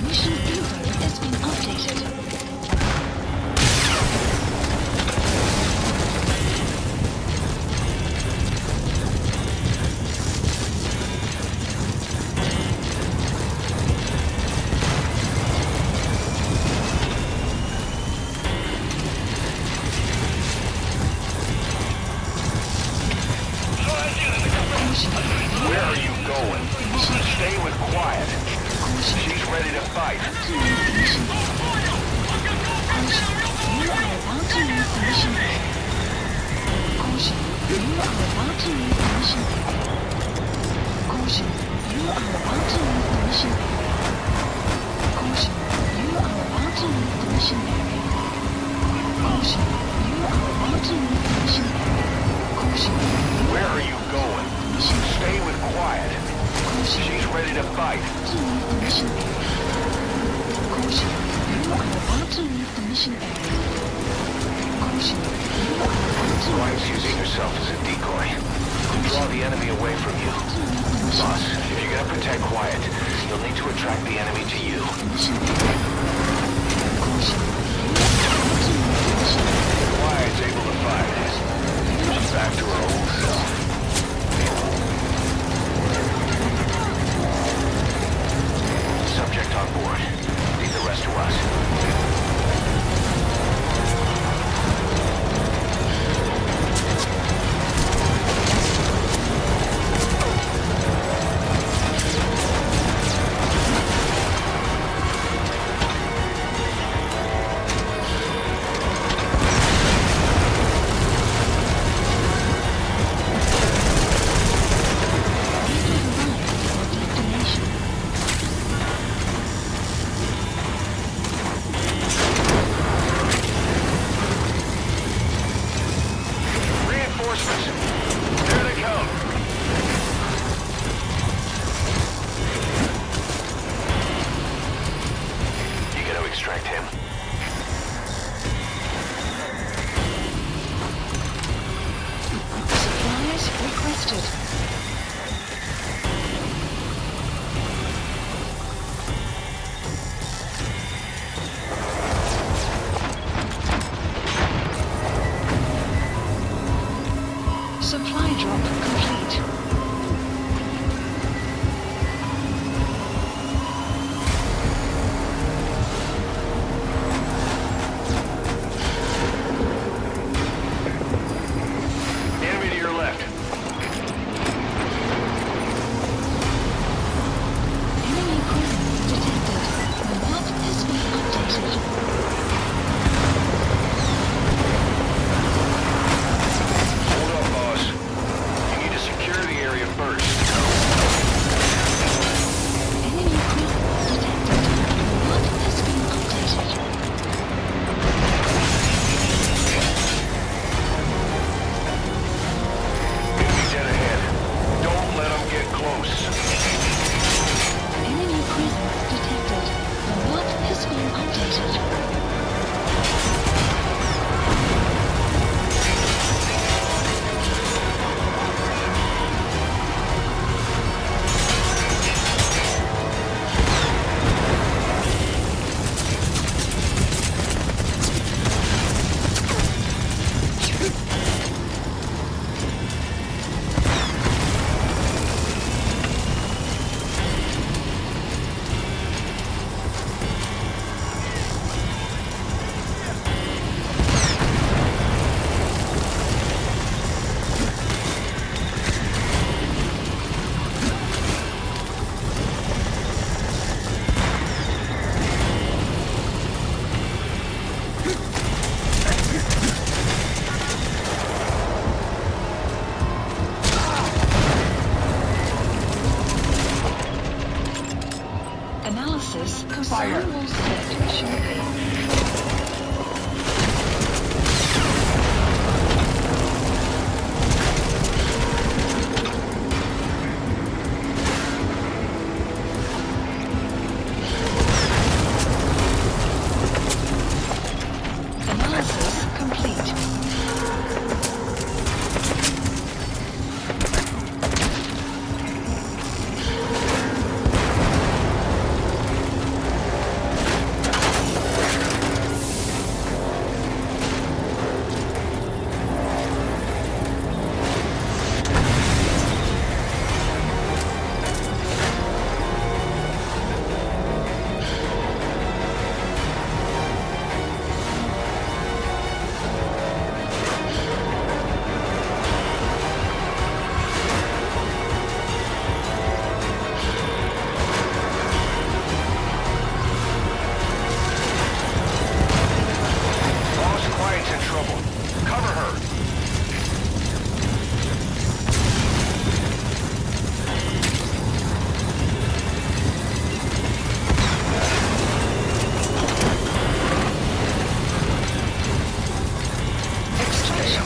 Mission info has been updated. Where are you going? Stay with quiet. She's ready to fight. You are about to leave the mission area. Caution, you are about to leave the mission area. Caution, you are about to leave the mission area. Caution, you are about to leave the mission area. Caution, you are about to leave the mission area. Caution. Where are you going? Stay with quiet. She's ready to fight. To leave the mission area. Caution, you are about to leave the mission area. Caution, you are about to Quiet's using herself as a decoy. Draw the enemy away from you. Boss, if you're gonna protect Quiet, you'll need to attract the enemy to you. Quiet's able to fight. She's back to her old self. Subject on board. Leave the rest to us.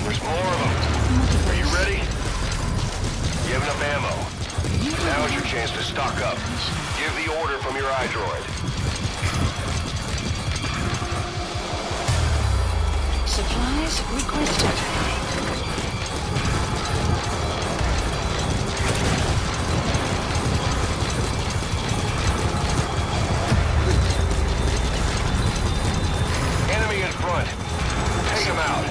There's more of them. Are you ready? You have enough ammo. Now is your chance to stock up. Give the order from your iDroid. Supplies requested. Enemy in front. Take him out.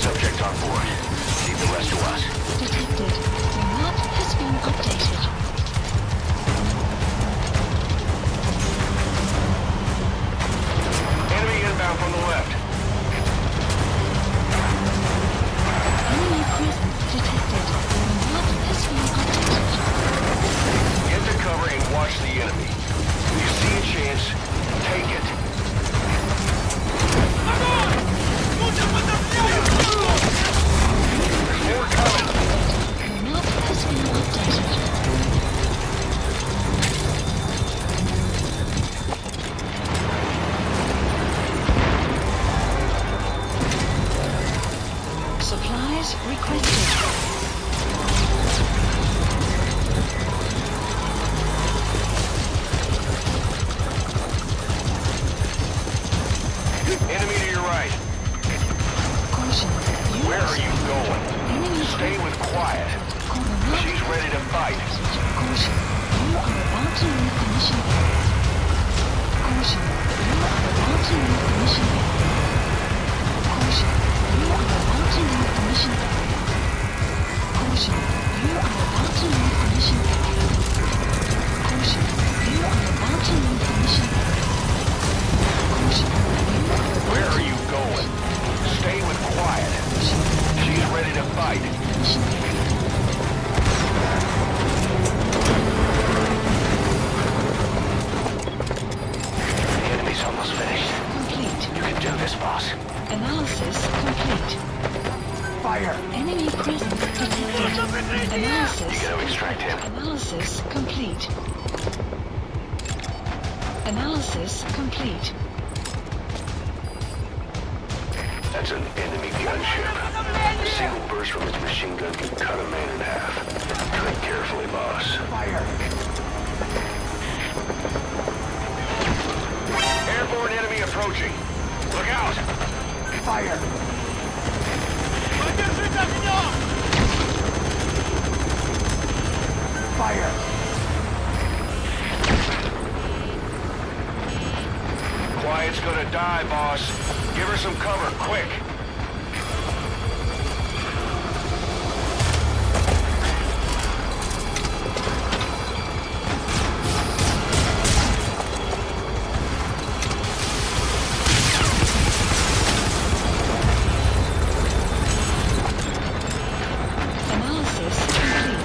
Subject on board. Leave the rest to us. Detected. Your map has been updated. Enemy inbound from the left. Enemy presence detected. Your map has been updated. Get to cover and watch the enemy. When you see a chance, take it. There's more coming. Your map has been updated. Supplies requested. Enemy to your right. Caution. Where are you going? Stay with quiet. She's ready to fight. Caution. You are about to leave the mission area. Caution. You are about to leave the mission area. Caution. You are about to leave the mission area. Caution. You are about to leave the mission area. Caution. You are about to leave the mission area. Caution. Where are you going? Stay with quiet. She's ready to fight. The enemy's almost finished. Complete. You can do this, boss. Analysis complete. Fire! Enemy presence detected. Analysis. You gotta extract him. Analysis complete. Analysis complete. That's an enemy gunship. A single burst from its machine gun can cut a man in half. Tread carefully, boss. Fire! Airborne enemy approaching. Look out! Fire! Fire! Quiet's gonna die, boss. Give her some cover, quick. Analysis complete.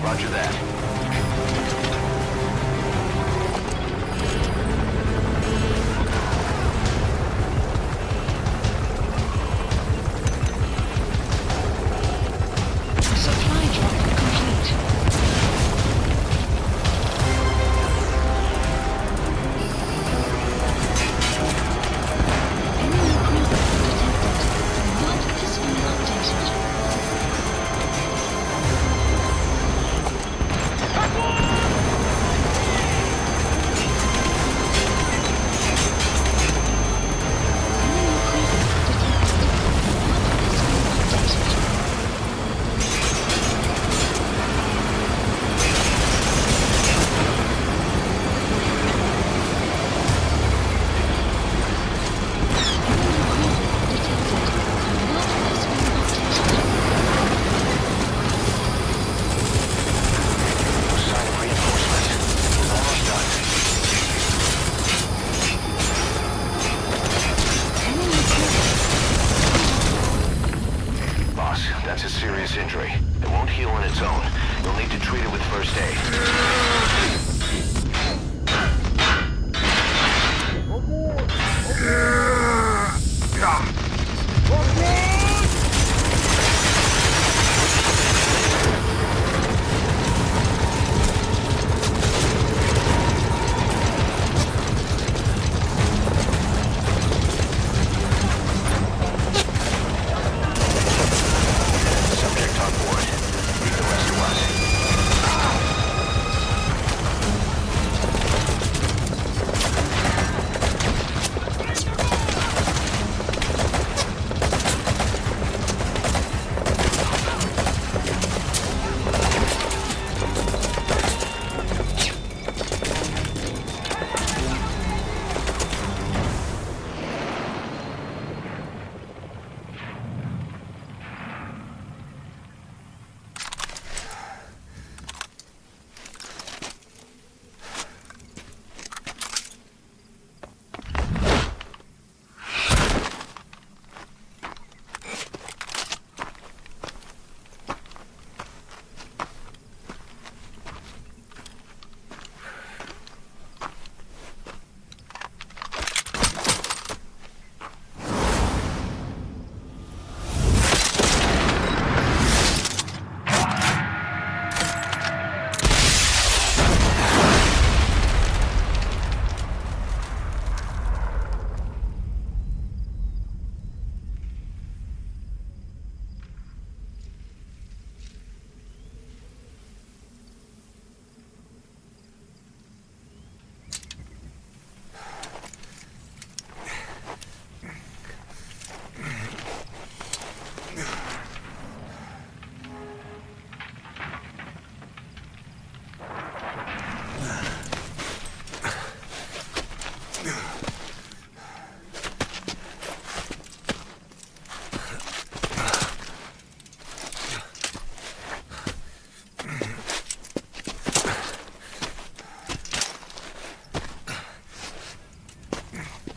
Roger that.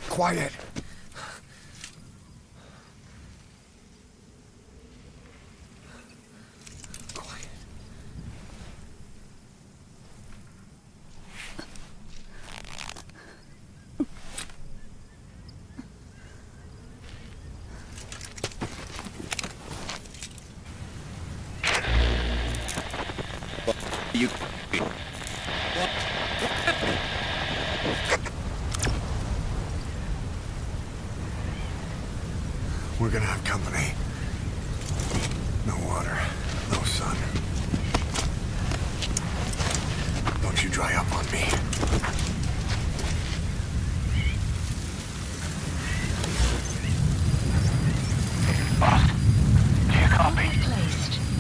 Quiet. You... We're gonna have company. No water, no sun. Don't you dry up on me. Boss, do you copy?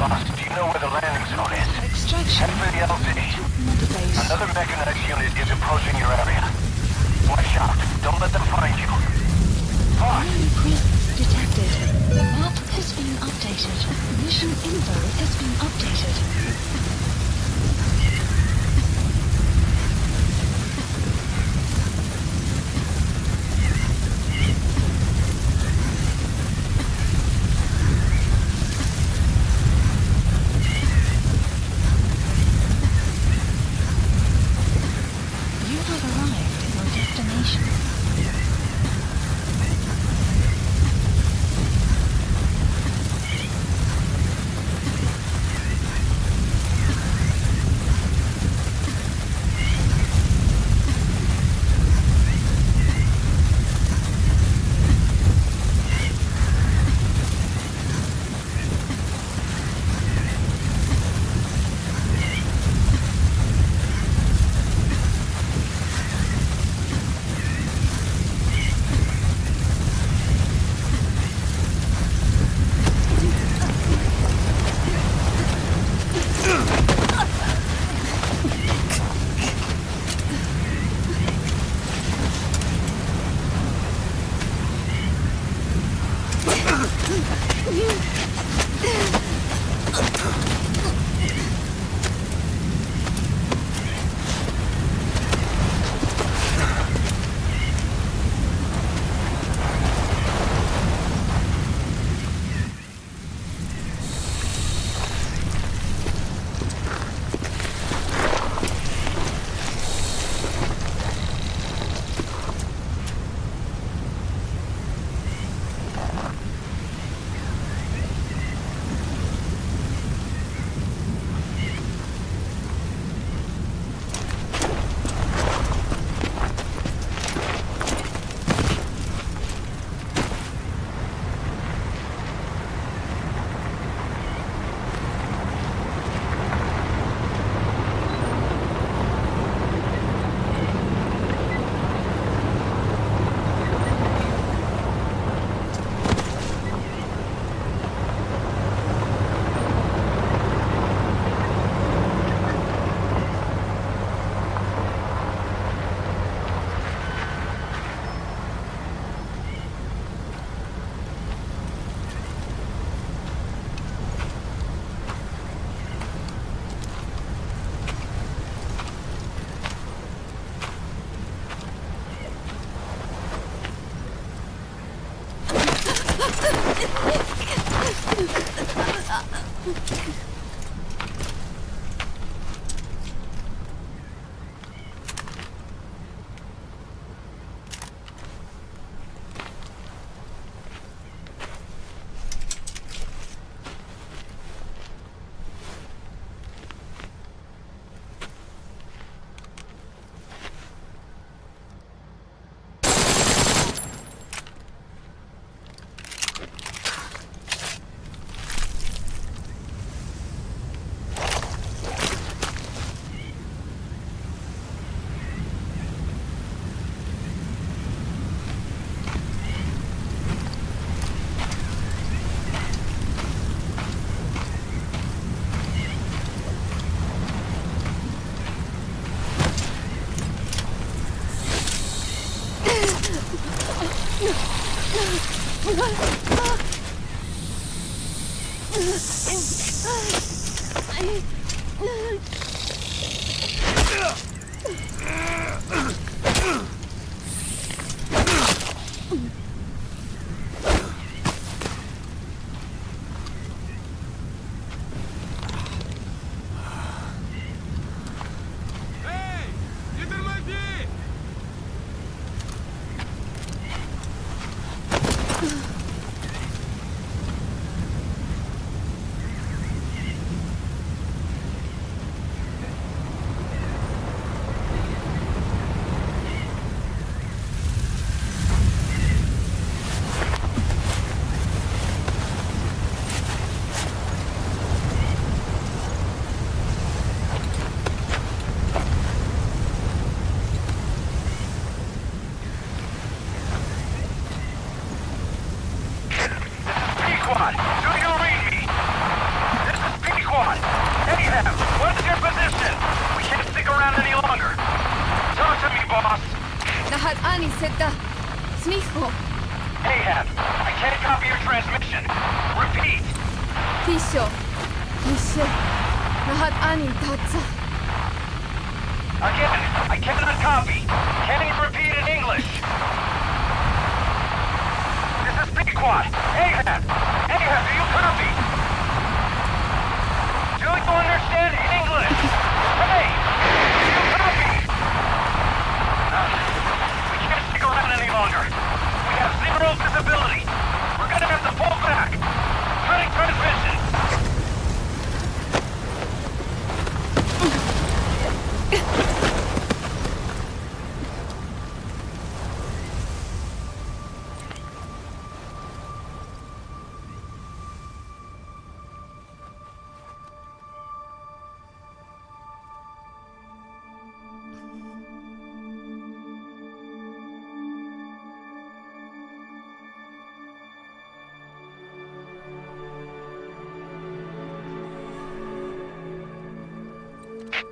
Boss, do you know where the landing zone is? Extraction. Head for the LZ. Another mechanized unit is approaching your area. Watch out. Don't let them find you. Boss! Detected. Map has been updated. Mission info has been updated.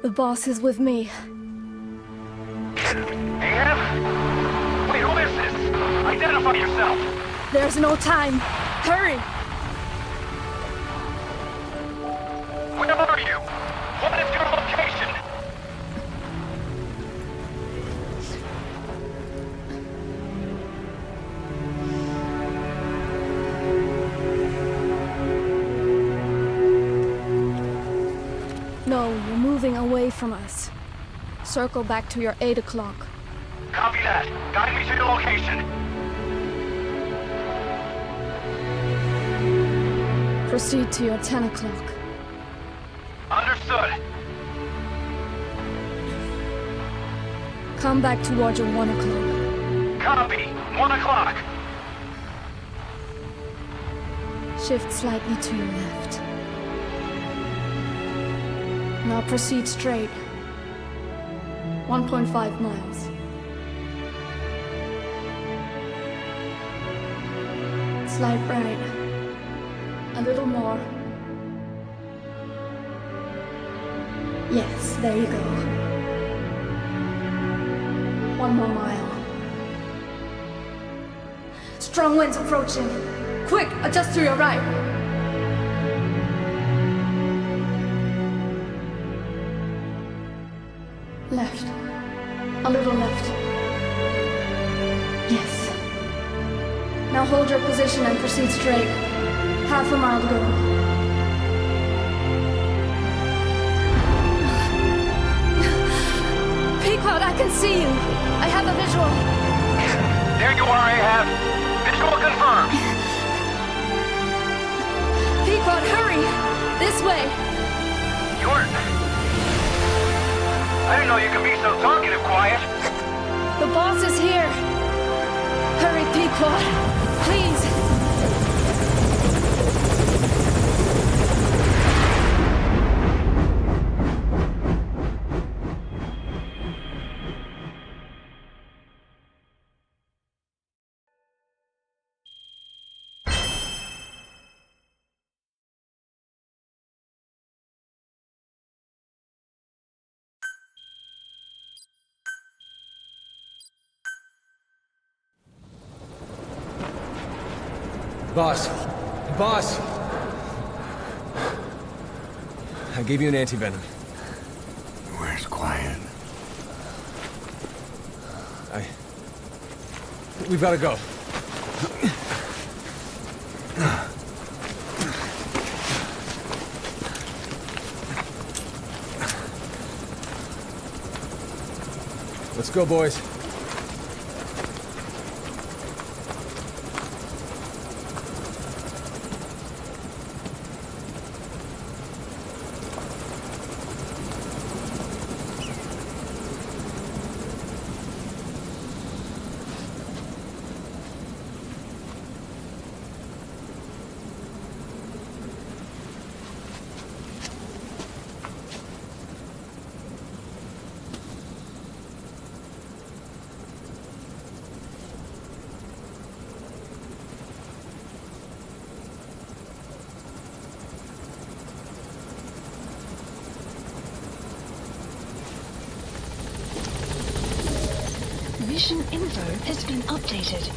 The boss is with me. Ahab? Wait, who is this? Identify yourself! There's no time. Hurry! Where are you? What is your location? No, you're moving away from us. Circle back to your 8 o'clock. Copy that. Guide me to your location. Proceed to your 10 o'clock. Understood. Come back towards your 1 o'clock. Copy. 1 o'clock. Shift slightly to your left. Now proceed straight. 1.5 miles. Slide right. A little more. Yes, there you go. 1 more mile. Strong winds approaching. Quick, adjust to your right. Left. A little left. Yes. Now hold your position and proceed straight. Half a mile to go. Pequod, I can see you. I have a visual. There you are, Ahab. Visual confirmed. Pequod, hurry! This way. I didn't know you could be so talkative, Quiet. The boss is here. Hurry, Pequod. Please. Boss! Boss! I gave you an anti-venom. Where's Quiet? We've gotta go. Let's go, boys. Mission info has been updated.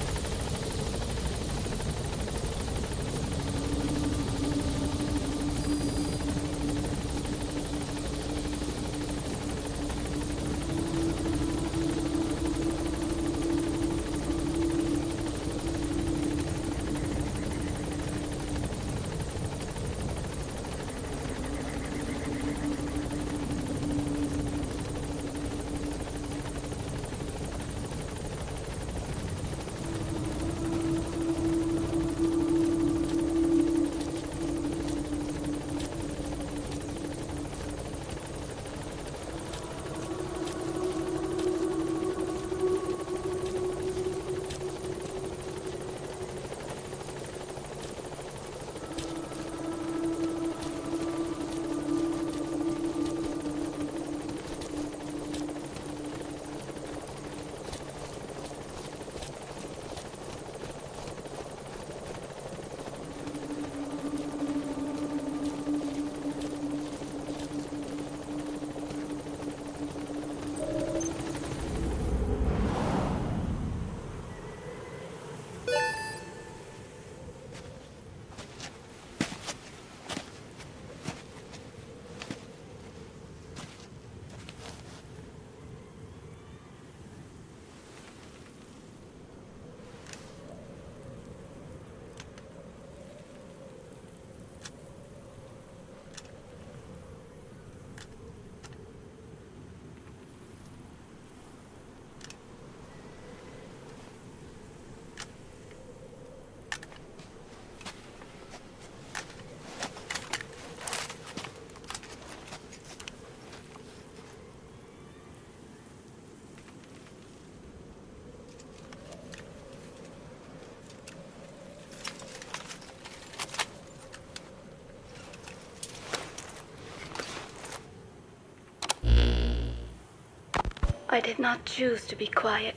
I did not choose to be quiet.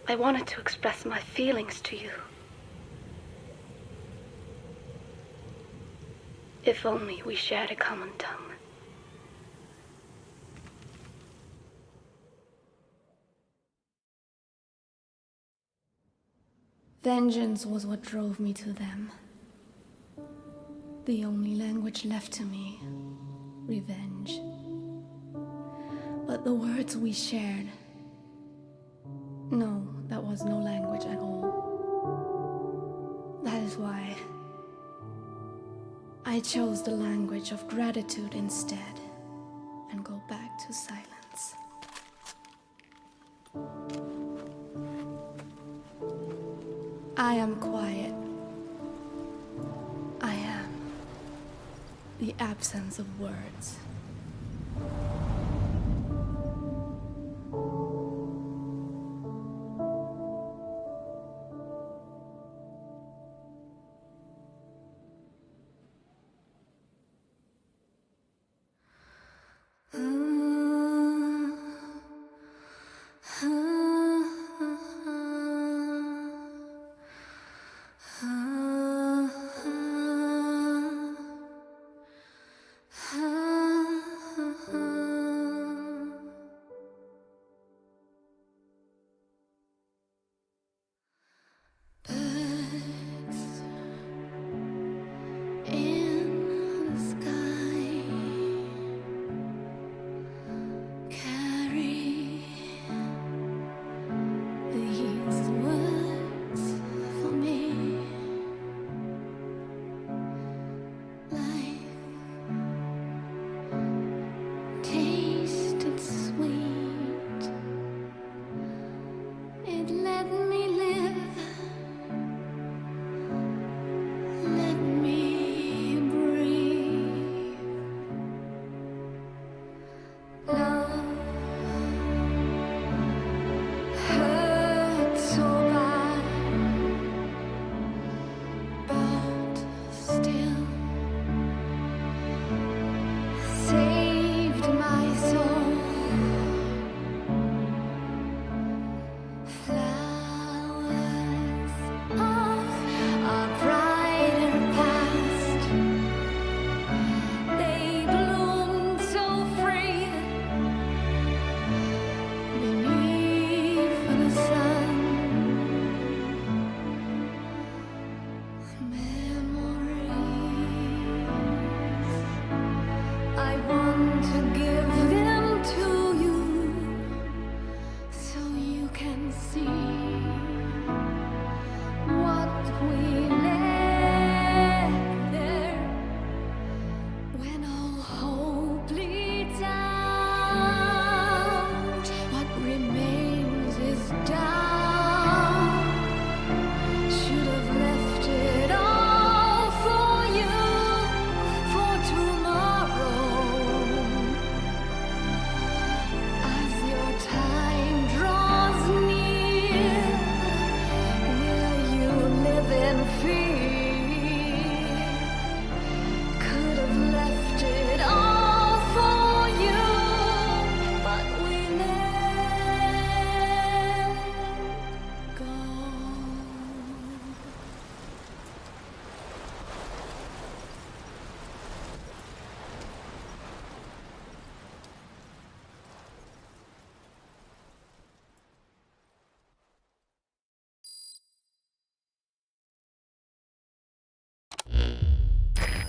I wanted to express my feelings to you. If only we shared a common tongue. Vengeance was what drove me to them. The only language left to me, revenge. But the words we shared, no, that was no language at all. That is why I chose the language of gratitude instead, and go back to silence. I am quiet. I am the absence of words.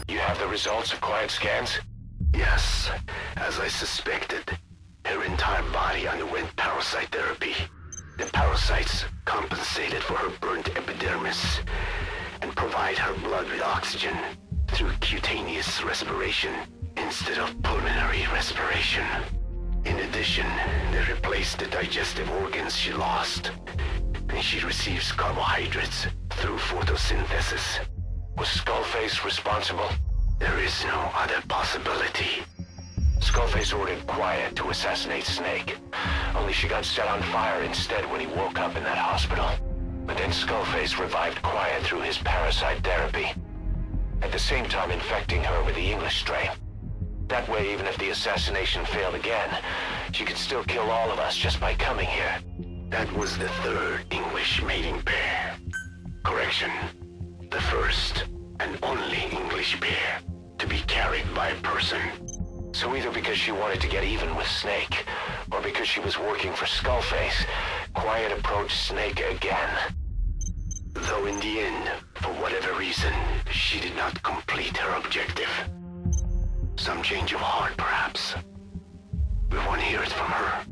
You have the results of quiet scans? Yes, as I suspected. Her entire body underwent parasite therapy. The parasites compensated for her burnt epidermis and provide her blood with oxygen through cutaneous respiration instead of pulmonary respiration. In addition, they replaced the digestive organs she lost, and she receives carbohydrates through photosynthesis. Was Skullface responsible? There is no other possibility. Skullface ordered Quiet to assassinate Snake. Only she got set on fire instead when he woke up in that hospital. But then Skullface revived Quiet through his parasite therapy, at the same time infecting her with the English strain. That way, even if the assassination failed again, she could still kill all of us just by coming here. That was the third English mating pair. Correction. The first and only English pair to be carried by a person. So either because she wanted to get even with Snake, or because she was working for Skullface, Quiet approached Snake again. Though in the end, for whatever reason, she did not complete her objective. Some change of heart, perhaps. We want to hear it from her.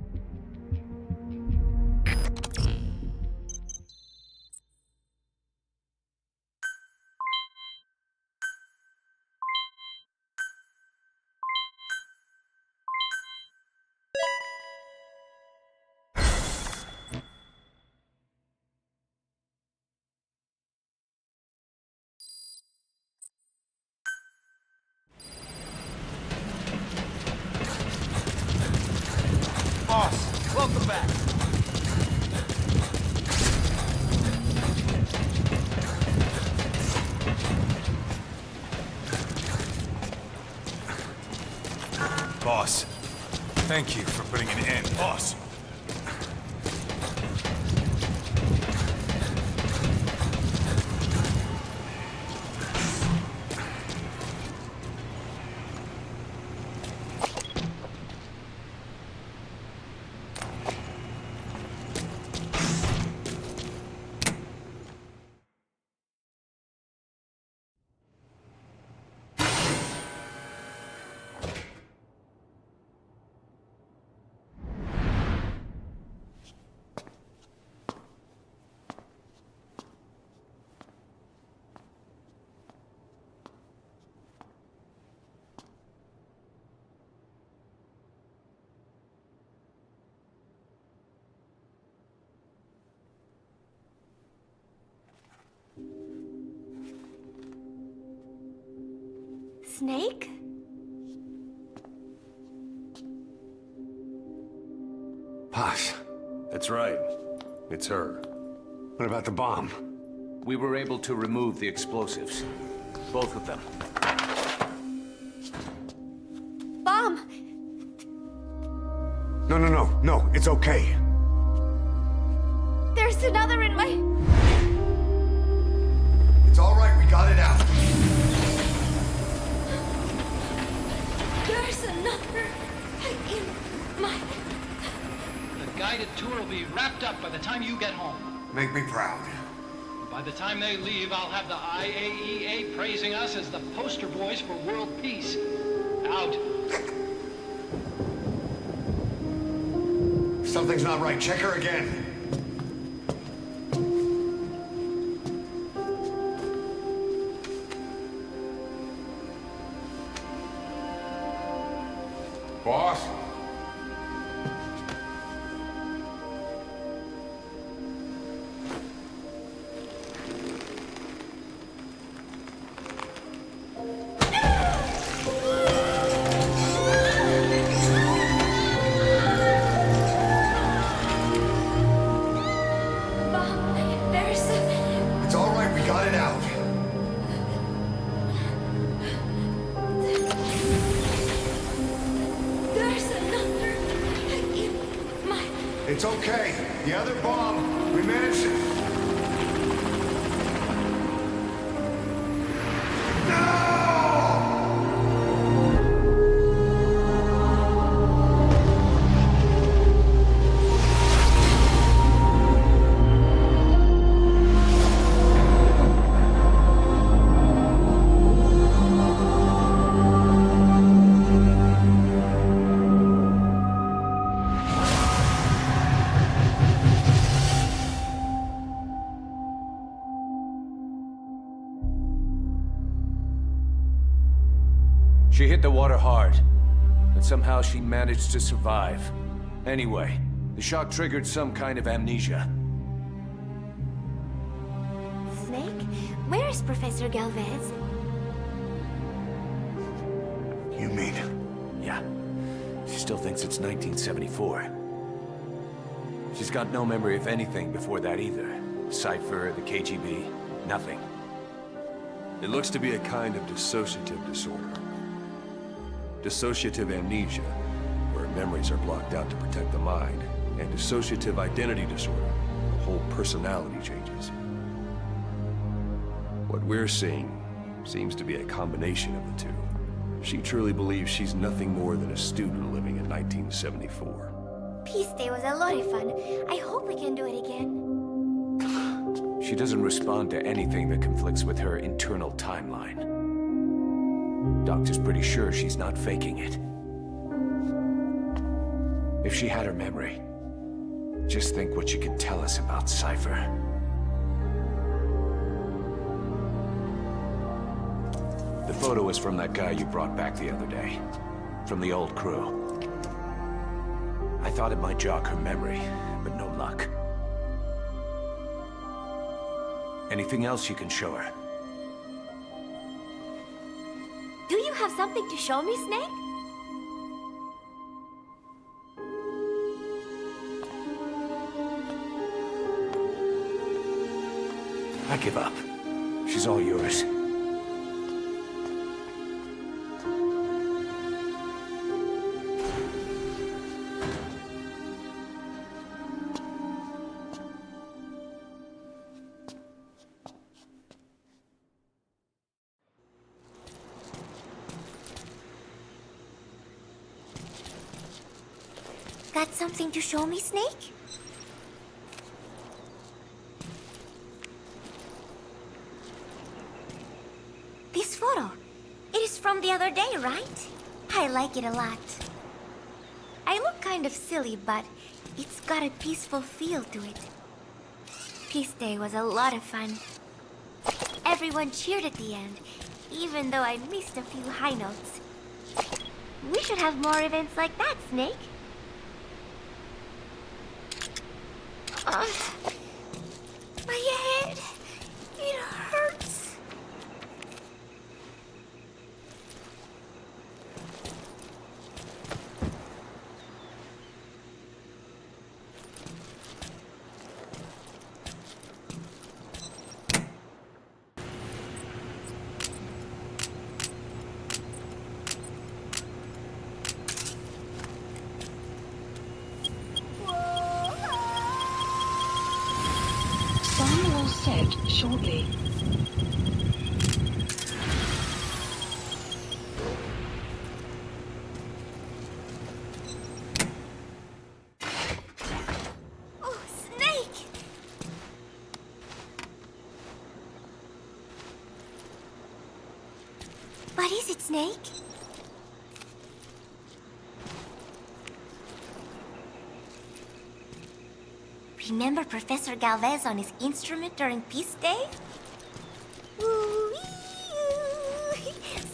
Boss, welcome back. Boss, thank you for putting an end. Boss! Snake? Paz. That's right. It's her. What about the bomb? We were able to remove the explosives. Both of them. Bomb! No, it's okay. There's another in my... It's all right, we got it out. There's another in my... The guided tour will be wrapped up by the time you get home. Make me proud. By the time they leave, I'll have the IAEA praising us as the poster boys for world peace. Out. Something's not right. Check her again. Boss? It's all right, we got it out. It's okay. The other bomb, we managed it. She hit the water hard, but somehow she managed to survive. Anyway, the shock triggered some kind of amnesia. Snake? Where is Professor Galvez? You mean? Yeah. She still thinks it's 1974. She's got no memory of anything before that either. Cypher, the KGB, nothing. It looks to be a kind of dissociative disorder. dissociative amnesia, where memories are blocked out to protect the mind, and dissociative identity disorder, where whole personality changes. What we're seeing seems to be a combination of the two. She truly believes she's nothing more than a student living in 1974. Peace Day was a lot of fun. I hope we can do it again. She doesn't respond to anything that conflicts with her internal timeline. Doctor's pretty sure she's not faking it. If she had her memory, just think what she could tell us about Cypher. The photo is from that guy you brought back the other day. From the old crew. I thought it might jog her memory, but no luck. Anything else you can show her? Do you have something to show me, Snake? I give up. She's all yours. Got something to show me, Snake? This photo. It is from the other day, right? I like it a lot. I look kind of silly, but it's got a peaceful feel to it. Peace Day was a lot of fun. Everyone cheered at the end, even though I missed a few high notes. We should have more events like that, Snake. My head, it hurts. Sun will set shortly. Oh, Snake! What is it, Snake? Remember Professor Galvez on his instrument during Peace Day? Woo-wee-oo.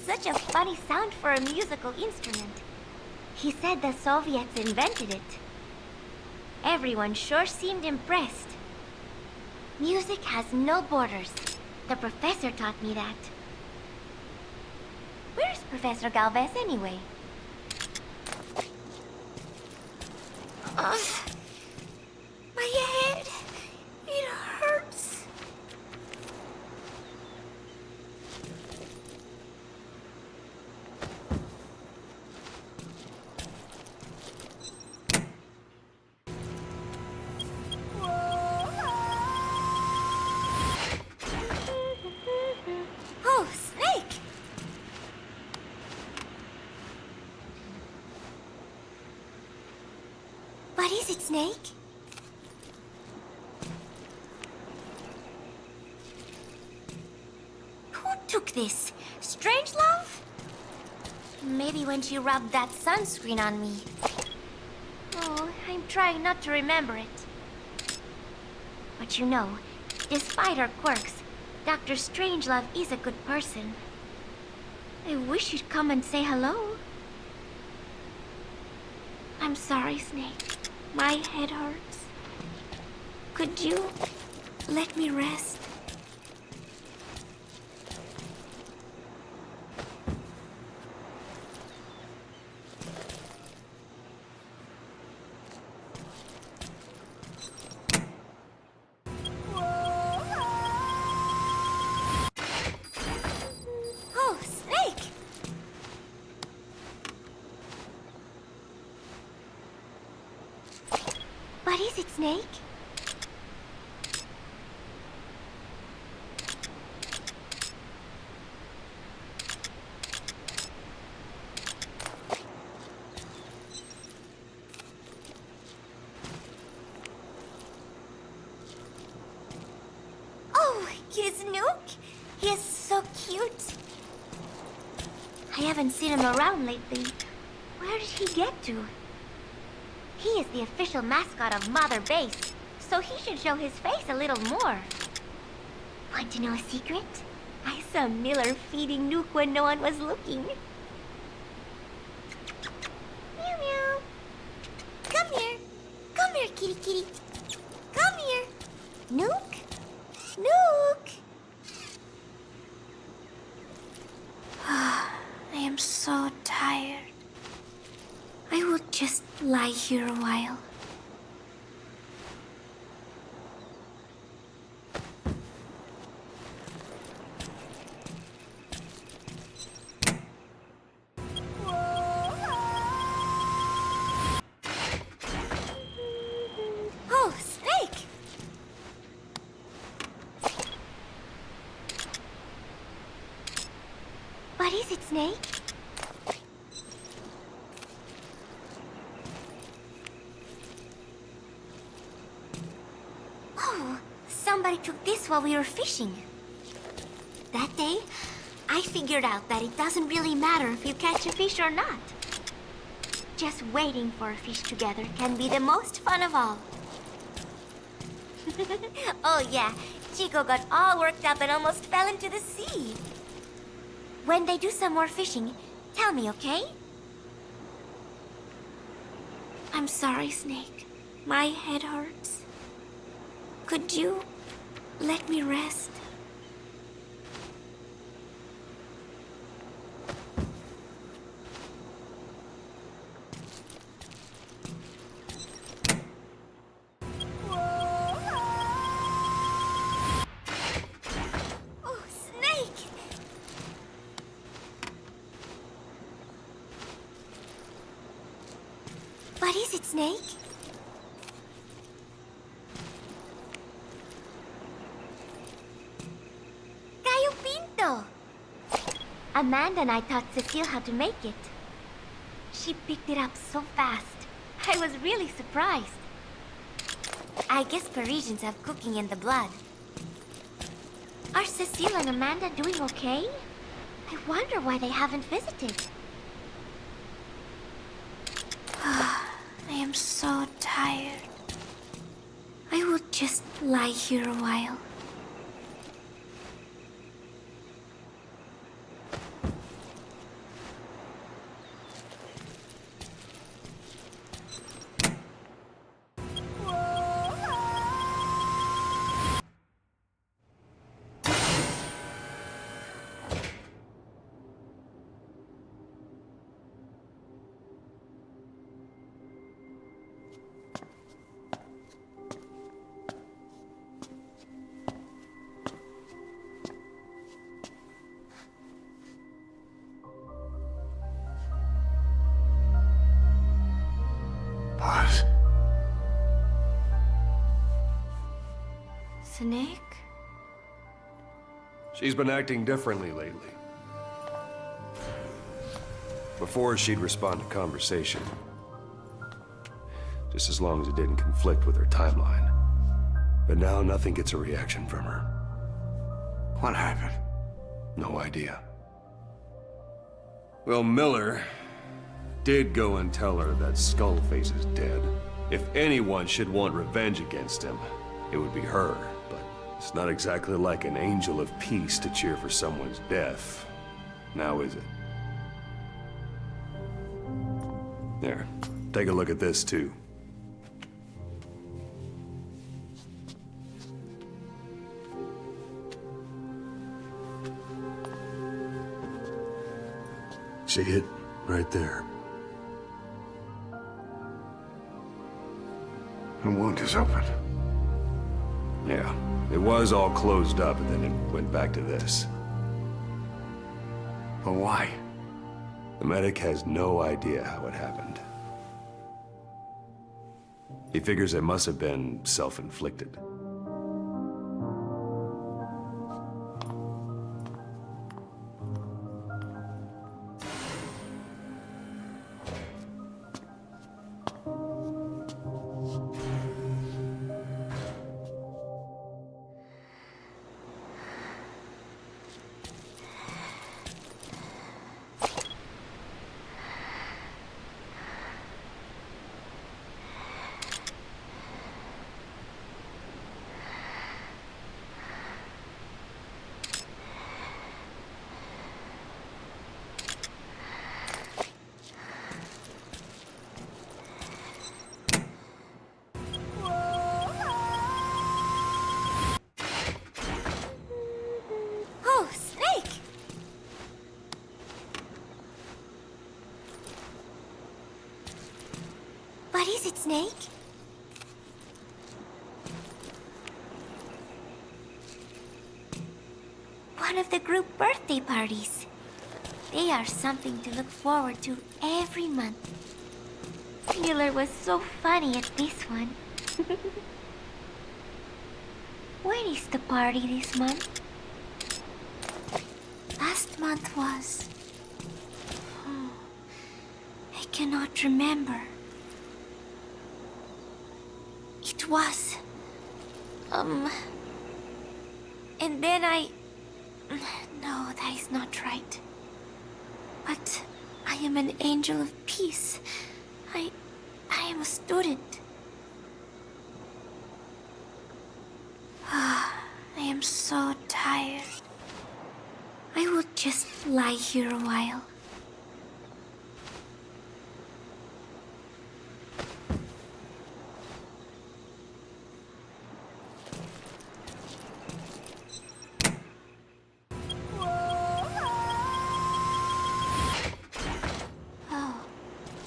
Such a funny sound for a musical instrument. He said the Soviets invented it. Everyone sure seemed impressed. Music has no borders. The professor taught me that. Where's Professor Galvez anyway? My head, it hurts. Oh, Snake! What is it, Snake? Took this? Strangelove? Maybe when she rubbed that sunscreen on me. Oh, I'm trying not to remember it. But you know, despite her quirks, Dr. Strangelove is a good person. I wish you'd come and say hello. I'm sorry, Snake. My head hurts. Could you let me rest? What is it, Snake? Oh, here's Nuke. He is so cute. I haven't seen him around lately. Where did he get to? He is the official mascot of Mother Base, so he should show his face a little more. Want to know a secret? I saw Miller feeding Nuke when no one was looking. Meow meow. Come here. Come here, kitty kitty. Come here. Nuke? Nuke! I am so tired. I will just lie here a while. Oh, Snake! What is it, Snake? Oh, somebody took this while we were fishing. That day, I figured out that it doesn't really matter if you catch a fish or not. Just waiting for a fish together can be the most fun of all. Oh yeah, Chico got all worked up and almost fell into the sea. When they do some more fishing, tell me, okay? I'm sorry, Snake. My head hurts. Could you let me rest? Oh, Snake! What is it, Snake? Gallo Pinto! Amanda and I taught Cecile how to make it. She picked it up so fast. I was really surprised. I guess Parisians have cooking in the blood. Are Cecile and Amanda doing okay? I wonder why they haven't visited. I am so tired. I will just lie here a while. Paz. Snake? She's been acting differently lately. Before, she'd respond to conversation. Just as long as it didn't conflict with her timeline. But now nothing gets a reaction from her. What happened? No idea. Well, Miller did go and tell her that Skullface is dead. If anyone should want revenge against him, it would be her. But it's not exactly like an angel of peace to cheer for someone's death. Now is it? There, take a look at this too. See it? Right there. The wound is open. Yeah, it was all closed up and then it went back to this. But why? The medic has no idea how it happened. He figures it must have been self-inflicted. Oh, Snake! What is it, Snake? One of the group birthday parties. They are something to look forward to every month. Wheeler was so funny at this one. When is the party this month? Last month was... I cannot remember. It was... And then I... No, that is not right. But I am an angel of peace. I am a student. I am so tired. I will just lie here a while. Oh,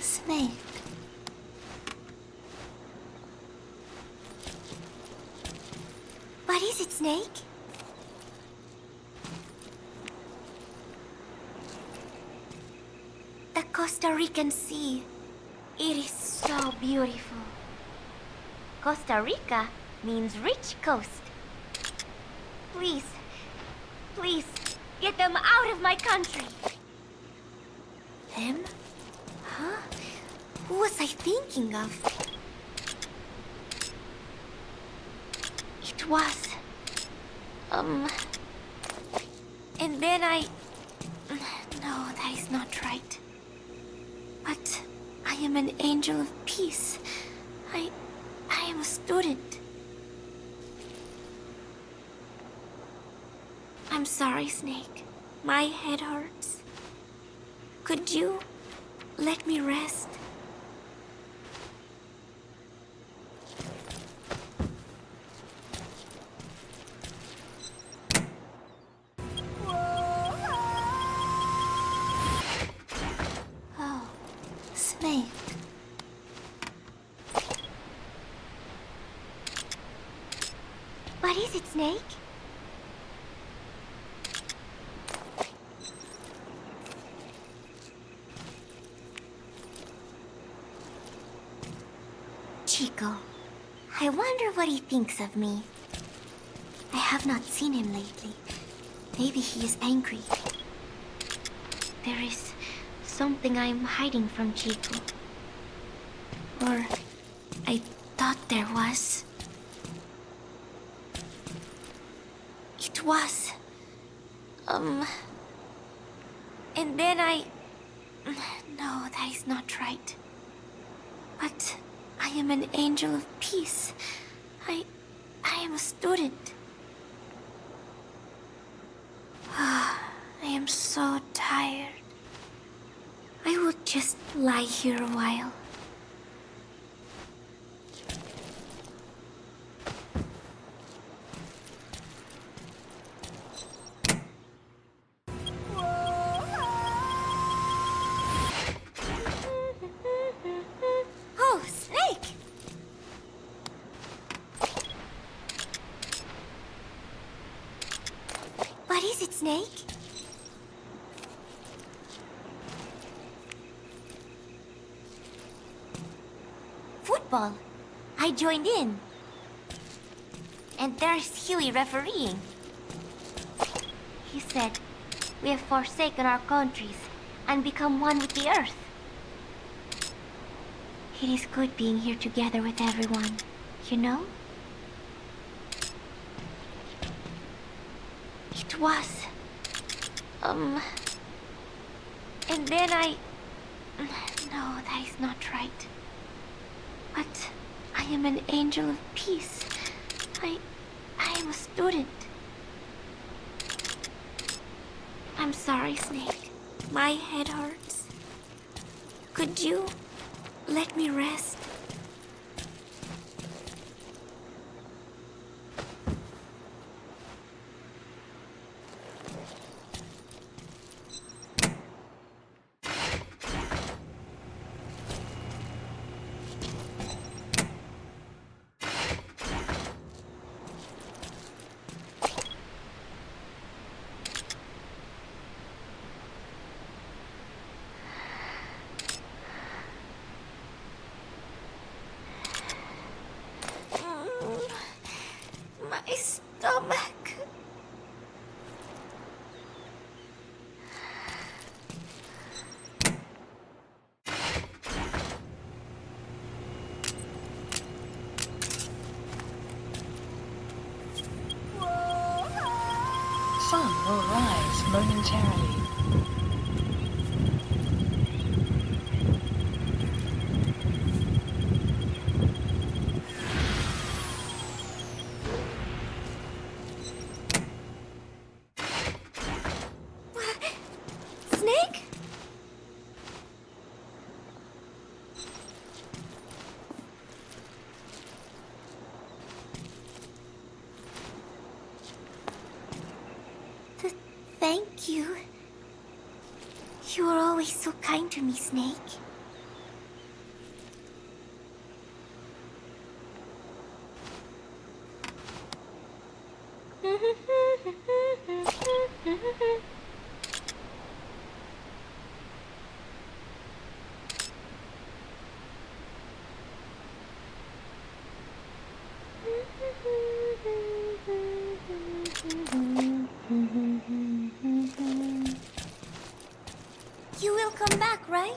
Snake. What is it, Snake? The Costa Rican Sea. It is so beautiful. Costa Rica means rich coast. Please, please, get them out of my country. Them? Huh? Who was I thinking of? It was... And then I... No, that is not right. But I am an angel of peace. I am a student. I'm sorry, Snake. My head hurts. Could you let me rest? Oh, Snake. What is it, Snake? Chico. I wonder what he thinks of me. I have not seen him lately. Maybe he is angry. There is something I am hiding from Chico. Or I thought there was. It was. And then I... No, that is not right. But I am an angel of peace. I am a student. I am so tired. I will just lie here a while. Oh, Snake! What is it, Snake? Football. I I joined in. And there's Huey refereeing. He said, we have forsaken our countries and become one with the earth. It is good being here together with everyone, you know? It was. And then No, that is not right. But I am an angel of peace. I am a student. I'm sorry, Snake. My head hurts. Could you let me rest? My stomach. Sun will rise momentarily. Snake? Thank you. You were always so kind to me, Snake. You will come back, right?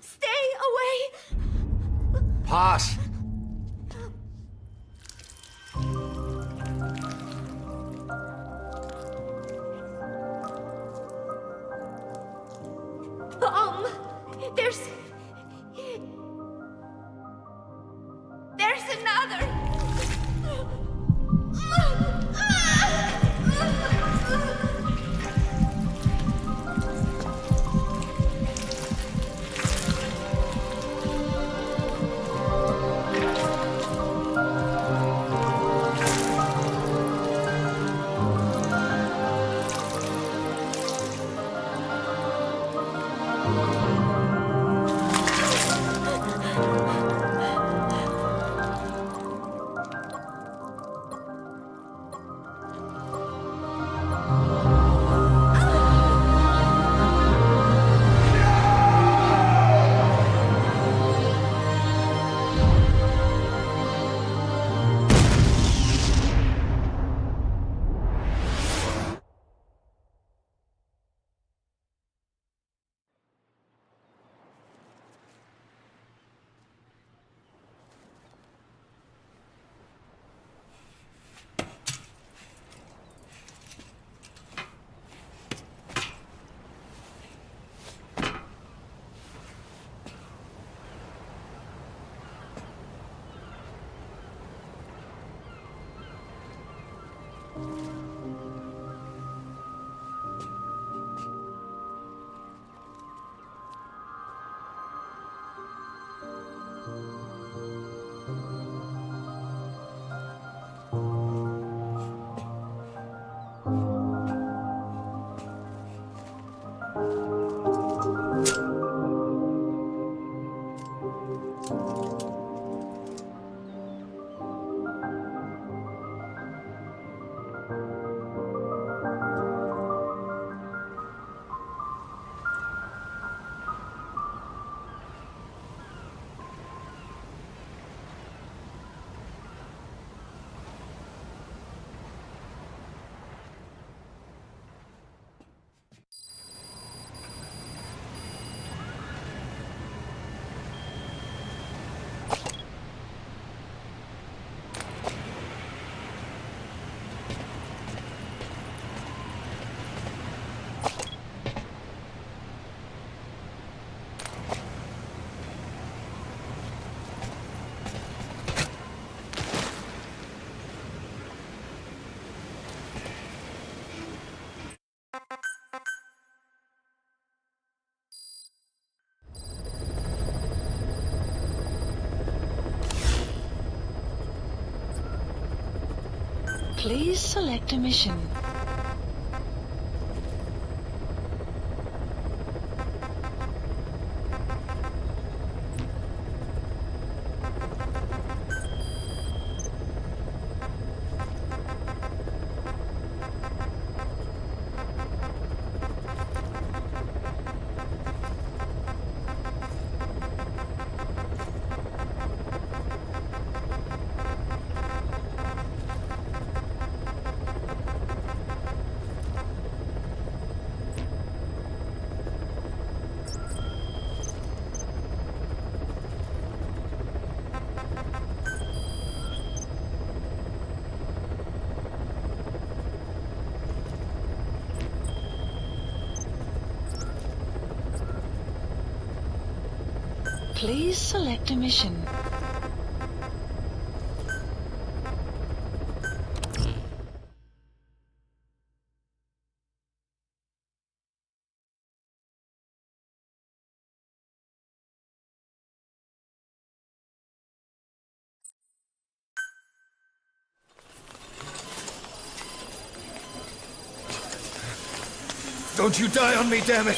Stay away! Pass! There's another! Please select a mission. Please select a mission. Don't you die on me, damn it!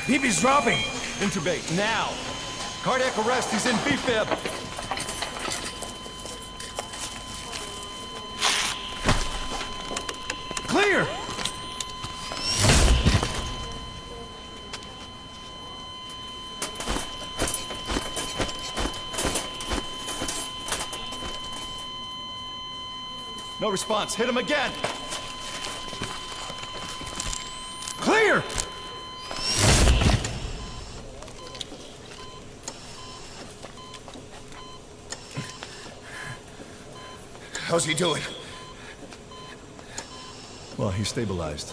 BB's dropping! Intubate, now! Cardiac arrest, he's in B-fib! Clear! No response, hit him again! Clear! How's he doing? Well, he's stabilized,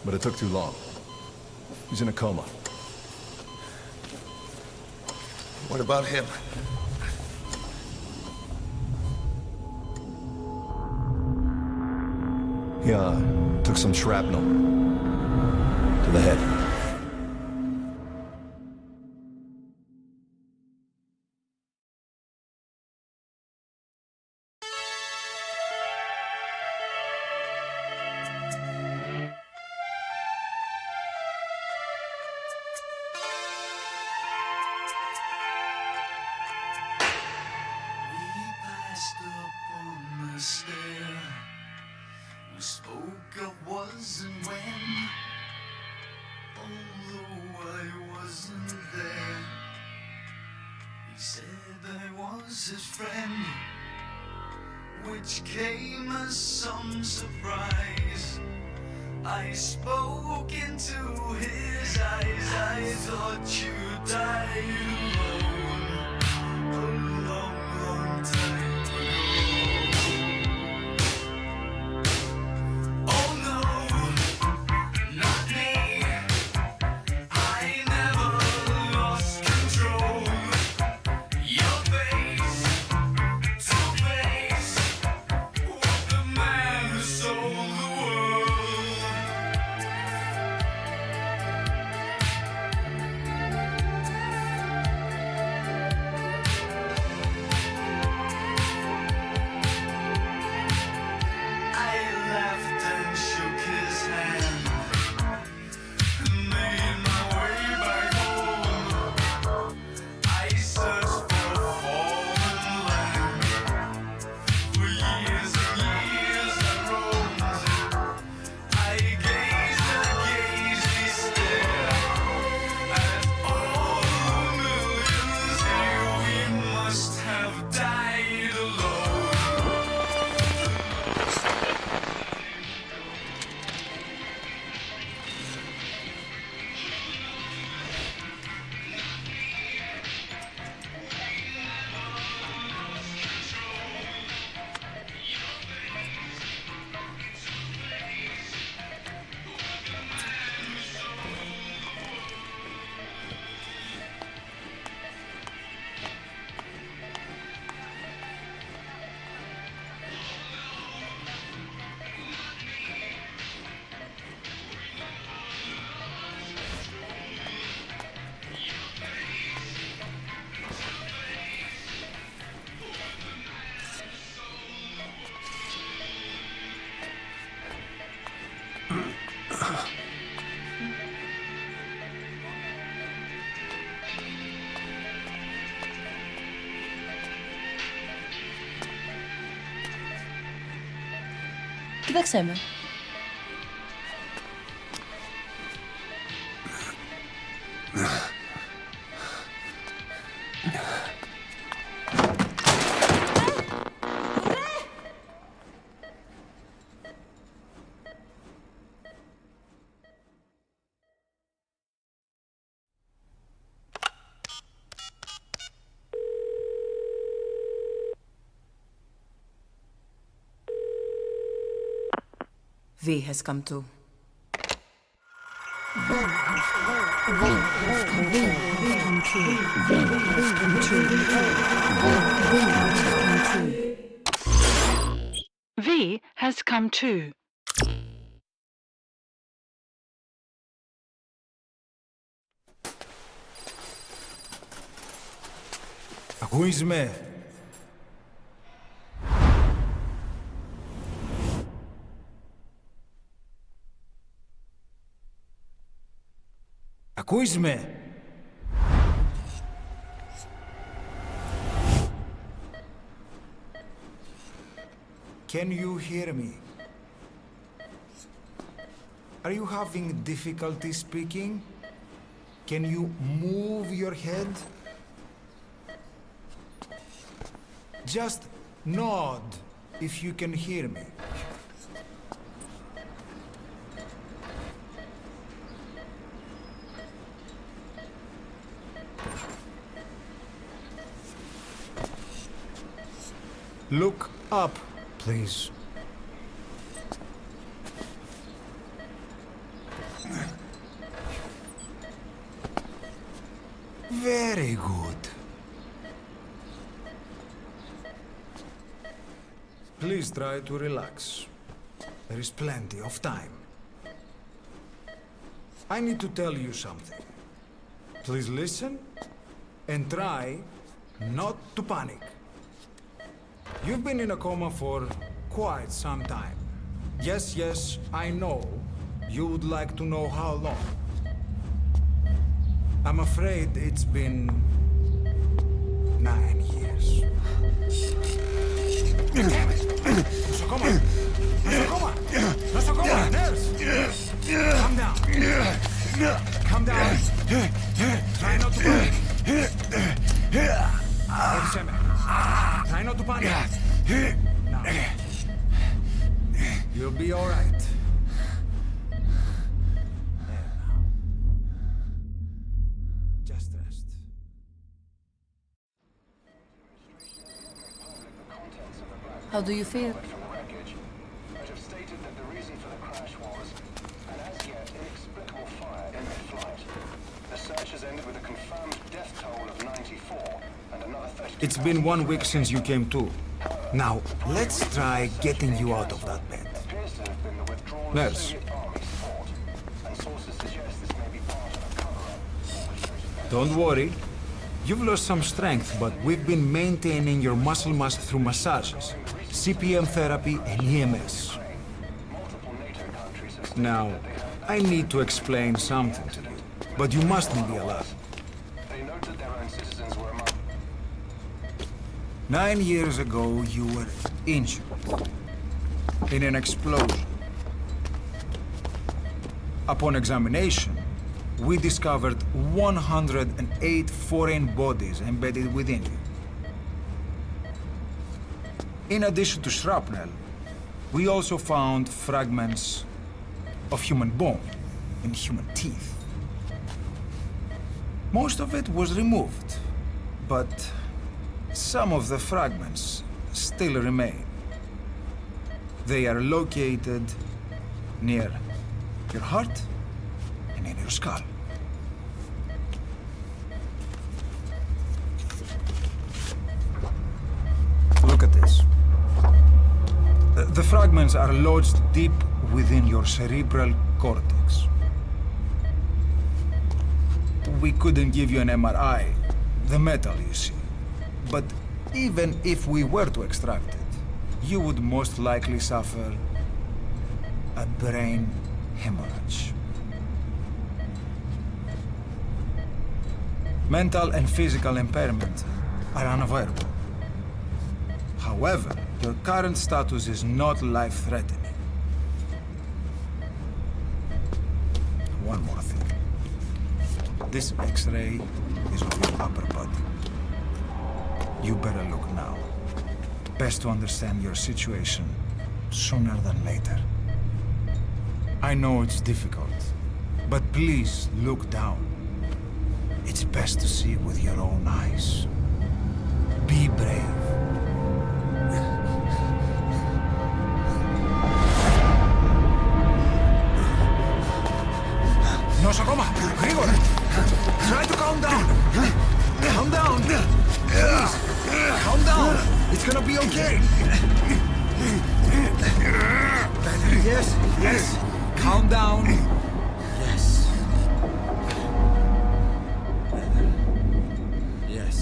but it took too long. He's in a coma. What about him? He, took some shrapnel. To the head. tak chcemy. V has come to. V has come to. Ακούεις με? Ακούεις με? Can you hear me? Are you having difficulty speaking? Can you move your head? Just nod if you can hear me. Look up, please. Very good. Please try to relax. There is plenty of time. I need to tell you something. Please listen and try not to panic. You've been in a coma for quite some time. Yes, I know. You would like to know how long. I'm afraid it's been 9 years. Damn it! Nosocoma! Nosocoma! Nosocoma! Nurse! Calm down. Calm down. Try not to panic. Try not to panic. Now. You'll be all right. Just rest. How do you feel? It's been 1 week since you came to. Now, let's try getting you out of that bed. Nurse. Don't worry. You've lost some strength, but we've been maintaining your muscle mass through massages, CPM therapy, and EMS. Now, I need to explain something to you, but you mustn't be alarmed. 9 years ago, you were injured in an explosion. Upon examination, we discovered 108 foreign bodies embedded within you. In addition to shrapnel, we also found fragments of human bone and human teeth. Most of it was removed, but some of the fragments still remain. They are located near your heart and in your skull. Look at this. The fragments are lodged deep within your cerebral cortex. We couldn't give you an MRI, the metal, you see. But even if we were to extract it, you would most likely suffer a brain hemorrhage. Mental and physical impairment are unavoidable. However, your current status is not life-threatening. one more thing. This X-ray is of your upper body. You better look now. Best to understand your situation sooner than later. I know it's difficult, but please look down. It's best to see it with your own eyes. Be brave. Nosokoma, Grigor! Try to calm down! Calm down! Please! Calm down! It's gonna be okay! Yes, yes! Calm down! Yes. Yes.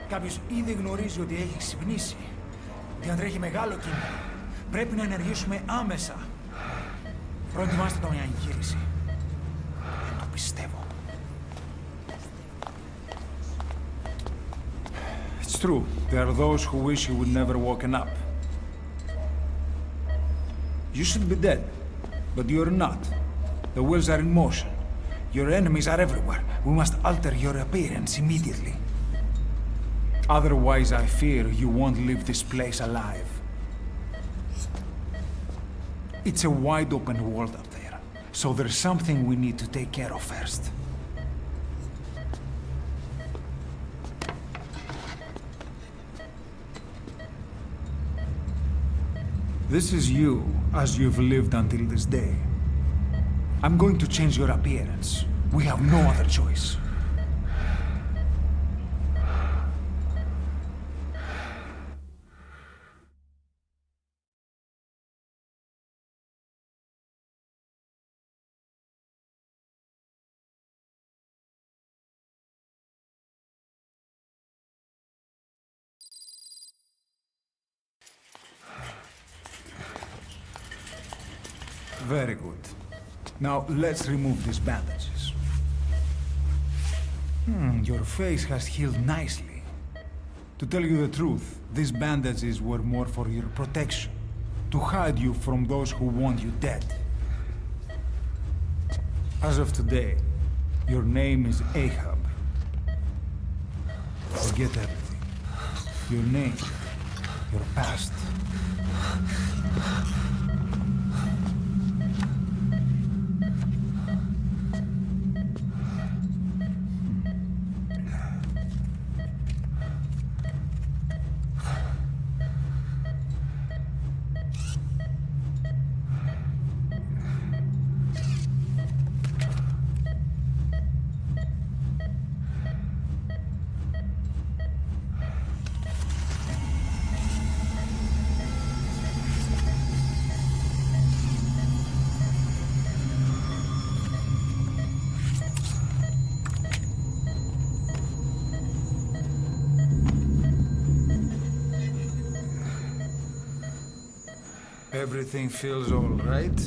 Κάποιος ήδη γνωρίζει ότι έχει ξυπνήσει. Διατρέχει μεγάλο κίνδυνο. Πρέπει να ενεργήσουμε άμεσα. Προετοιμάστε τον για εγχείρηση. Δεν το πιστεύω. It's true. There are those who wish you would never woken up. You should be dead, but you're not. The wheels are in motion. Your enemies are everywhere. We must alter your appearance immediately. Otherwise, I fear you won't leave this place alive. It's a wide open world up there, so there's something we need to take care of first. This is you, as you've lived until this day. I'm going to change your appearance. We have no other choice. Very good. Now, let's remove these bandages. Your face has healed nicely. To tell you the truth, these bandages were more for your protection, to hide you from those who want you dead. As of today, your name is Ahab. Forget everything. Your name, your past. Everything feels all right?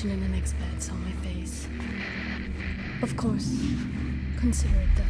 In the next bed saw my face. Of course, consider it done.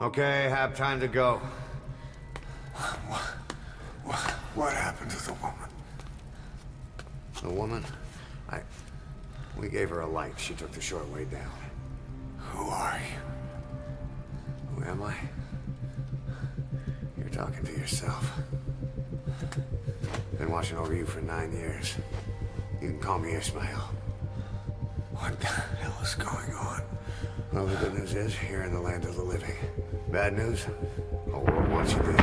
Okay, have time to go. What happened to the woman? The woman? We gave her a light. She took the short way down. Who are you? Who am I? You're talking to yourself. Been watching over you for 9 years. You can call me Ishmael. What the hell is going on? Well, the good news is, you're in the land of the living. Bad news? The world wants you dead.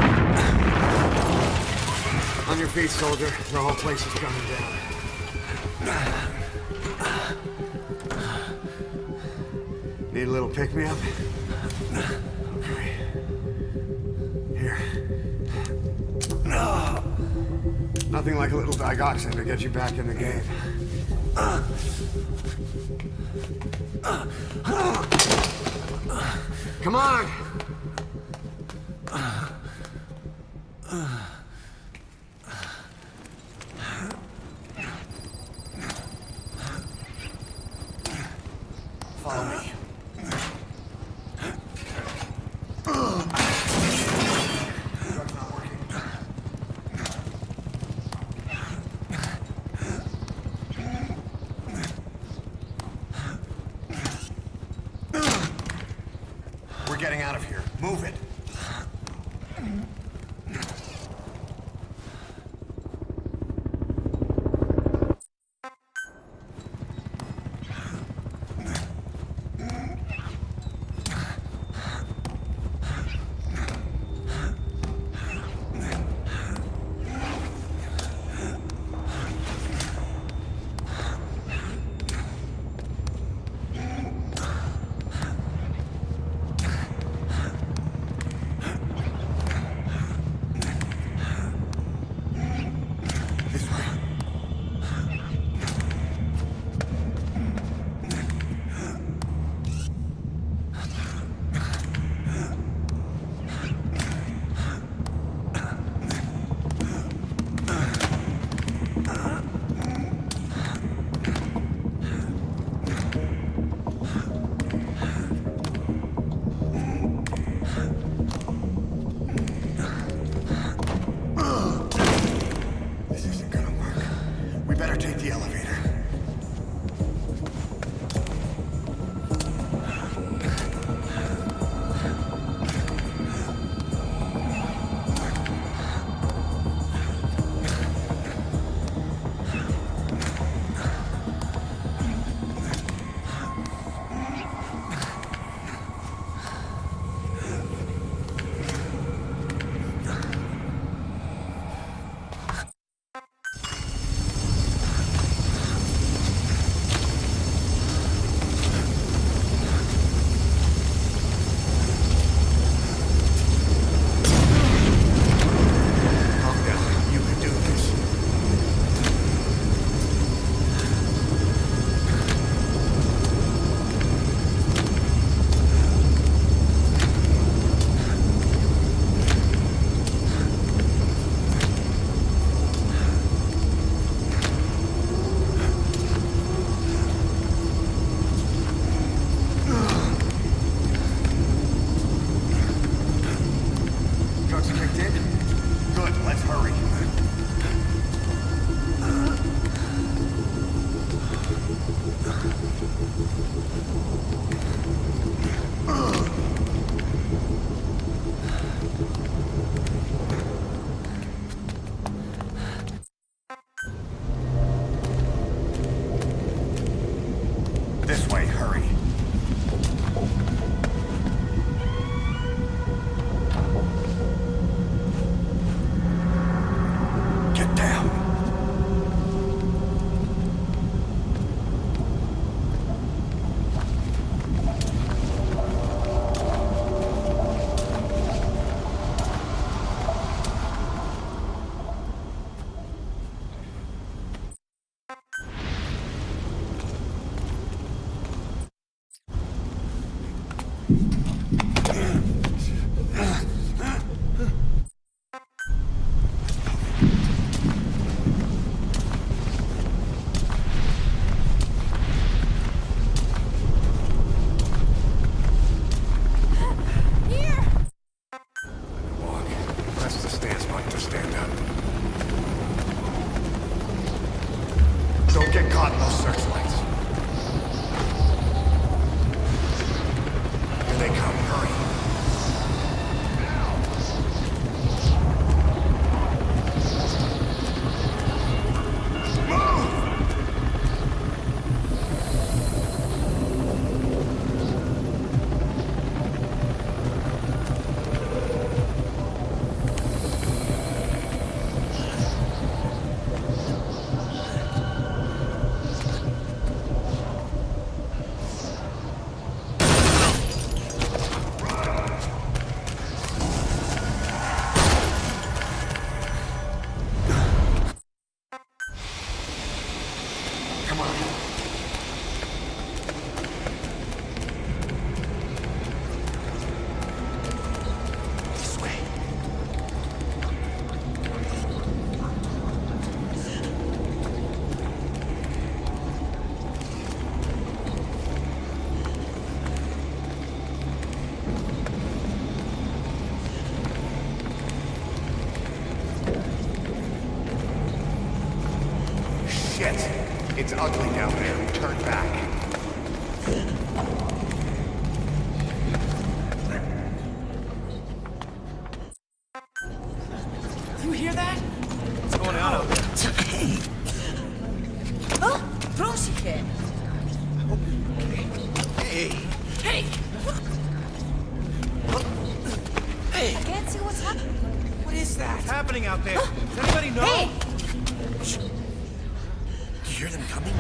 On your feet, soldier. The whole place is coming down. Need a little pick-me-up? Okay. Here. Nothing like a little digoxin to get you back in the game. Come on! Follow me. We're getting out of here. Move it. ugly down there. Turn back. You hear that? What's going on out there? Oh, Proxy War. Hey! Hey! Hey! I can't see what's happening. What is that? What's happening out there? Does anybody know? Hey! Shh. Do you hear them coming?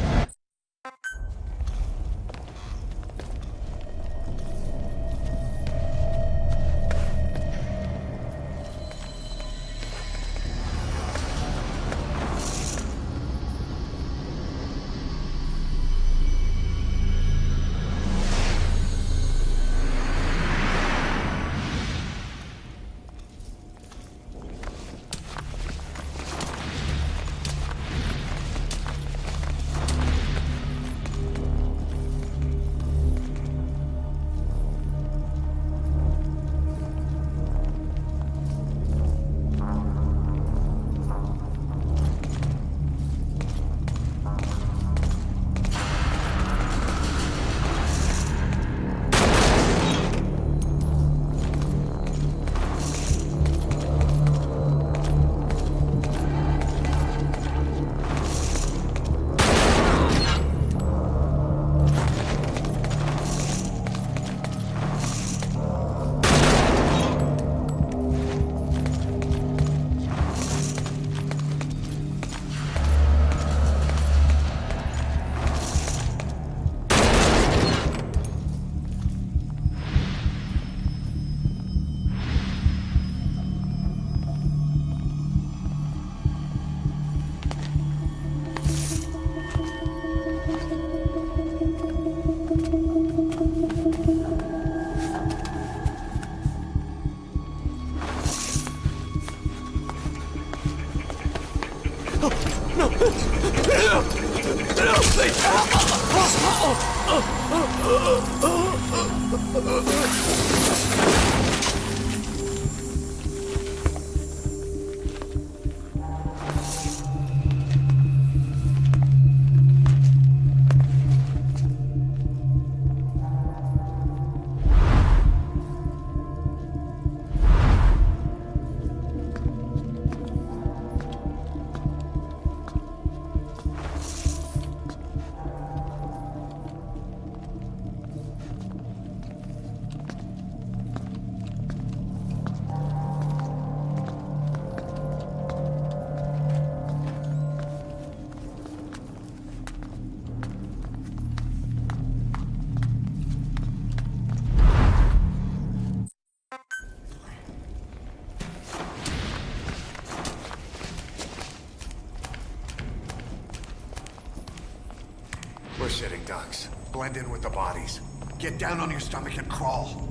We're sitting ducks. Blend in with the bodies. Get down on your stomach and crawl.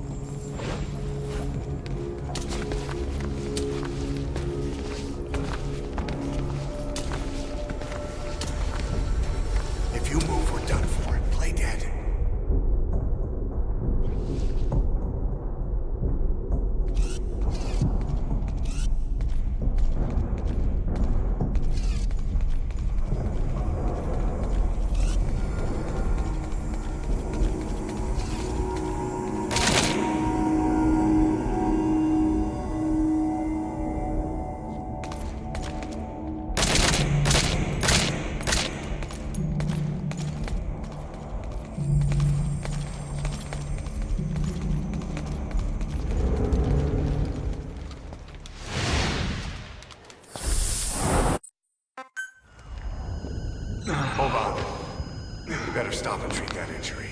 If you move, we're done for. Play dead. Hold on. You better stop and treat that injury.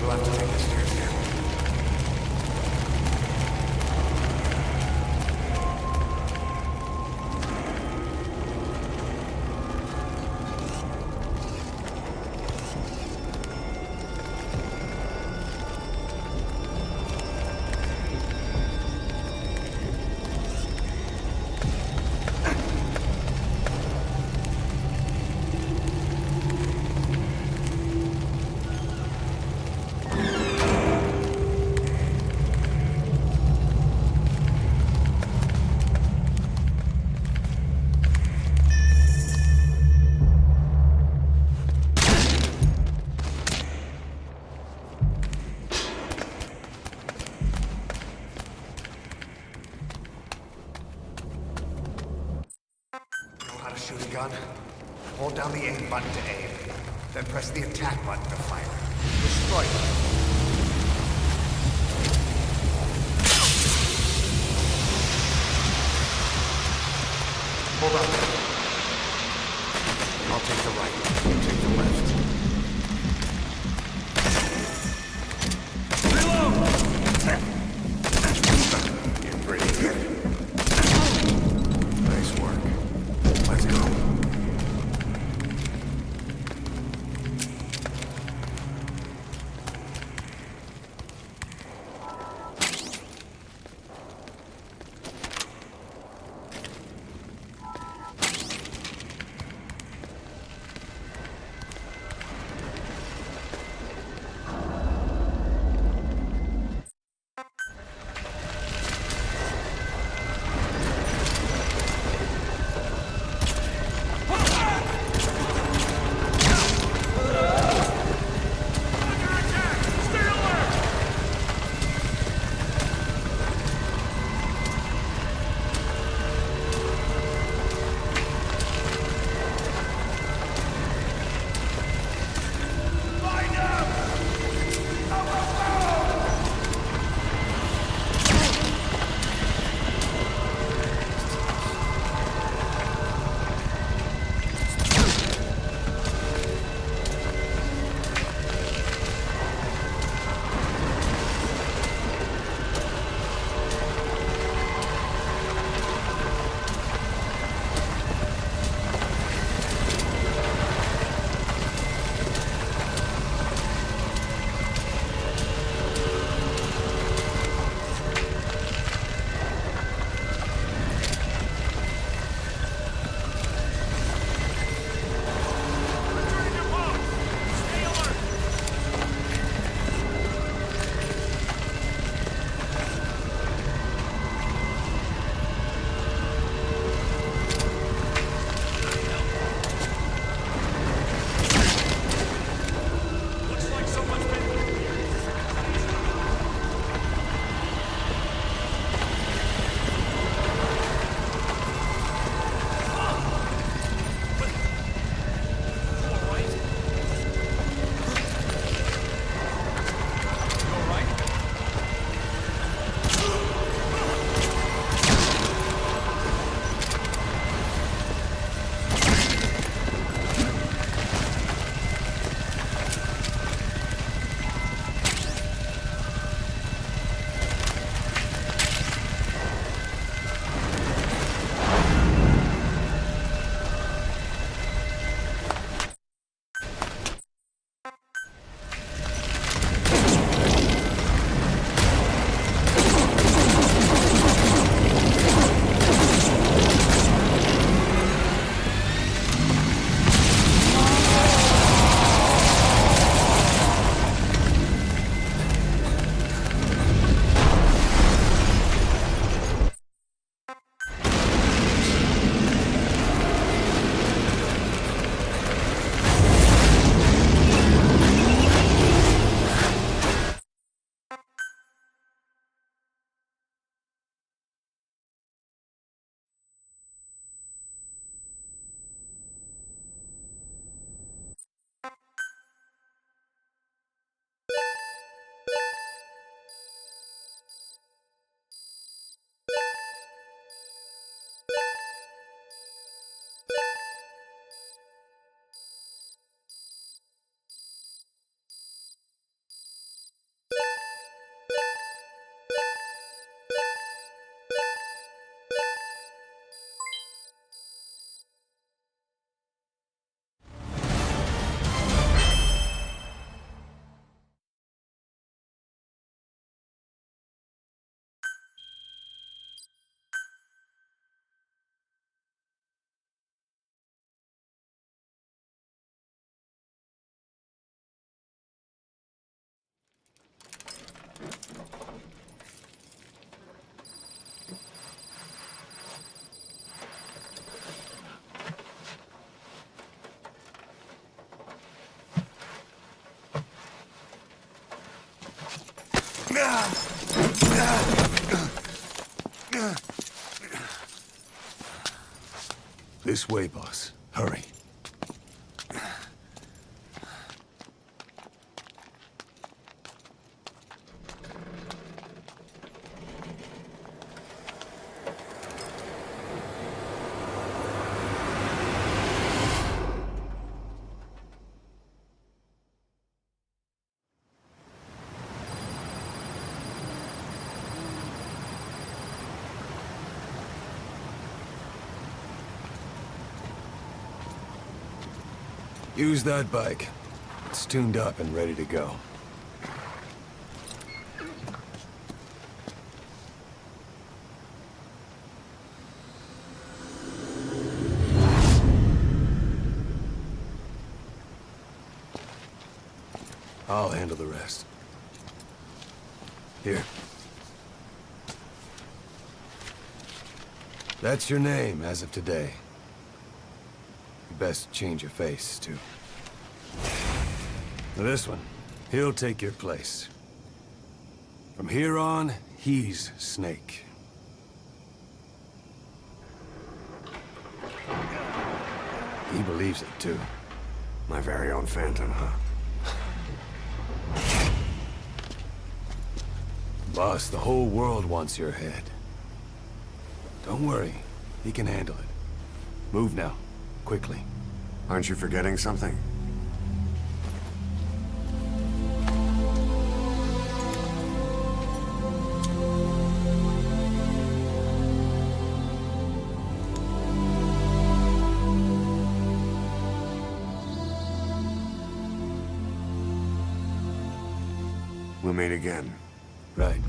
We'll have to take the stairs down. down the aim button to aim. Then press the attack button to fire. Destroy them. Hold on. I'll take the right. You take the left. You're pretty good. Nice work. Let's go. This way, boss. Hurry. Use that bike. It's tuned up and ready to go. I'll handle the rest. Here. That's your name as of today. You best change your face, too. Now this one, he'll take your place. From here on, he's Snake. He believes it, too. My very own Phantom, huh? Boss, the whole world wants your head. Don't worry, he can handle it. Move now, quickly. Aren't you forgetting something? We'll meet again. Right.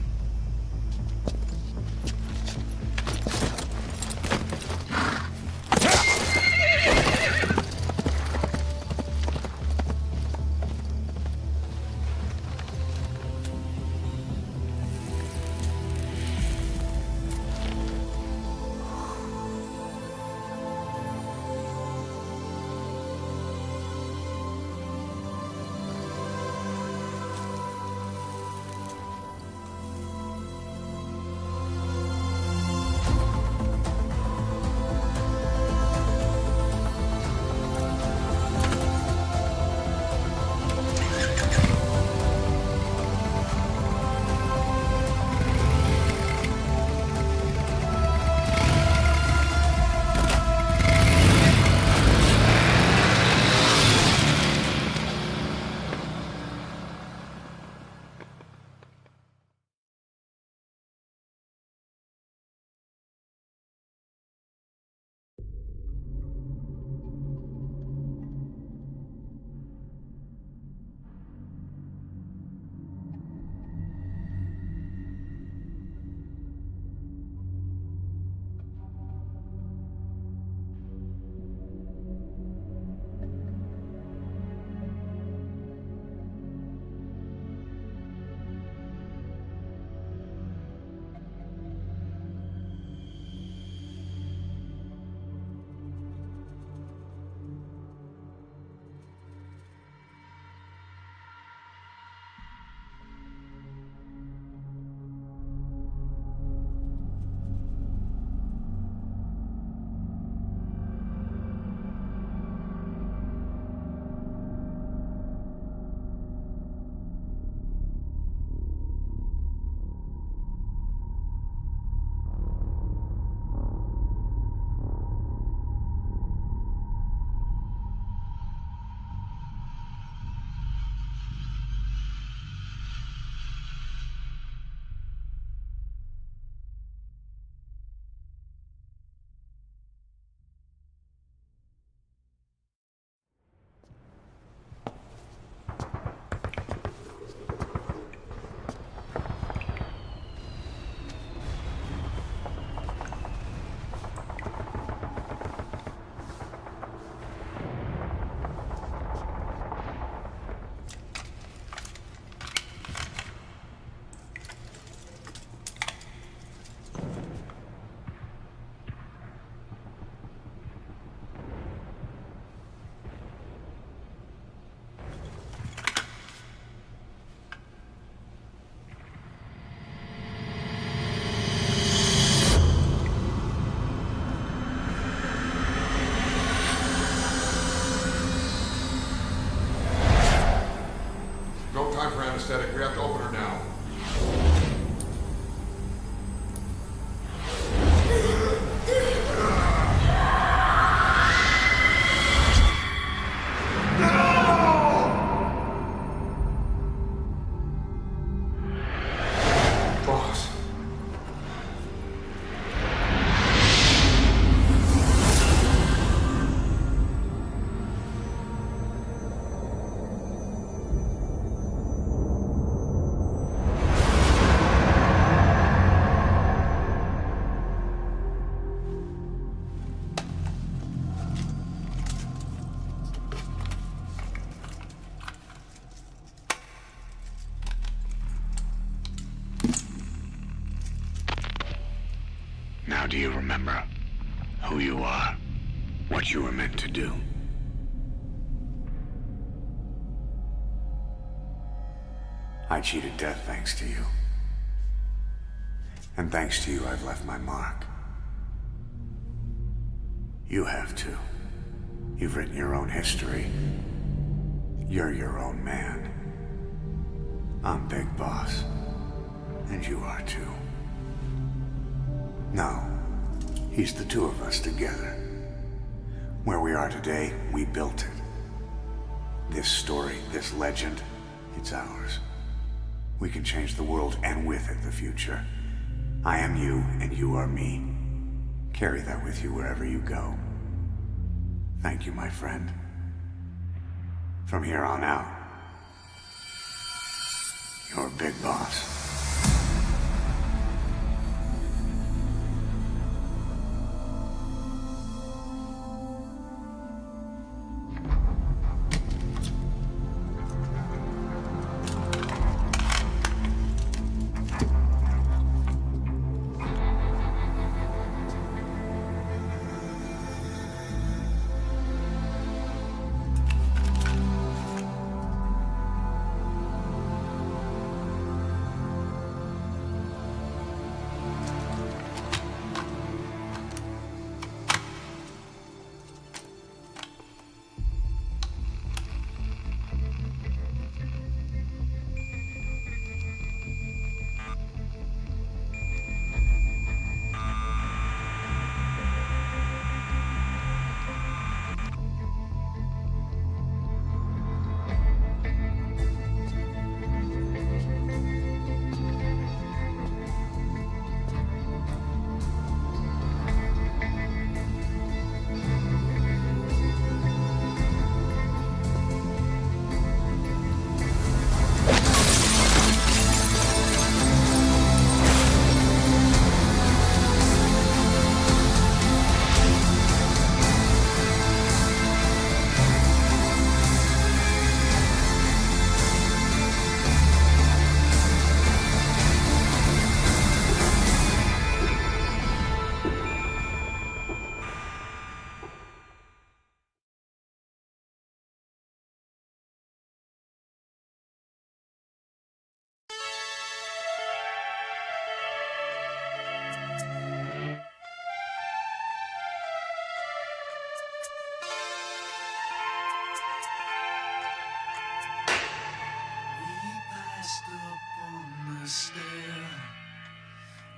anesthetic. We have to open her now. Boss. Do you remember who you are? What you were meant to do? I cheated death thanks to you. And thanks to you, I've left my mark. You have too. You've written your own history. You're your own man. I'm Big Boss. And you are too. No. He's the two of us together. Where we are today, we built it. This story, this legend, it's ours. We can change the world and with it the future. I am you and you are me. Carry that with you wherever you go. Thank you, my friend. From here on out, you're Big Boss.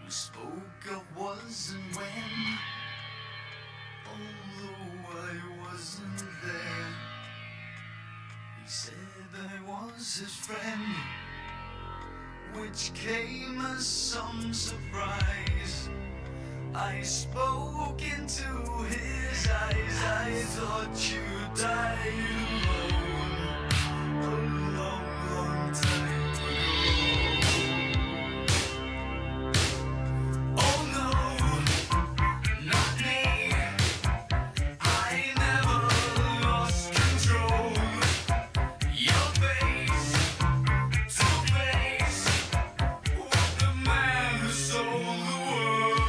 We spoke of was and when, although I wasn't there. He said I was his friend, which came as some surprise. I spoke into his eyes, I thought you died alone a long, long time ago. Oh no, not me, I never lost control. Your face to face with the man who sold the world.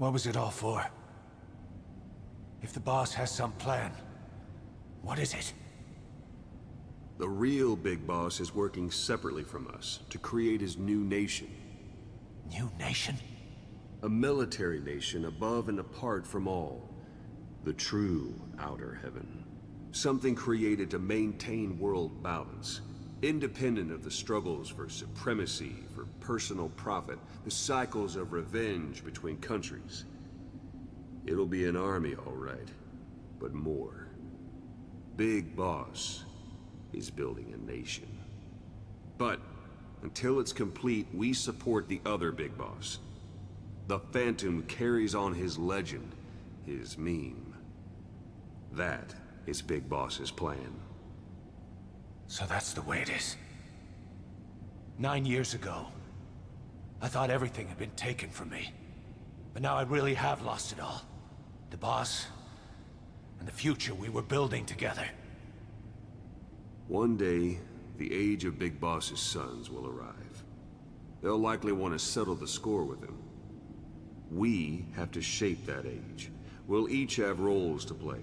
What was it all for? If the boss has some plan, what is it? The real big boss is working separately from us to create his new nation. New nation? A military nation above and apart from all. The true outer heaven. Something created to maintain world balance. Independent of the struggles for supremacy, for personal profit, the cycles of revenge between countries. It'll be an army, all right, but more. Big Boss is building a nation. But until it's complete, we support the other Big Boss. The Phantom carries on his legend, his meme. That is Big Boss's plan. So that's the way it is. 9 years ago, I thought everything had been taken from me. But now I really have lost it all. The boss, and the future we were building together. One day, the age of Big Boss's sons will arrive. They'll likely want to settle the score with him. We have to shape that age. We'll each have roles to play.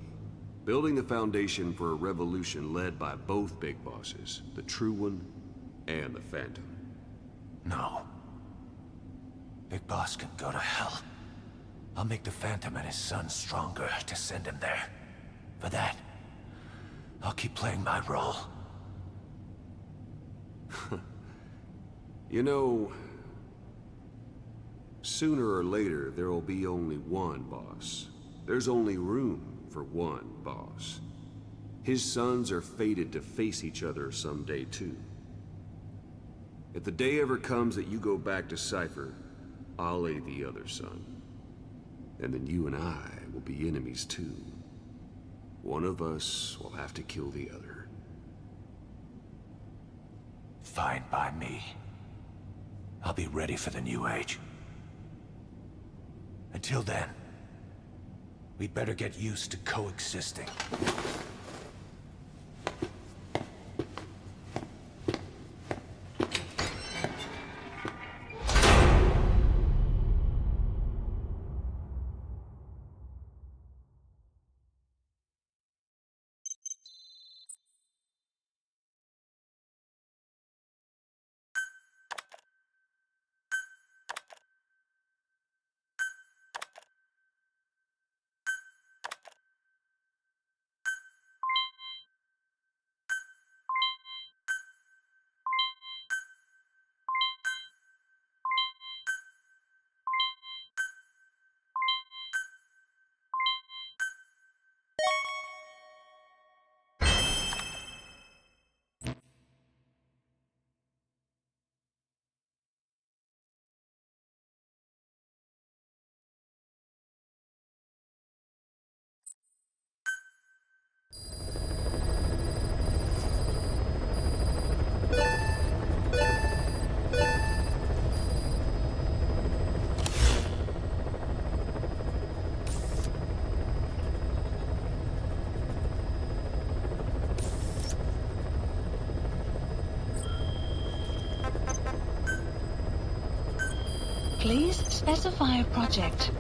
Building the foundation for a revolution led by both Big Bosses, the True One and the Phantom. No. Big Boss can go to hell. I'll make the Phantom and his son stronger to send him there. For that, I'll keep playing my role. You know, sooner or later there will be only one boss. There's only room for one boss. His sons are fated to face each other someday too. If the day ever comes that you go back to Cypher, I'll lay the other son. And then you and I will be enemies too. One of us will have to kill the other. Fine by me. I'll be ready for the new age. Until then, we'd better get used to coexisting. Please specify a project.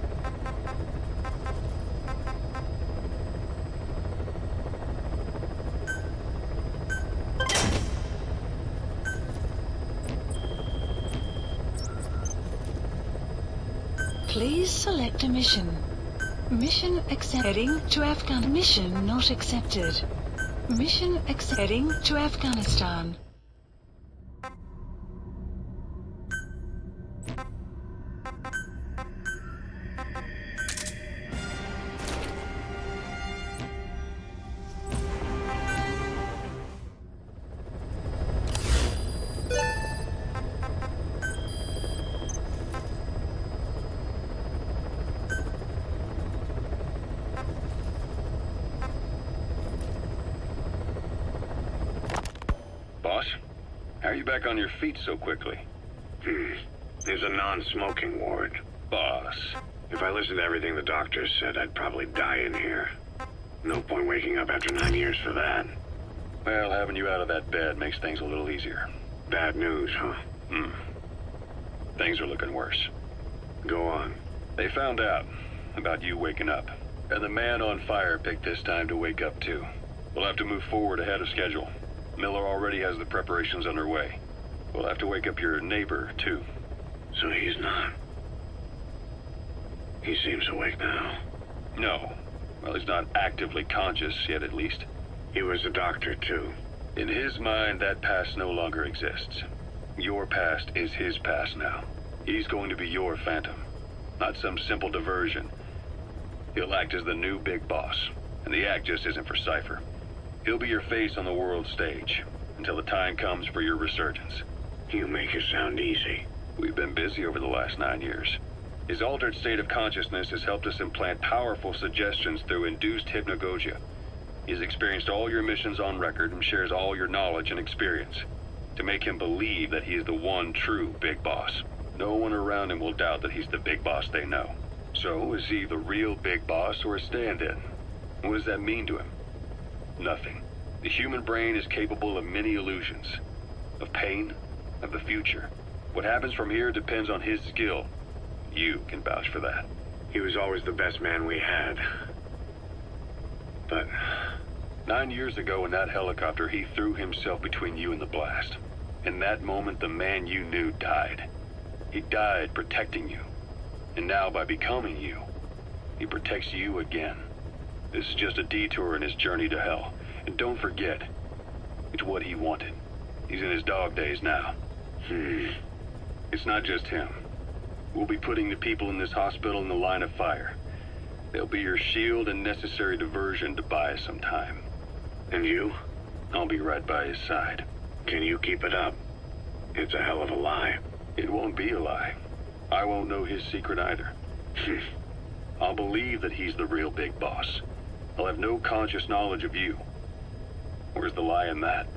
Please select a mission. Mission accept. Heading to Afghan. Mission not accepted. Mission accept. Heading to Afghanistan. How are you back on your feet so quickly? There's a non-smoking ward. Boss. If I listened to everything the doctors said, I'd probably die in here. No point waking up after 9 years for that. Well, having you out of that bed makes things a little easier. Bad news, huh? Things are looking worse. Go on. They found out about you waking up. And the man on fire picked this time to wake up too. We'll have to move forward ahead of schedule. Miller already has the preparations underway. We'll have to wake up your neighbor too. So he's not. He seems awake now. No. Well, he's not actively conscious yet, at least. He was a doctor too. In his mind, that past no longer exists. Your past is his past now. He's going to be your phantom, not some simple diversion. He'll act as the new big boss, and the act just isn't for Cypher. He'll be your face on the world stage, until the time comes for your resurgence. You make it sound easy. We've been busy over the last 9 years. His altered state of consciousness has helped us implant powerful suggestions through induced hypnagogia. He's experienced all your missions on record and shares all your knowledge and experience, to make him believe that he is the one true big boss. No one around him will doubt that he's the big boss they know. So, is he the real big boss or a stand-in? What does that mean to him? Nothing. The human brain is capable of many illusions. Of pain, of the future. What happens from here depends on his skill. You can vouch for that. He was always the best man we had. But 9 years ago in that helicopter, he threw himself between you and the blast. In that moment, the man you knew died. He died protecting you. And now, by becoming you, he protects you again. This is just a detour in his journey to hell. And don't forget, it's what he wanted. He's in his dog days now. It's not just him. We'll be putting the people in this hospital in the line of fire. They'll be your shield and necessary diversion to buy us some time. And you? I'll be right by his side. Can you keep it up? It's a hell of a lie. It won't be a lie. I won't know his secret either. I'll believe that he's the real big boss. I'll have no conscious knowledge of you. Where's the lie in that?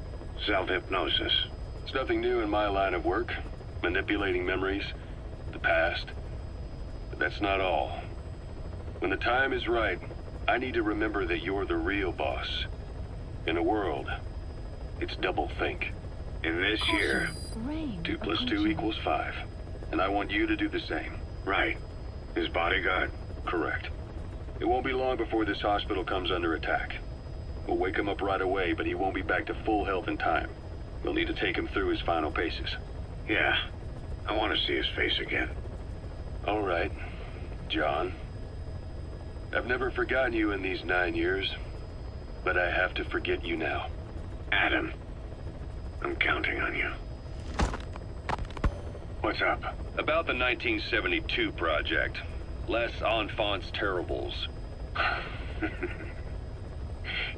Self-hypnosis. It's nothing new in my line of work. Manipulating memories, the past. But that's not all. When the time is right, I need to remember that you're the real boss. In a world, it's double think. In this year, 2 + 2 = 5. And I want you to do the same. Right. His bodyguard? Correct. It won't be long before this hospital comes under attack. We'll wake him up right away, but he won't be back to full health in time. We'll need to take him through his final paces. Yeah. I want to see his face again. All right, John. I've never forgotten you in these 9 years, but I have to forget you now. Adam, I'm counting on you. What's up? About the 1972 project. Les Enfants Terribles.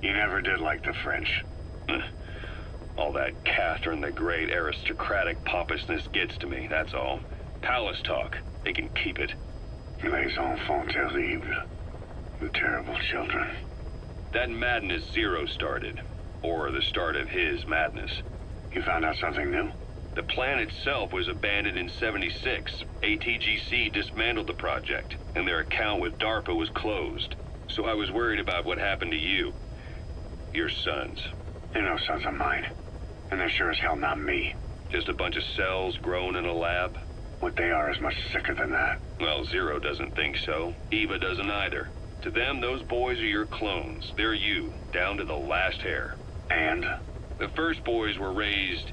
You never did like the French. All that Catherine the Great aristocratic pompousness gets to me, that's all. Palace talk. They can keep it. Les enfants terribles. The terrible children. That Madness-Zero started. Or the start of his madness. You found out something new? The plan itself was abandoned in '76. ATGC dismantled the project, and their account with DARPA was closed. So I was worried about what happened to you. Your sons. They're no sons of mine. And they're sure as hell not me. Just a bunch of cells grown in a lab? What they are is much sicker than that. Well, Zero doesn't think so. Eva doesn't either. To them, those boys are your clones. They're you, down to the last hair. And? The first boys were raised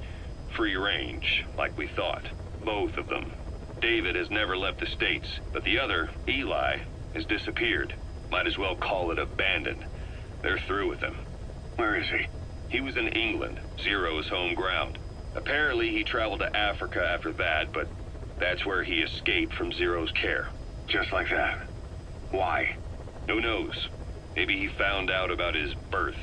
free range, like we thought. Both of them. David has never left the States, but the other, Eli, has disappeared. Might as well call it abandoned. They're through with him. Where is he? He was in England, Zero's home ground. Apparently he traveled to Africa after that, but that's where he escaped from Zero's care. Just like that? Why? Who knows? Maybe he found out about his birth.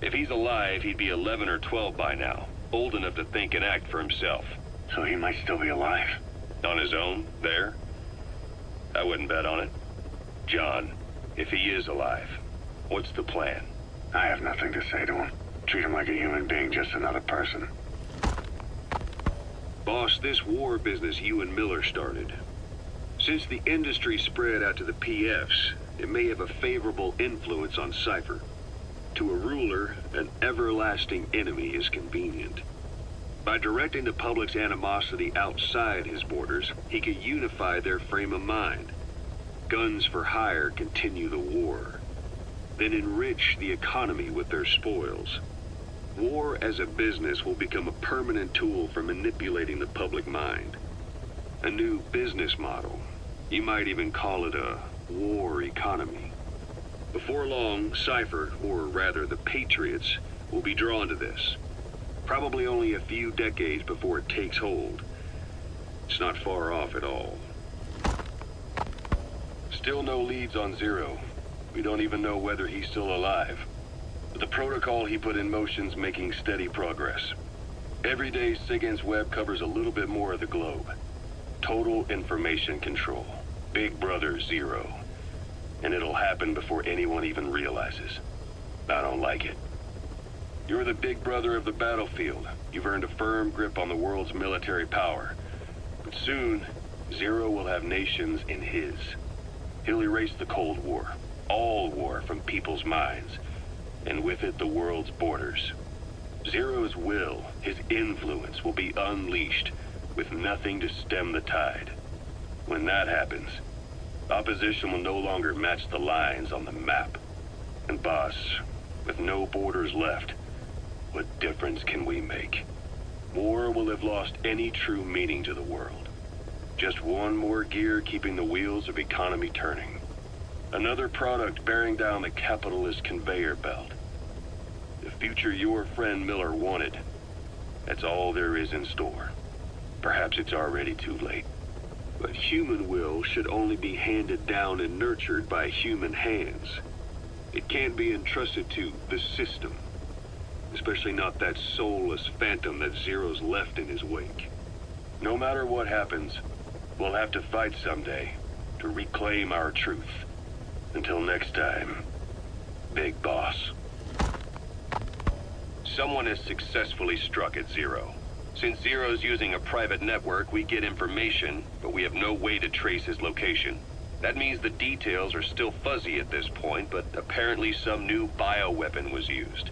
If he's alive, he'd be 11 or 12 by now. Old enough to think and act for himself. So he might still be alive? On his own, there? I wouldn't bet on it. John, if he is alive, what's the plan? I have nothing to say to him. Treat him like a human being, just another person. Boss, this war business you and Miller started. Since the industry spread out to the PFs, it may have a favorable influence on Cypher. To a ruler, an everlasting enemy is convenient. By directing the public's animosity outside his borders, he could unify their frame of mind. guns for hire continue the war, then enrich the economy with their spoils. War as a business will become a permanent tool for manipulating the public mind. A new business model. You might even call it a war economy. Before long, Cypher, or rather the Patriots, will be drawn to this. Probably only a few decades before it takes hold. It's not far off at all. Still no leads on Zero. We don't even know whether he's still alive. But the protocol he put in motion's making steady progress. Every day, SIGINT's web covers a little bit more of the globe. Total information control. Big Brother Zero. And it'll happen before anyone even realizes. I don't like it. You're the big brother of the battlefield. You've earned a firm grip on the world's military power. But soon, Zero will have nations in his. He'll erase the Cold War. All war from people's minds. And with it, the world's borders. Zero's will, his influence, will be unleashed, with nothing to stem the tide. When that happens, opposition will no longer match the lines on the map. And boss, with no borders left, what difference can we make? War will have lost any true meaning to the world. Just one more gear keeping the wheels of economy turning. Another product bearing down the capitalist conveyor belt. The future your friend Miller wanted. That's all there is in store. Perhaps it's already too late. But human will should only be handed down and nurtured by human hands. It can't be entrusted to the system. Especially not that soulless phantom that Zero's left in his wake. No matter what happens, we'll have to fight someday to reclaim our truth. Until next time, Big Boss. Someone has successfully struck at Zero. Since Zero's using a private network, we get information, but we have no way to trace his location. That means the details are still fuzzy at this point, but apparently some new bioweapon was used.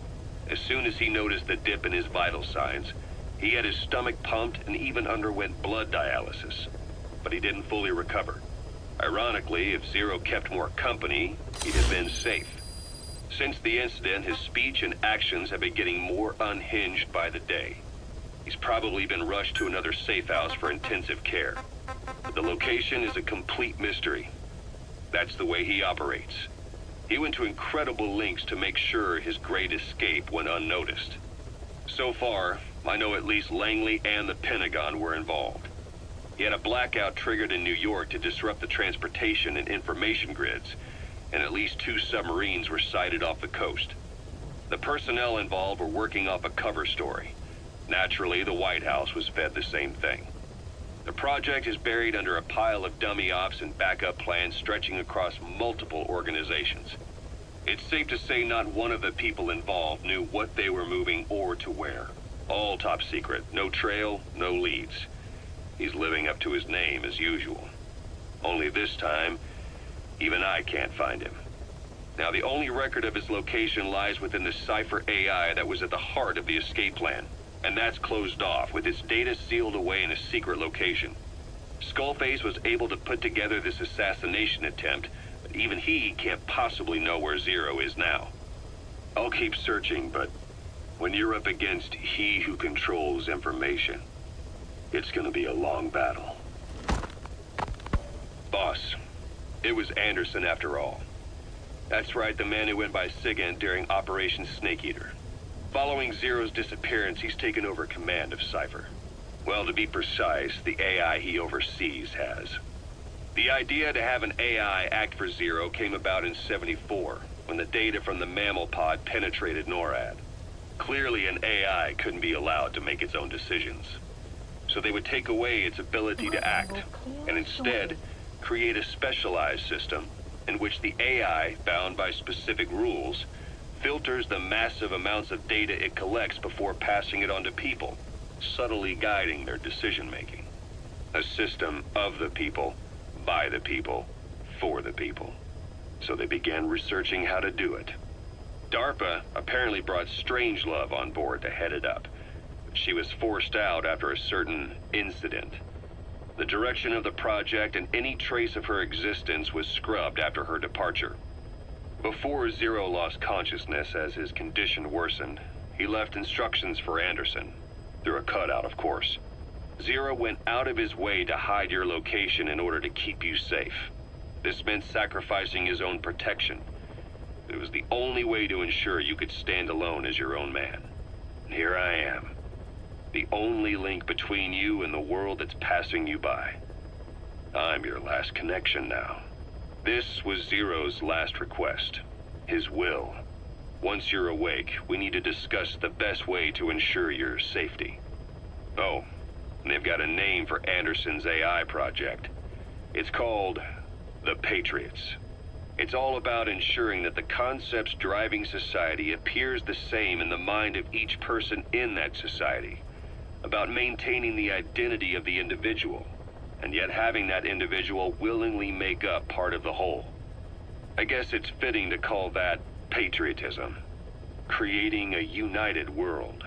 As soon as he noticed the dip in his vital signs, he had his stomach pumped and even underwent blood dialysis. But he didn't fully recover. Ironically, if Zero kept more company, he'd have been safe. Since the incident, his speech and actions have been getting more unhinged by the day. He's probably been rushed to another safe house for intensive care. But the location is a complete mystery. That's the way he operates. He went to incredible lengths to make sure his great escape went unnoticed. So far, I know at least Langley and the Pentagon were involved. He had a blackout triggered in New York to disrupt the transportation and information grids, and at least 2 submarines were sighted off the coast. The personnel involved were working off a cover story. Naturally, the White House was fed the same thing. The project is buried under a pile of dummy ops and backup plans stretching across multiple organizations. It's safe to say not one of the people involved knew what they were moving or to where. All top secret, no trail, no leads. He's living up to his name as usual. Only this time, even I can't find him. Now, the only record of his location lies within the Cypher AI that was at the heart of the escape plan. And that's closed off, with its data sealed away in a secret location. Skullface was able to put together this assassination attempt, but even he can't possibly know where Zero is now. I'll keep searching, but when you're up against he who controls information, it's gonna be a long battle. Boss, it was Anderson after all. That's right, the man who went by SIGINT during Operation Snake Eater. Following Zero's disappearance, he's taken over command of Cypher. Well, to be precise, the AI he oversees has. The idea to have an AI act for Zero came about in '74, when the data from the mammal pod penetrated NORAD. Clearly, an AI couldn't be allowed to make its own decisions. So they would take away its ability to act, and instead create a specialized system in which the AI, bound by specific rules, filters the massive amounts of data it collects before passing it on to people, subtly guiding their decision-making. A system of the people, by the people, for the people. So they began researching how to do it. DARPA apparently brought Strangelove on board to head it up. She was forced out after a certain incident. The direction of the project and any trace of her existence was scrubbed after her departure. Before Zero lost consciousness as his condition worsened, he left instructions for Anderson, through a cutout, of course. Zero went out of his way to hide your location in order to keep you safe. This meant sacrificing his own protection. It was the only way to ensure you could stand alone as your own man. And here I am, the only link between you and the world that's passing you by. I'm your last connection now. This was Zero's last request, his will. Once you're awake, we need to discuss the best way to ensure your safety. Oh, and they've got a name for Anderson's AI project. It's called the Patriots. It's all about ensuring that the concepts driving society appears the same in the mind of each person in that society. About maintaining the identity of the individual, and yet having that individual willingly make up part of the whole. I guess it's fitting to call that patriotism. Creating a united world.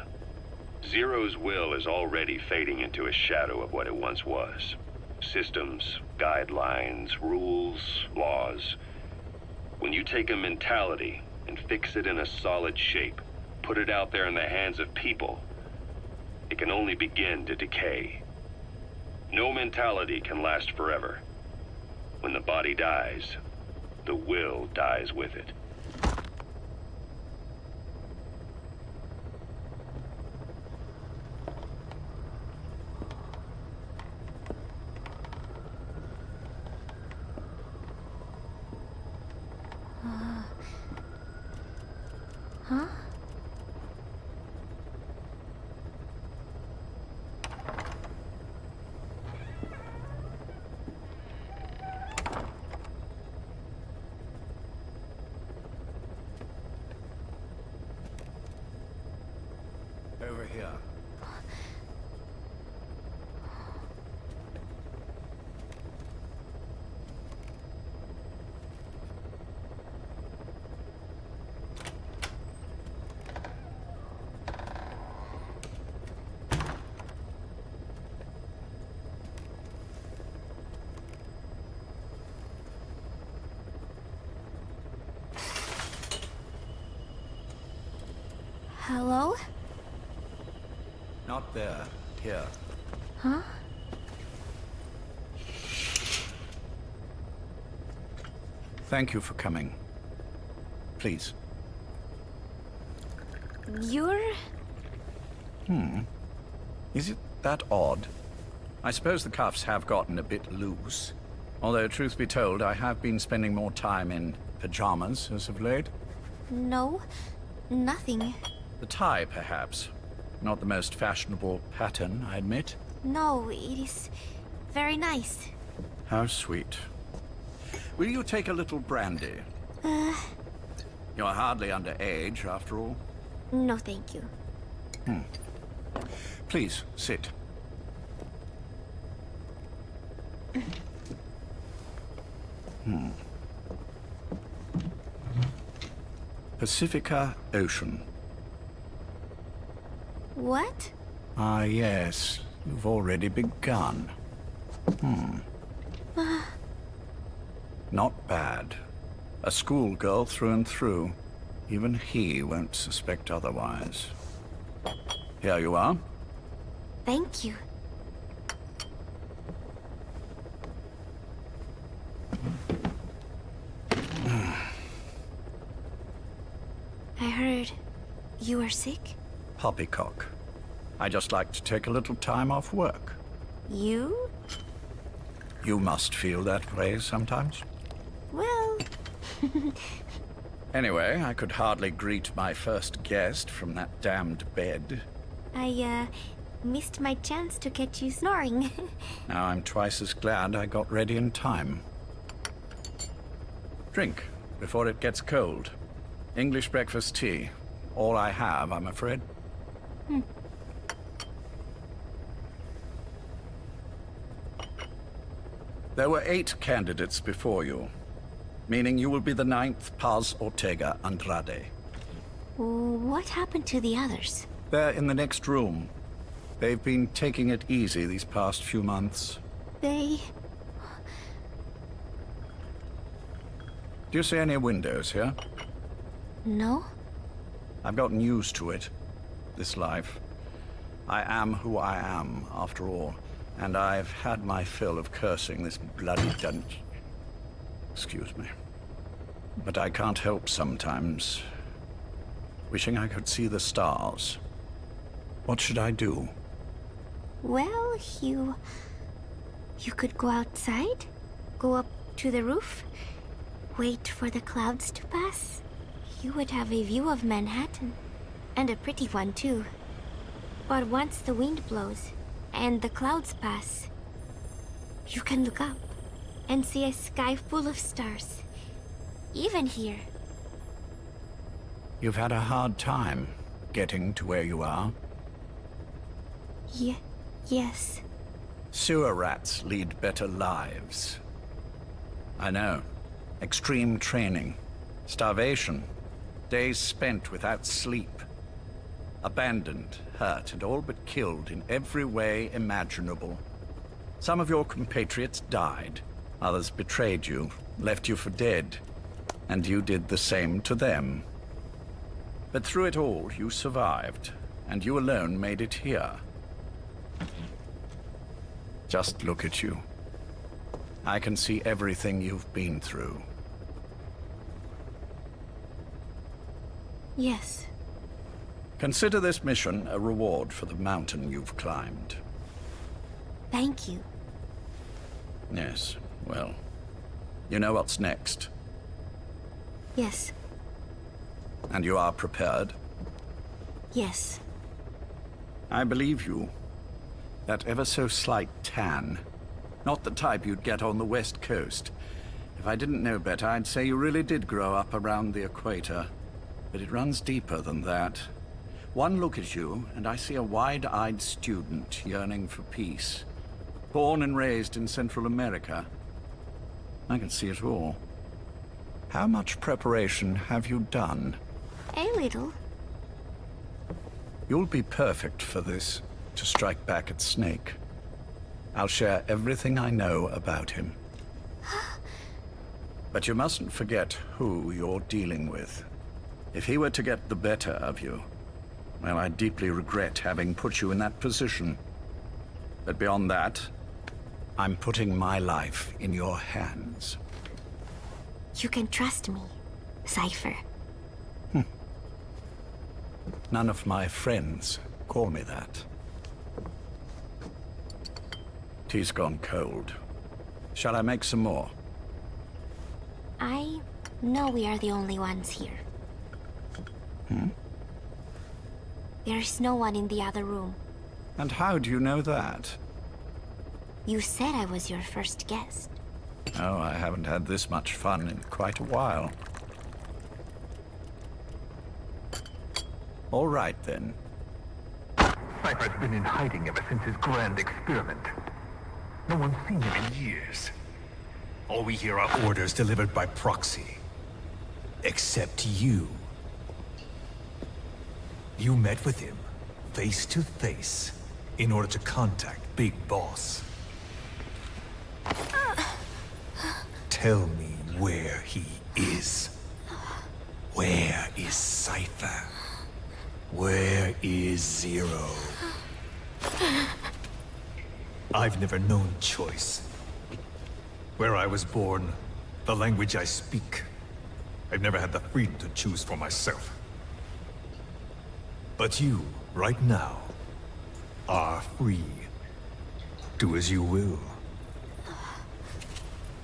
Zero's will is already fading into a shadow of what it once was. Systems, guidelines, rules, laws. When you take a mentality and fix it in a solid shape, put it out there in the hands of people, it can only begin to decay. No mentality can last forever. When the body dies, the will dies with it. Huh? Over here. Hello? Not there. Here. Huh? Thank you for coming. Please. You're... Is it that odd? I suppose the cuffs have gotten a bit loose. Although, truth be told, I have been spending more time in pajamas as of late. No, nothing. The tie, perhaps. Not the most fashionable pattern, I admit. No, it is very nice. How sweet. Will you take a little brandy? You're hardly underage, after all. No, thank you. Please, sit. Pacifica Ocean. What? Ah, yes. You've already begun. Not bad. A schoolgirl through and through. Even he won't suspect otherwise. Here you are. Thank you. I heard you were sick? Poppycock. I just like to take a little time off work. You? You must feel that way sometimes. Well... Anyway, I could hardly greet my first guest from that damned bed. I, missed my chance to catch you snoring. Now I'm twice as glad I got ready in time. Drink, before it gets cold. English breakfast tea. All I have, I'm afraid. There were 8 candidates before you, meaning you will be the 9th Paz Ortega Andrade. What happened to the others? They're in the next room. They've been taking it easy these past few months. They... Do you see any windows here? No? I've gotten used to it. This life. I am who I am, after all. And I've had my fill of cursing this bloody dungeon. Excuse me. But I can't help sometimes wishing I could see the stars. What should I do? Well, you could go outside, go up to the roof, wait for the clouds to pass. You would have a view of Manhattan, and a pretty one too. But once the wind blows, and the clouds pass, you can look up and see a sky full of stars. Even here. You've had a hard time getting to where you are. Yes. Sewer rats lead better lives. I know. Extreme training, starvation, days spent without sleep. Abandoned, hurt, and all but killed in every way imaginable. Some of your compatriots died. Others betrayed you, left you for dead. And you did the same to them. But through it all, you survived, and you alone made it here. Just look at you. I can see everything you've been through. Yes. Consider this mission a reward for the mountain you've climbed. Thank you. Yes, well, you know what's next. Yes. And you are prepared? Yes. I believe you. That ever so slight tan. Not the type you'd get on the West Coast. If I didn't know better, I'd say you really did grow up around the equator. But it runs deeper than that. One look at you, and I see a wide-eyed student yearning for peace. Born and raised in Central America. I can see it all. How much preparation have you done? A little. You'll be perfect for this, to strike back at Snake. I'll share everything I know about him. But you mustn't forget who you're dealing with. If he were to get the better of you, well, I deeply regret having put you in that position. But beyond that, I'm putting my life in your hands. You can trust me, Cypher. None of my friends call me that. Tea's gone cold. Shall I make some more? I know we are the only ones here. There is no one in the other room. And how do you know that? You said I was your first guest. Oh, I haven't had this much fun in quite a while. All right, then. Cypher's been in hiding ever since his grand experiment. No one's seen him in years. All we hear are orders delivered by proxy. Except you. You met with him, face to face, in order to contact Big Boss. Tell me where he is. Where is Cypher? Where is Zero? I've never known choice. Where I was born, the language I speak, I've never had the freedom to choose for myself. But you, right now, are free. Do as you will.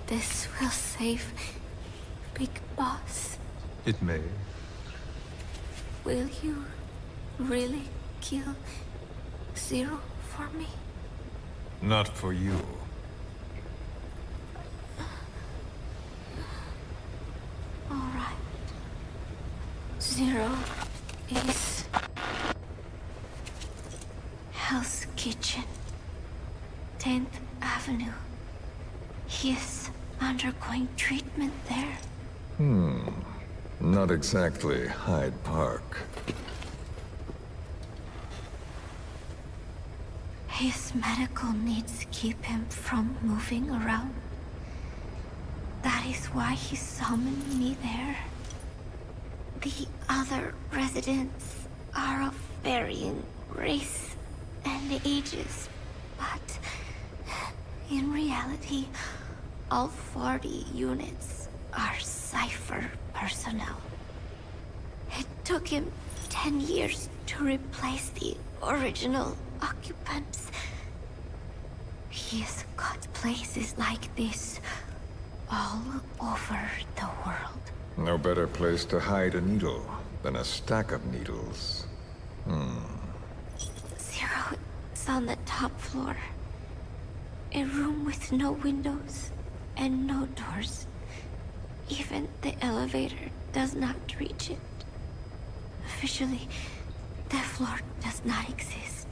This will save Big Boss. It may. Will you really kill Zero for me? Not for you. All right. Zero is Hell's Kitchen, 10th Avenue. He is undergoing treatment there. Not exactly Hyde Park. His medical needs keep him from moving around. That is why he summoned me there. The other residents are of varying race and ages, but in reality, all 40 units are Cypher personnel. It took him 10 years to replace the original occupants. He has got places like this all over the world. No better place to hide a needle than a stack of needles. Zero is on the top floor. A room with no windows and no doors. Even the elevator does not reach it. Officially, the floor does not exist.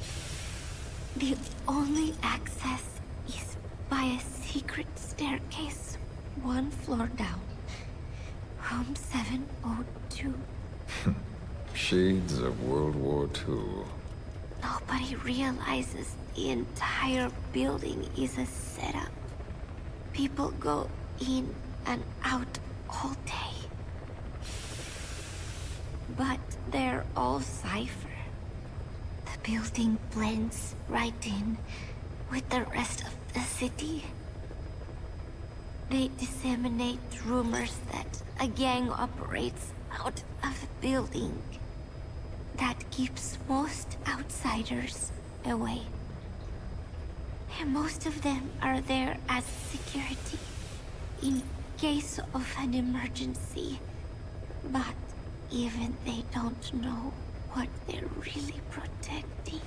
The only access is by a secret staircase 1 floor down. Room 702. Shades of World War II. Nobody realizes the entire building is a setup. People go in and out all day. But they're all Cypher. The building blends right in with the rest of the city. They disseminate rumors that a gang operates out of the building. That keeps most outsiders away. And most of them are there as security in case of an emergency. But even they don't know what they're really protecting.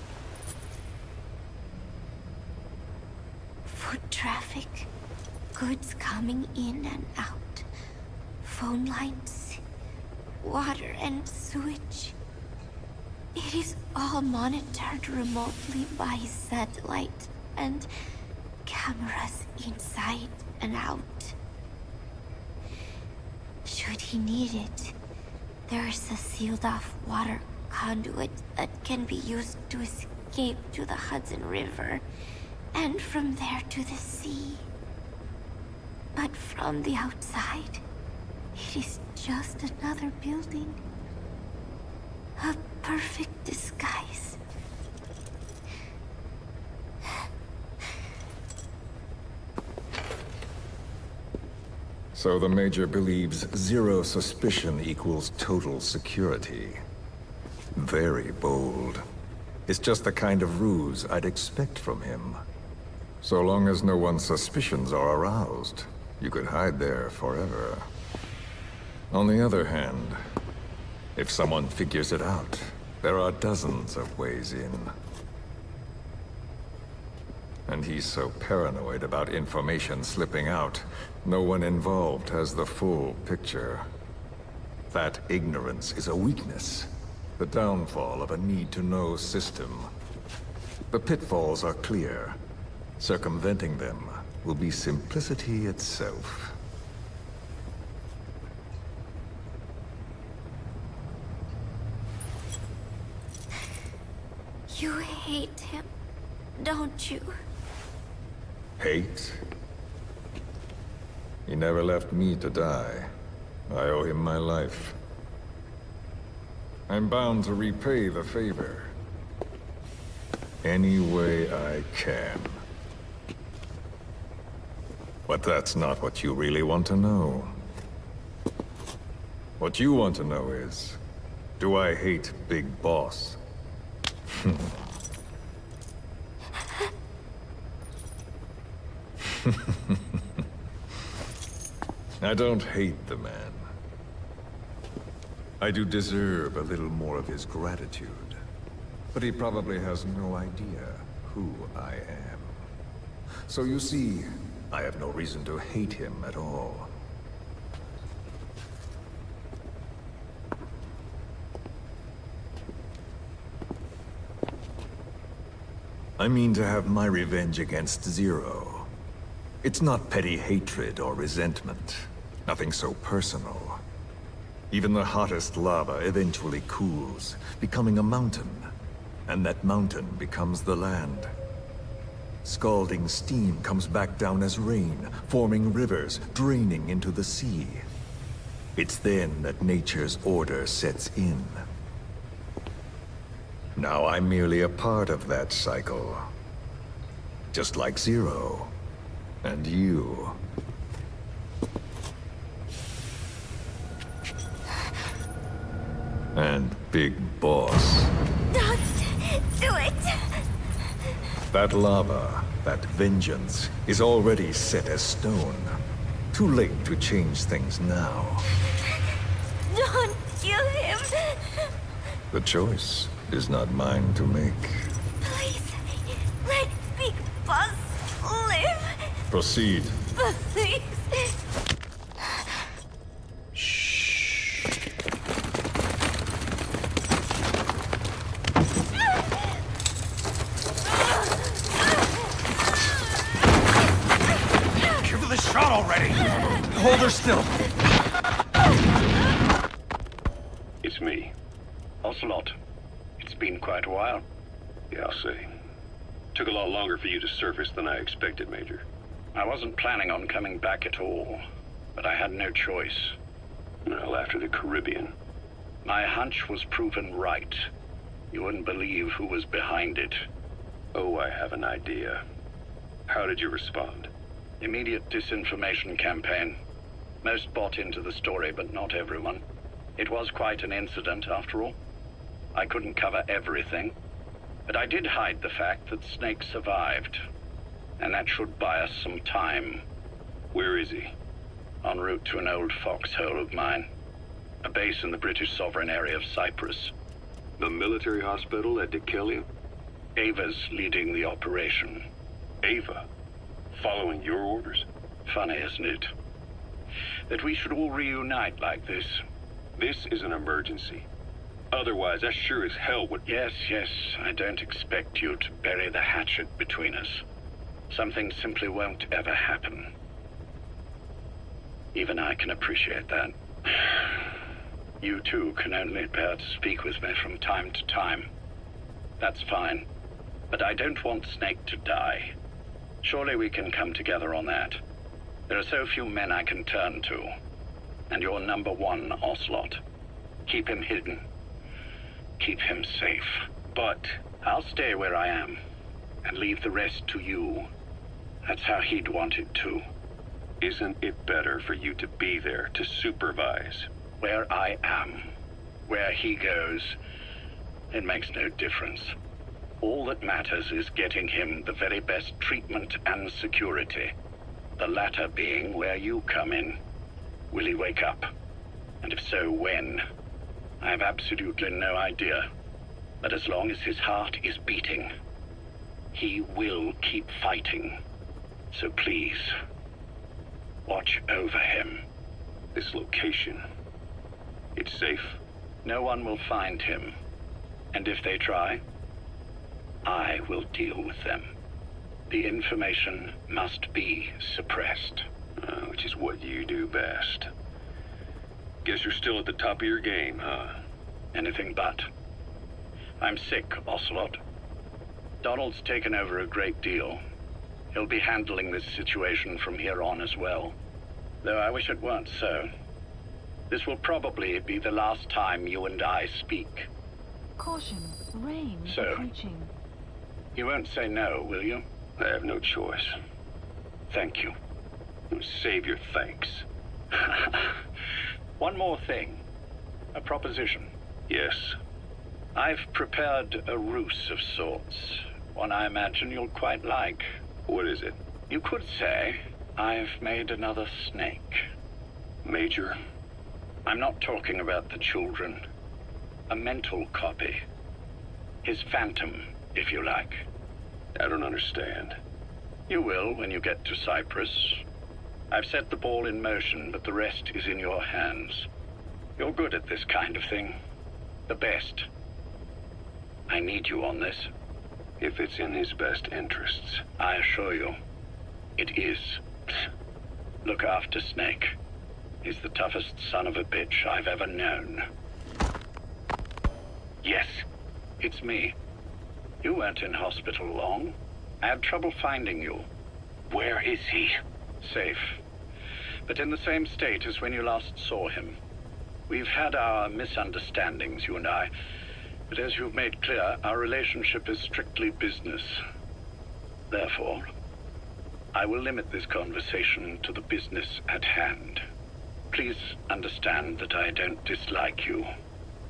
Foot traffic, goods coming in and out, phone lines, water and sewage. It is all monitored remotely by satellite and cameras inside and out. Should he need it, there is a sealed-off water conduit that can be used to escape to the Hudson River, and from there to the sea. But from the outside, it is just another building. A perfect disguise. So the Major believes zero suspicion equals total security. Very bold. It's just the kind of ruse I'd expect from him. So long as no one's suspicions are aroused, you could hide there forever. On the other hand, if someone figures it out, there are dozens of ways in. And he's so paranoid about information slipping out, no one involved has the full picture. That ignorance is a weakness, the downfall of a need-to-know system. The pitfalls are clear. Circumventing them will be simplicity itself. You hate him, don't you? Hate? He never left me to die. I owe him my life. I'm bound to repay the favor. Any way I can. But that's not what you really want to know. What you want to know is, do I hate Big Boss? I don't hate the man. I do deserve a little more of his gratitude. But he probably has no idea who I am. So you see, I have no reason to hate him at all. I mean to have my revenge against Zero. It's not petty hatred or resentment. Nothing so personal. Even the hottest lava eventually cools, becoming a mountain. And that mountain becomes the land. scalding steam comes back down as rain, forming rivers, draining into the sea. It's then that nature's order sets in. Now I'm merely a part of that cycle. Just like Zero. And you. And Big Boss. Don't do it! That lava, that vengeance, is already set as stone. Too late to change things now. Don't kill him! The choice is not mine to make. Please, let Big Boss live! Proceed. Please! Give her the shot already! Hold her still! It's me. Ocelot. It's been quite a while. Yeah, I'll say. Took a lot longer for you to surface than I expected, Major. I wasn't planning on coming back at all, but I had no choice. Well, after the Caribbean. My hunch was proven right. You wouldn't believe who was behind it. Oh, I have an idea. How did you respond? Immediate disinformation campaign. Most bought into the story, but not everyone. It was quite an incident, after all. I couldn't cover everything, but I did hide the fact that Snake survived. And that should buy us some time. Where is he? En route to an old foxhole of mine. A base in the British sovereign area of Cyprus. The military hospital at Dikelia? Ava's leading the operation. Ava? Following your orders? Funny, isn't it? That we should all reunite like this. This is an emergency. Otherwise, I sure as hell would... Yes, I don't expect you to bury the hatchet between us. Something simply won't ever happen. Even I can appreciate that. You too can only bear to speak with me from time to time. That's fine. But I don't want Snake to die. Surely we can come together on that. There are so few men I can turn to. And you're number one, Ocelot. Keep him hidden. Keep him safe. But I'll stay where I am. And leave the rest to you. That's how he'd want it too. Isn't it better for you to be there to supervise? Where I am. Where he goes. It makes no difference. All that matters is getting him the very best treatment and security. The latter being where you come in. Will he wake up? And if so, when? I have absolutely no idea. But as long as his heart is beating, he will keep fighting. So please, watch over him. This location, it's safe? No one will find him. And if they try, I will deal with them. The information must be suppressed. Which is what you do best. Guess you're still at the top of your game, huh? Anything but. I'm sick, Ocelot. Donald's taken over a great deal. He'll be handling this situation from here on as well. Though I wish it weren't so. This will probably be the last time you and I speak. Caution, rain So, approaching. You won't say no, will you? I have no choice. Thank you. Save your thanks. One more thing. A proposition. Yes. I've prepared a ruse of sorts. One I imagine you'll quite like. What is it? You could say I've made another Snake. Major? I'm not talking about the children. A mental copy. His phantom, if you like. I don't understand. You will when you get to Cyprus. I've set the ball in motion, but the rest is in your hands. You're good at this kind of thing. The best. I need you on this. If it's in his best interests. I assure you, it is. Look after Snake. He's the toughest son of a bitch I've ever known. Yes, it's me. You weren't in hospital long. I had trouble finding you. Where is he? Safe. But in the same state as when you last saw him. We've had our misunderstandings, you and I. But as you've made clear, our relationship is strictly business. Therefore, I will limit this conversation to the business at hand. Please understand that I don't dislike you.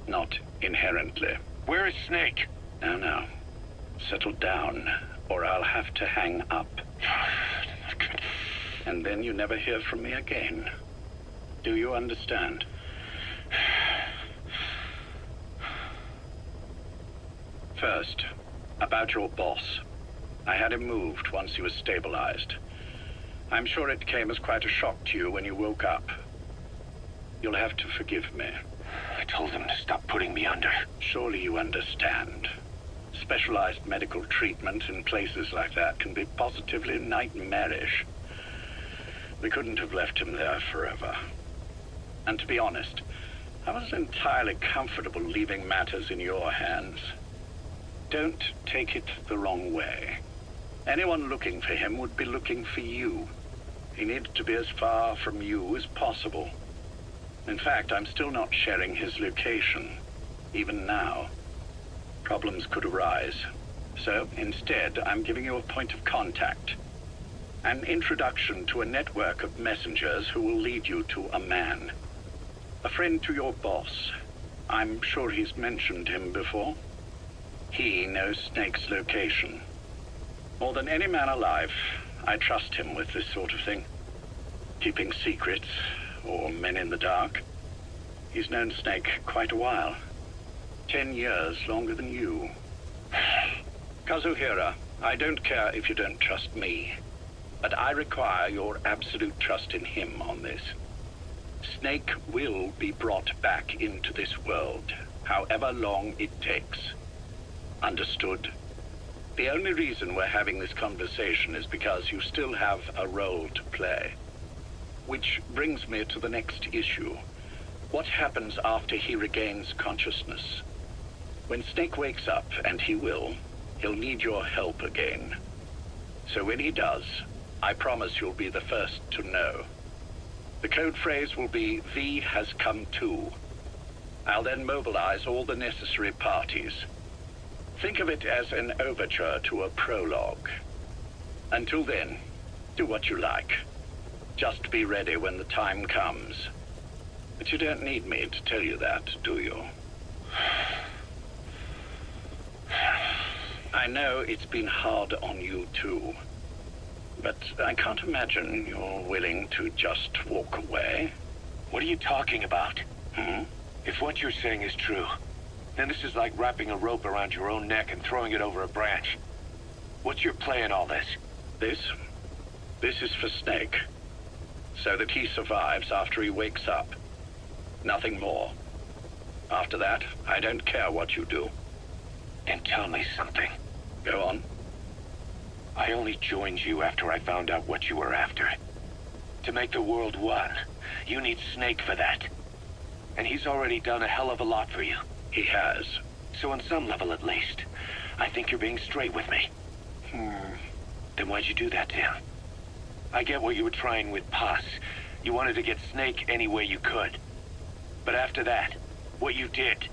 Not inherently. Where is Snake? Now. Settle down, or I'll have to hang up. And then you never hear from me again. Do you understand? First, about your boss. I had him moved once he was stabilized. I'm sure it came as quite a shock to you when you woke up. You'll have to forgive me. I told him to stop putting me under. Surely you understand. Specialized medical treatment in places like that can be positively nightmarish. We couldn't have left him there forever. And to be honest, I wasn't entirely comfortable leaving matters in your hands. Don't take it the wrong way. Anyone looking for him would be looking for you. He needed to be as far from you as possible. In fact, I'm still not sharing his location, even now. Problems could arise. So, instead, I'm giving you a point of contact. An introduction to a network of messengers who will lead you to a man. A friend to your boss. I'm sure he's mentioned him before. He knows Snake's location. More than any man alive, I trust him with this sort of thing. Keeping secrets, or men in the dark. He's known Snake quite a while. 10 years longer than you. Kazuhira, I don't care if you don't trust me, but I require your absolute trust in him on this. Snake will be brought back into this world, however long it takes. Understood? The only reason we're having this conversation is because you still have a role to play. Which brings me to the next issue. What happens after he regains consciousness? When Snake wakes up, and he will, he'll need your help again. So when he does, I promise you'll be the first to know. The code phrase will be, V has come to. I'll then mobilize all the necessary parties. Think of it as an overture to a prologue. Until then, do what you like. Just be ready when the time comes. But you don't need me to tell you that, do you? I know it's been hard on you too. But I can't imagine you're willing to just walk away. What are you talking about? If what you're saying is true, then this is like wrapping a rope around your own neck and throwing it over a branch. What's your play in all this? This is for Snake. So that he survives after he wakes up. Nothing more. After that, I don't care what you do. Then tell me something. Go on. I only joined you after I found out what you were after. To make the world one, you need Snake for that. And he's already done a hell of a lot for you. He has. So on some level at least, I think you're being straight with me. Then why'd you do that to him? I get what you were trying with Paz. You wanted to get Snake any way you could. But after that, what you did,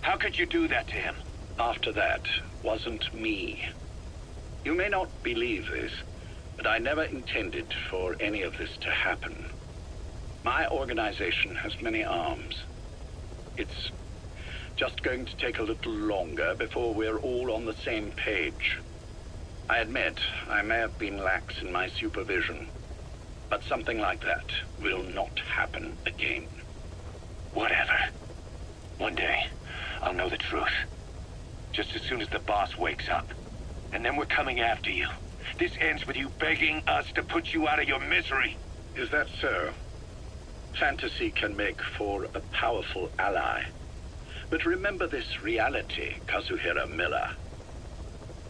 how could you do that to him? After that wasn't me. You may not believe this, but I never intended for any of this to happen. My organization has many arms. It's just going to take a little longer before we're all on the same page. I admit I may have been lax in my supervision, but something like that will not happen again. Whatever. One day, I'll know the truth. Just as soon as the boss wakes up. And then we're coming after you. This ends with you begging us to put you out of your misery. Is that so? Fantasy can make for a powerful ally. But remember this reality, Kazuhira Miller.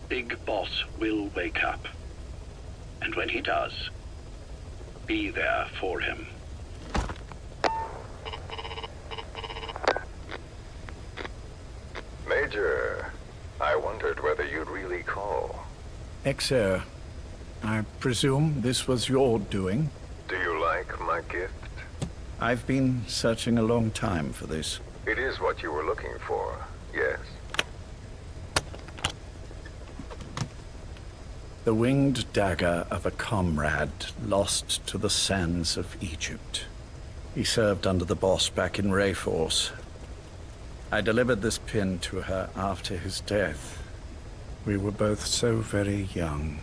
Big Boss will wake up. And when he does, be there for him. Major, I wondered whether you'd really call. Exile, I presume this was your doing? Do you like my gift? I've been searching a long time for this. It is what you were looking for, yes. The winged dagger of a comrade lost to the sands of Egypt. He served under the boss back in Rayforce. I delivered this pin to her after his death. We were both so very young.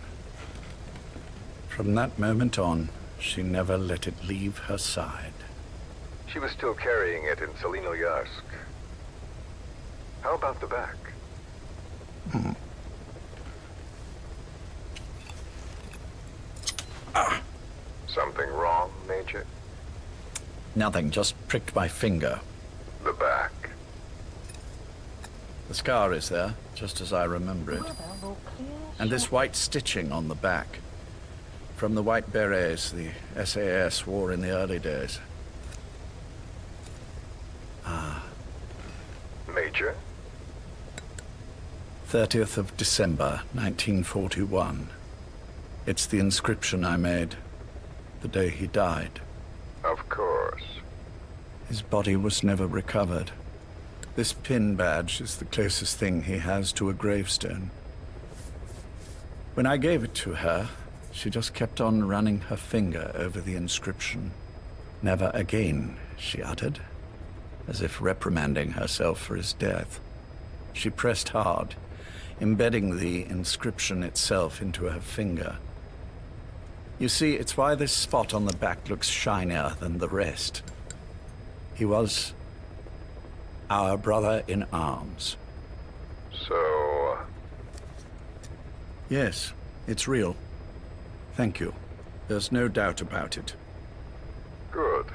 From that moment on, she never let it leave her side. She was still carrying it in Selenoyarsk. How about the back? Something wrong, Major? Nothing, just pricked my finger. The back. The scar is there, just as I remember it. And this white stitching on the back. From the White Berets the SAS wore in the early days. Major? 30th of December, 1941. It's the inscription I made the day he died. Of course. His body was never recovered. This pin badge is the closest thing he has to a gravestone. When I gave it to her, she just kept on running her finger over the inscription. Never again, she uttered, as if reprimanding herself for his death. She pressed hard, embedding the inscription itself into her finger. You see, it's why this spot on the back looks shinier than the rest. He was our brother in arms. So... Yes, it's real. Thank you. There's no doubt about it. Good.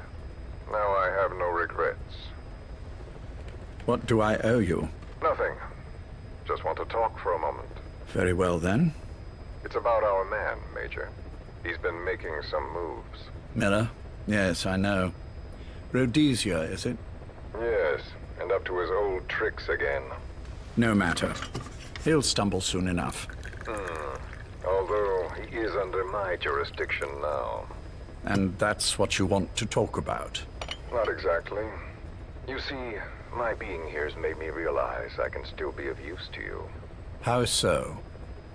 Now I have no regrets. What do I owe you? Nothing. Just want to talk for a moment. Very well, then. It's about our man, Major. He's been making some moves. Miller? Yes, I know. Rhodesia, is it? Yes, and up to his old tricks again. No matter. He'll stumble soon enough. Although he is under my jurisdiction now. And that's what you want to talk about? Not exactly. You see, my being here's made me realize I can still be of use to you. How so?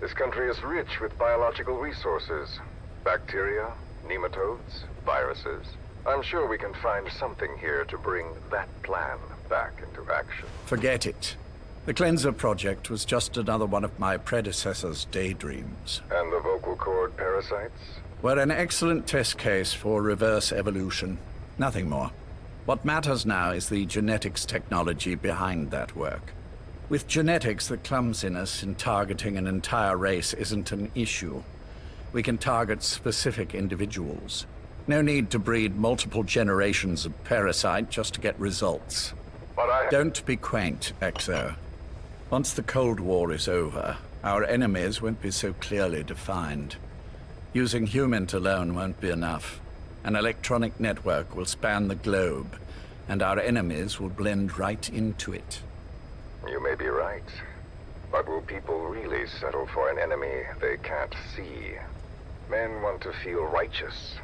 This country is rich with biological resources. Bacteria, nematodes, viruses. I'm sure we can find something here to bring that plan back into action. Forget it. The Cleanser Project was just another one of my predecessor's daydreams. And the vocal cord parasites? Were an excellent test case for reverse evolution. Nothing more. What matters now is the genetics technology behind that work. With genetics, the clumsiness in targeting an entire race isn't an issue. We can target specific individuals. No need to breed multiple generations of parasite just to get results. But Don't be quaint, Exo. Once the Cold War is over, our enemies won't be so clearly defined. Using humans alone won't be enough. An electronic network will span the globe, and our enemies will blend right into it. You may be right. But will people really settle for an enemy they can't see? Men want to feel righteous,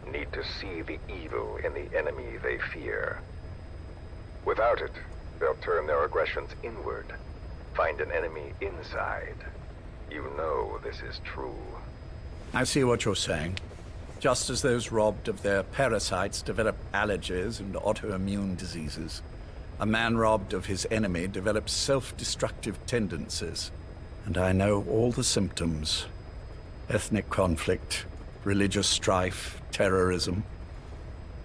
need to see the evil in the enemy they fear. Without it, they'll turn their aggressions inward, find an enemy inside. You know this is true. I see what you're saying. Just as those robbed of their parasites develop allergies and autoimmune diseases, a man robbed of his enemy develops self-destructive tendencies. And I know all the symptoms. Ethnic conflict, religious strife, terrorism.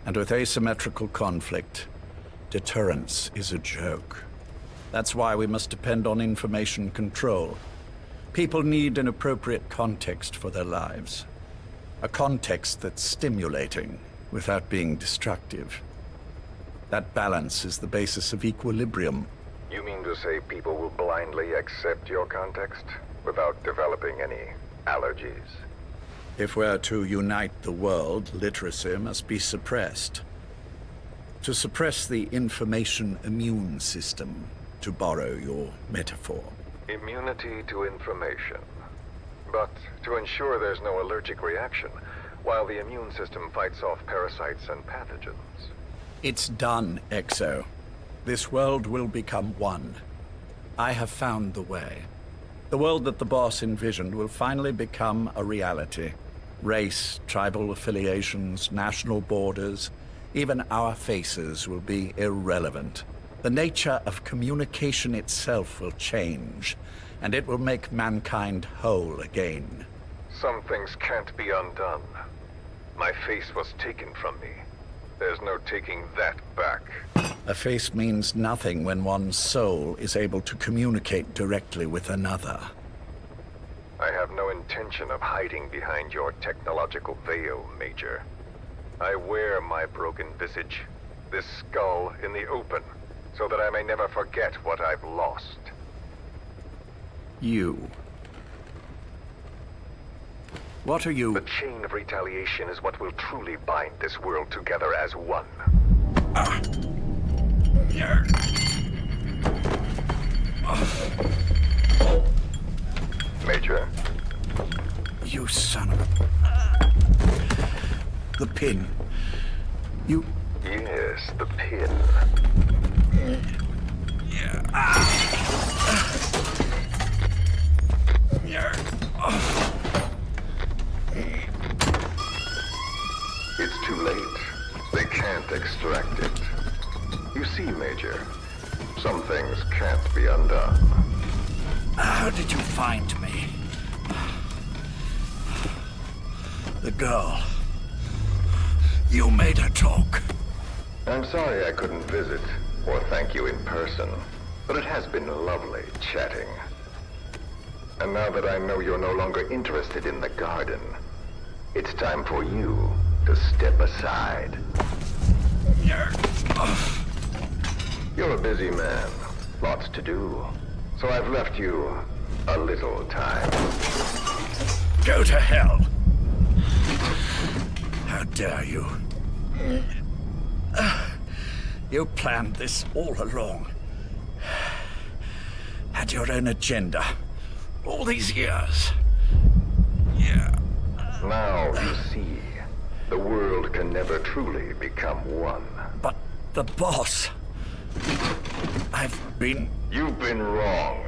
And with asymmetrical conflict, deterrence is a joke. That's why we must depend on information control. People need an appropriate context for their lives. A context that's stimulating without being destructive. That balance is the basis of equilibrium. You mean to say people will blindly accept your context without developing any allergies? If we're to unite the world, literacy must be suppressed. To suppress the information immune system, to borrow your metaphor. Immunity to information. but to ensure there's no allergic reaction, while the immune system fights off parasites and pathogens. It's done, Exo. This world will become one. I have found the way. The world that the boss envisioned will finally become a reality. Race, tribal affiliations, national borders, even our faces will be irrelevant. The nature of communication itself will change, and it will make mankind whole again. Some things can't be undone. My face was taken from me. There's no taking that back. A face means nothing when one's soul is able to communicate directly with another. I have no intention of hiding behind your technological veil, Major. I wear my broken visage, this skull, in the open, so that I may never forget what I've lost. You. What are you? The chain of retaliation is what will truly bind this world together as one. Major? You son of a... The pin. You... Yes, the pin. It's too late. They can't extract it. You see, Major, some things can't be undone. How did you find me? The girl. You made her talk. I'm sorry I couldn't visit or thank you in person, but it has been lovely chatting. And now that I know you're no longer interested in the garden, it's time for you to step aside. You're a busy man, lots to do, so I've left you a little time. Go to hell! How dare you? You planned this all along. Had your own agenda. All these years. Now you see, the world can never truly become one. But the boss... You've been wrong.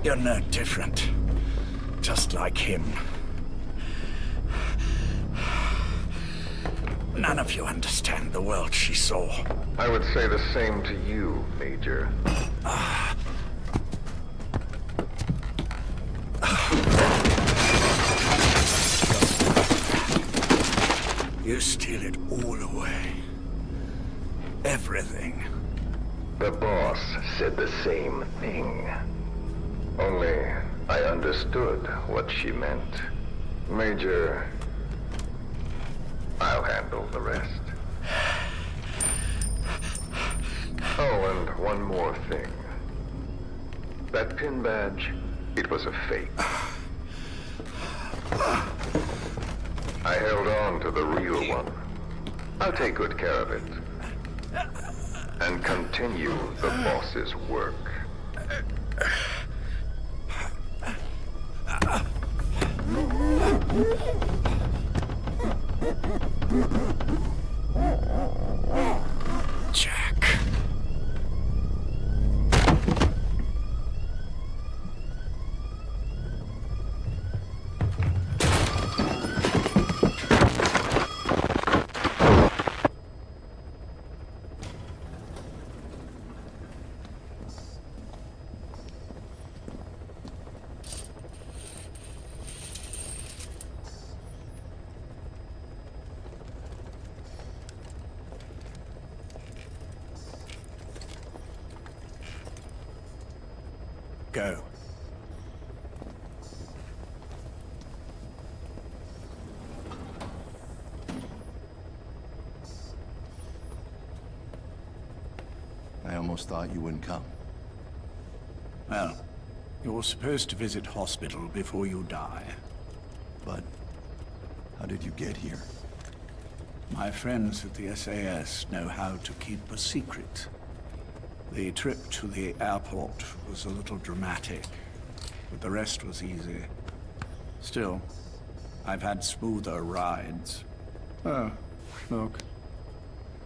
You're no different. Just like him. None of you understand the world she saw. I would say the same to you, Major. You steal it all away. Everything. The boss said the same thing. Only I understood what she meant. Major, I'll handle the rest. Oh, and one more thing. That pin badge, it was a fake. I held on to the real one. I'll take good care of it. And continue the boss's work. Jack. Go. I almost thought you wouldn't come. Well, you're supposed to visit hospital before you die. But how did you get here? My friends at the SAS know how to keep a secret. The trip to the airport was a little dramatic, but the rest was easy. Still, I've had smoother rides. Oh, look.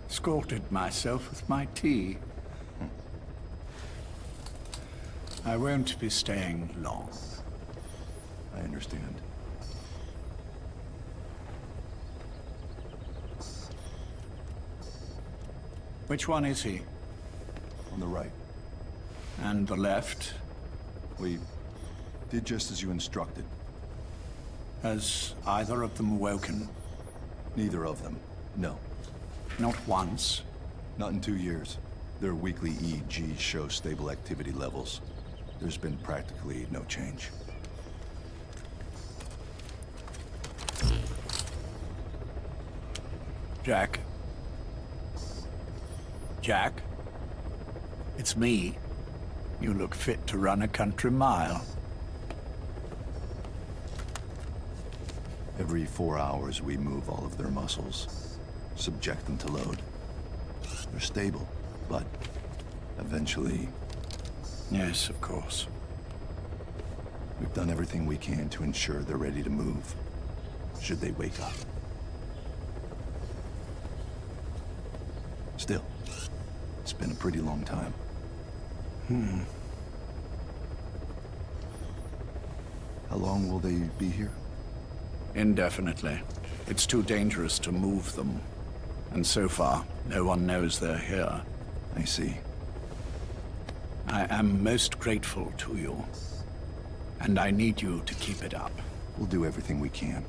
Scalded myself with my tea. I won't be staying long. I understand. Which one is he? On the right. And the left? We did just as you instructed. Has either of them woken? Neither of them, no. Not once? Not in 2 years. Their weekly EEGs show stable activity levels. There's been practically no change. Jack? Jack? It's me. You look fit to run a country mile. Every 4 hours, we move all of their muscles, subject them to load. They're stable, but eventually... Yes, of course. We've done everything we can to ensure they're ready to move, should they wake up. Still, it's been a pretty long time. How long will they be here? Indefinitely. It's too dangerous to move them. And so far, no one knows they're here. I see. I am most grateful to you. And I need you to keep it up. We'll do everything we can.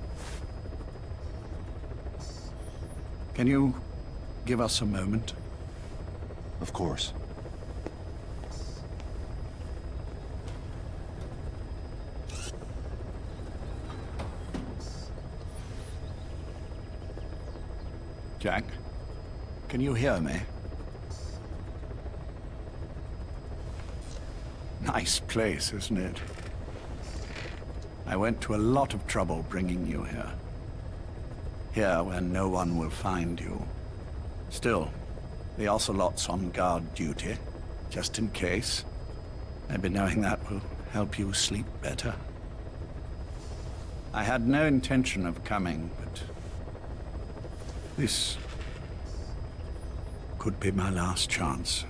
Can you give us a moment? Of course. Jack, can you hear me? Nice place, isn't it? I went to a lot of trouble bringing you here. Here where no one will find you. Still, the Ocelot's on guard duty, just in case. Maybe knowing that will help you sleep better. I had no intention of coming, but this could be my last chance.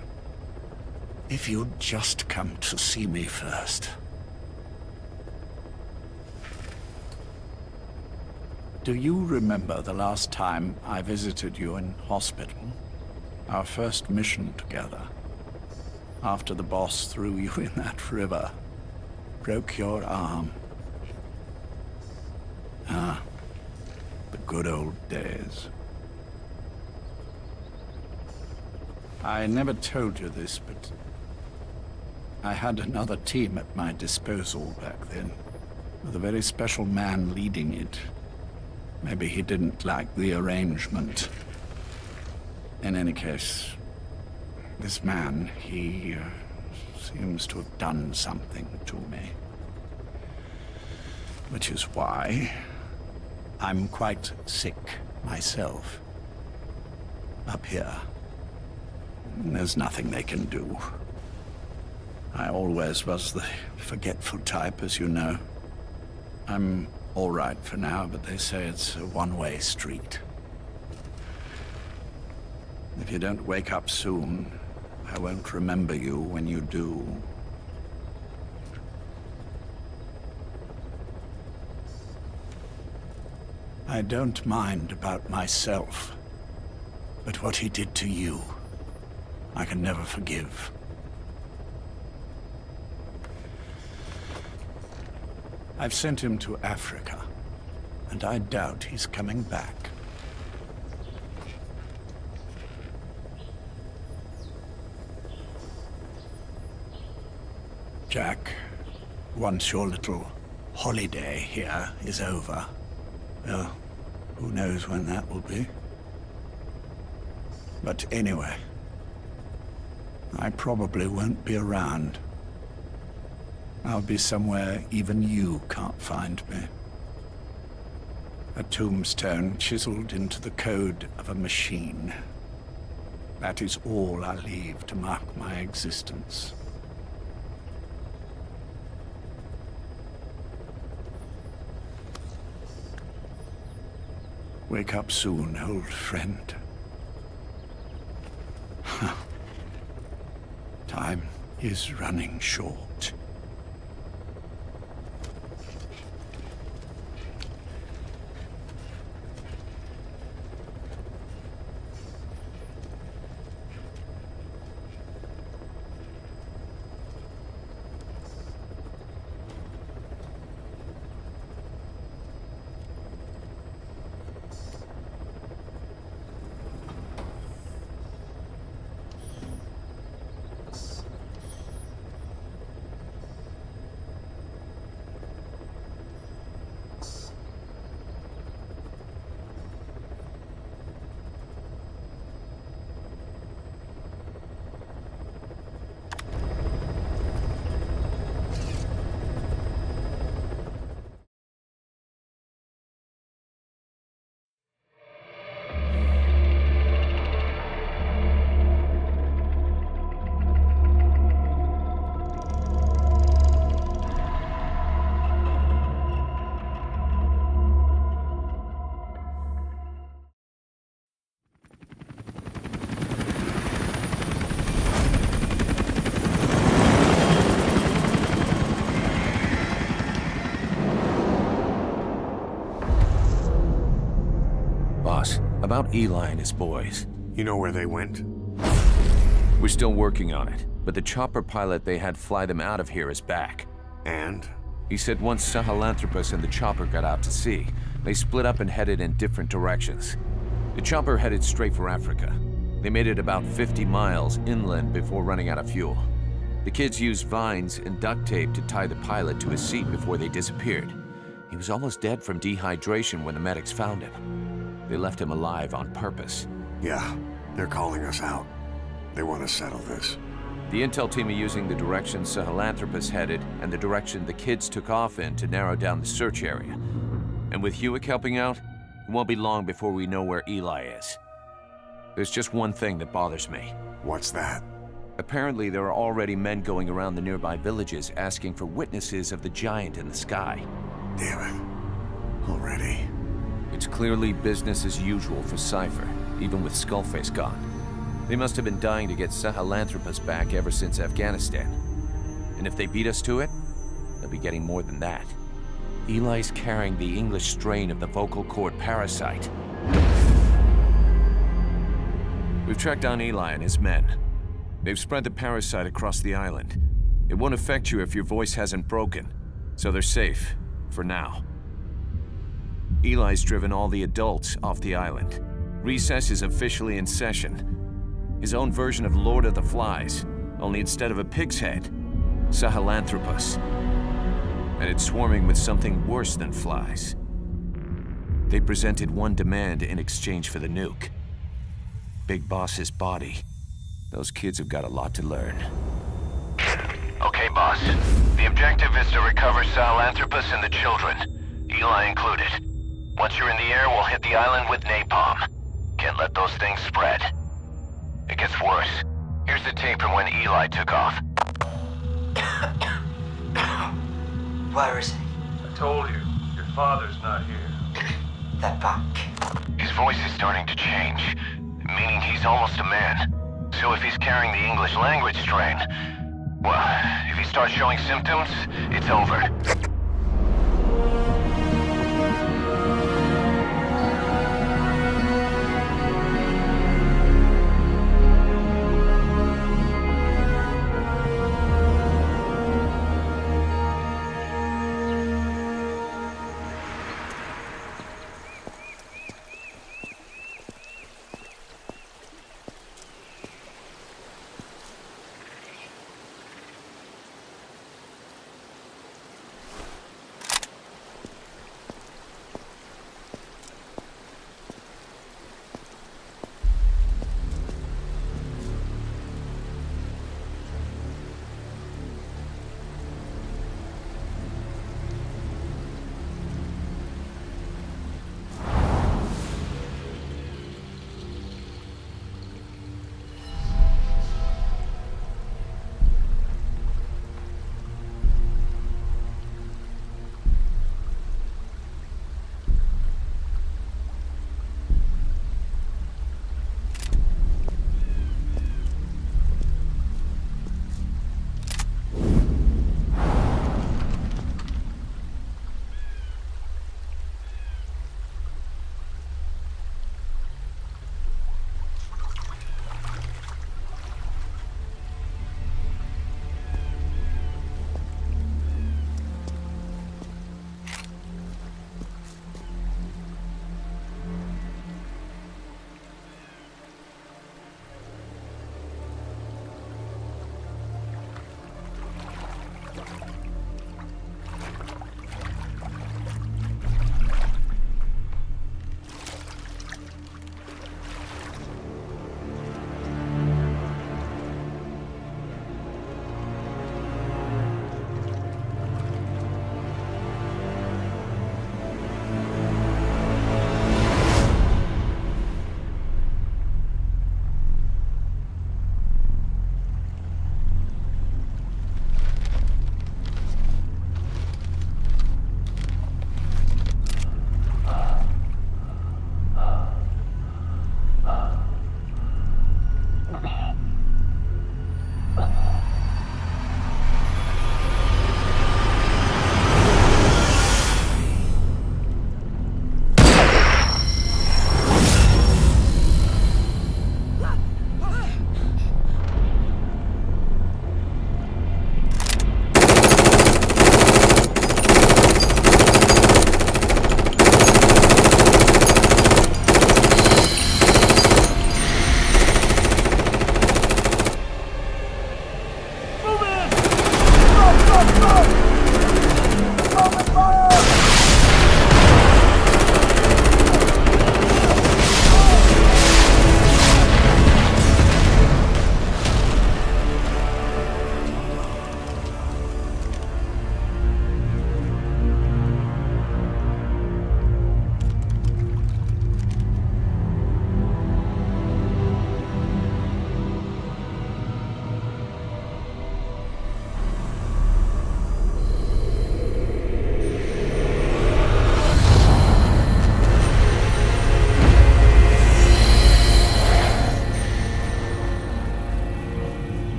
If you'd just come to see me first. Do you remember the last time I visited you in hospital? Our first mission together. After the boss threw you in that river. Broke your arm. Ah, the good old days. I never told you this, but I had another team at my disposal back then, with a very special man leading it. Maybe he didn't like the arrangement. In any case, this man, he seems to have done something to me. Which is why I'm quite sick myself. Up here. There's nothing they can do. I always was the forgetful type, as you know. I'm all right for now, but they say it's a one-way street. If you don't wake up soon, I won't remember you when you do. I don't mind about myself, but what he did to you, I can never forgive. I've sent him to Africa, and I doubt he's coming back. Jack, once your little holiday here is over, well, who knows when that will be? But anyway, I probably won't be around. I'll be somewhere even you can't find me. A tombstone chiseled into the code of a machine. That is all I leave to mark my existence. Wake up soon, old friend. Time is running short. About Eli and his boys. You know where they went? We're still working on it, but the chopper pilot they had fly them out of here is back. And? He said once Sahelanthropus and the chopper got out to sea, they split up and headed in different directions. The chopper headed straight for Africa. They made it about 50 miles inland before running out of fuel. The kids used vines and duct tape to tie the pilot to his seat before they disappeared. He was almost dead from dehydration when the medics found him. They left him alive on purpose. Yeah, they're calling us out. They want to settle this. The intel team are using the direction Sahelanthropus headed and the direction the kids took off in to narrow down the search area. And with Huey helping out, it won't be long before we know where Eli is. There's just one thing that bothers me. What's that? Apparently there are already men going around the nearby villages asking for witnesses of the giant in the sky. Damn it. Already? It's clearly business as usual for Cypher, even with Skullface gone. They must have been dying to get Sahelanthropus back ever since Afghanistan. And if they beat us to it, they'll be getting more than that. Eli's carrying the English strain of the vocal cord parasite. We've tracked down Eli and his men. They've spread the parasite across the island. It won't affect you if your voice hasn't broken, so they're safe, for now. Eli's driven all the adults off the island. Recess is officially in session. His own version of Lord of the Flies, only instead of a pig's head, Sahelanthropus. And it's swarming with something worse than flies. They presented one demand in exchange for the nuke. Big Boss's body. Those kids have got a lot to learn. Okay, boss. The objective is to recover Sahelanthropus and the children, Eli included. Once you're in the air, we'll hit the island with napalm. Can't let those things spread. It gets worse. Here's the tape from when Eli took off. Where is he? I told you, your father's not here. They're back. His voice is starting to change, meaning he's almost a man. So if he's carrying the English language strain, well, if he starts showing symptoms, it's over.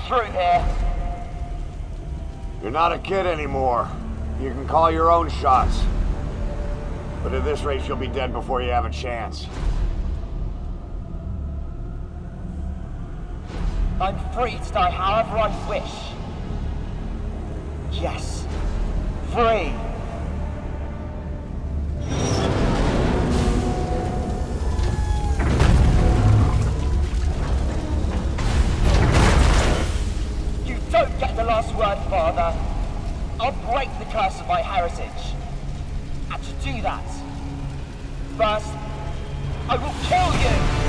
through here. You're not a kid anymore. You can call your own shots. But at this rate, you'll be dead before you have a chance. I'm free to die however I wish. Yes. Free. You don't get the last word, Father. I'll break the curse of my heritage. And to do that, first, I will kill you!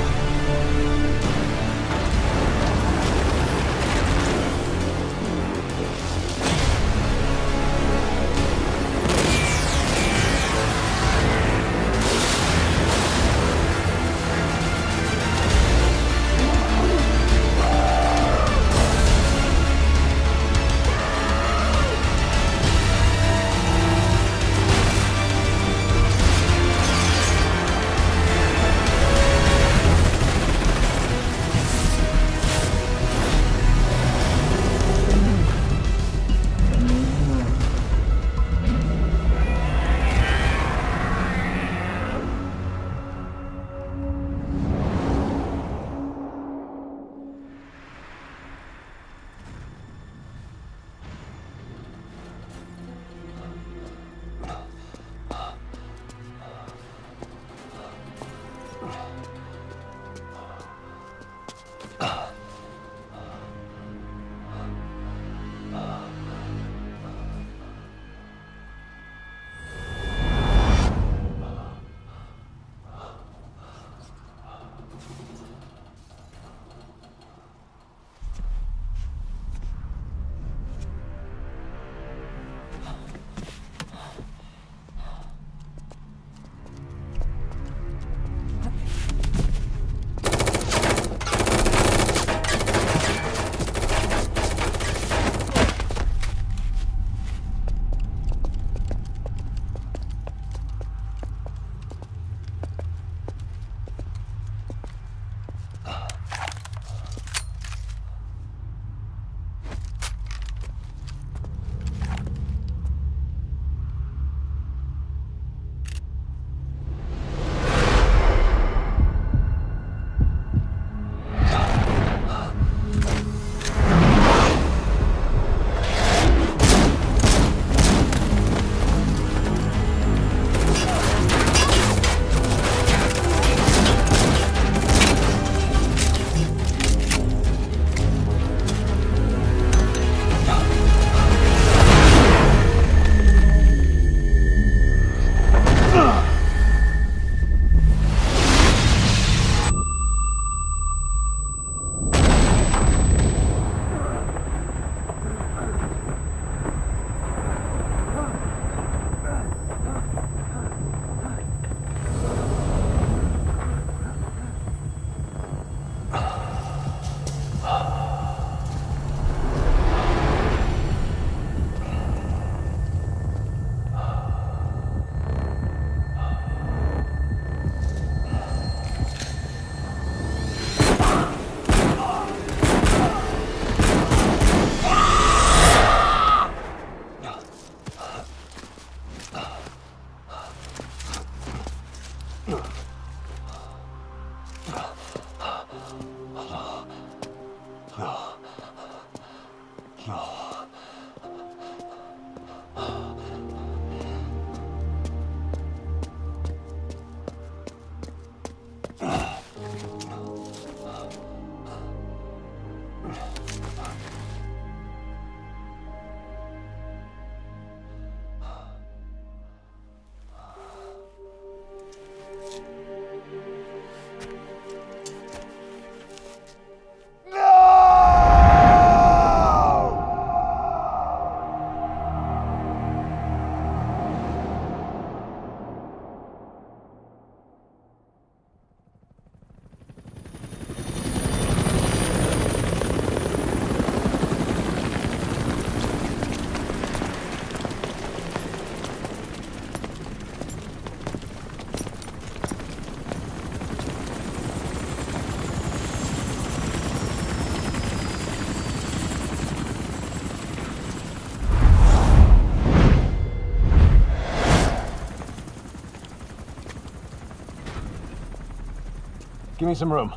Give me some room.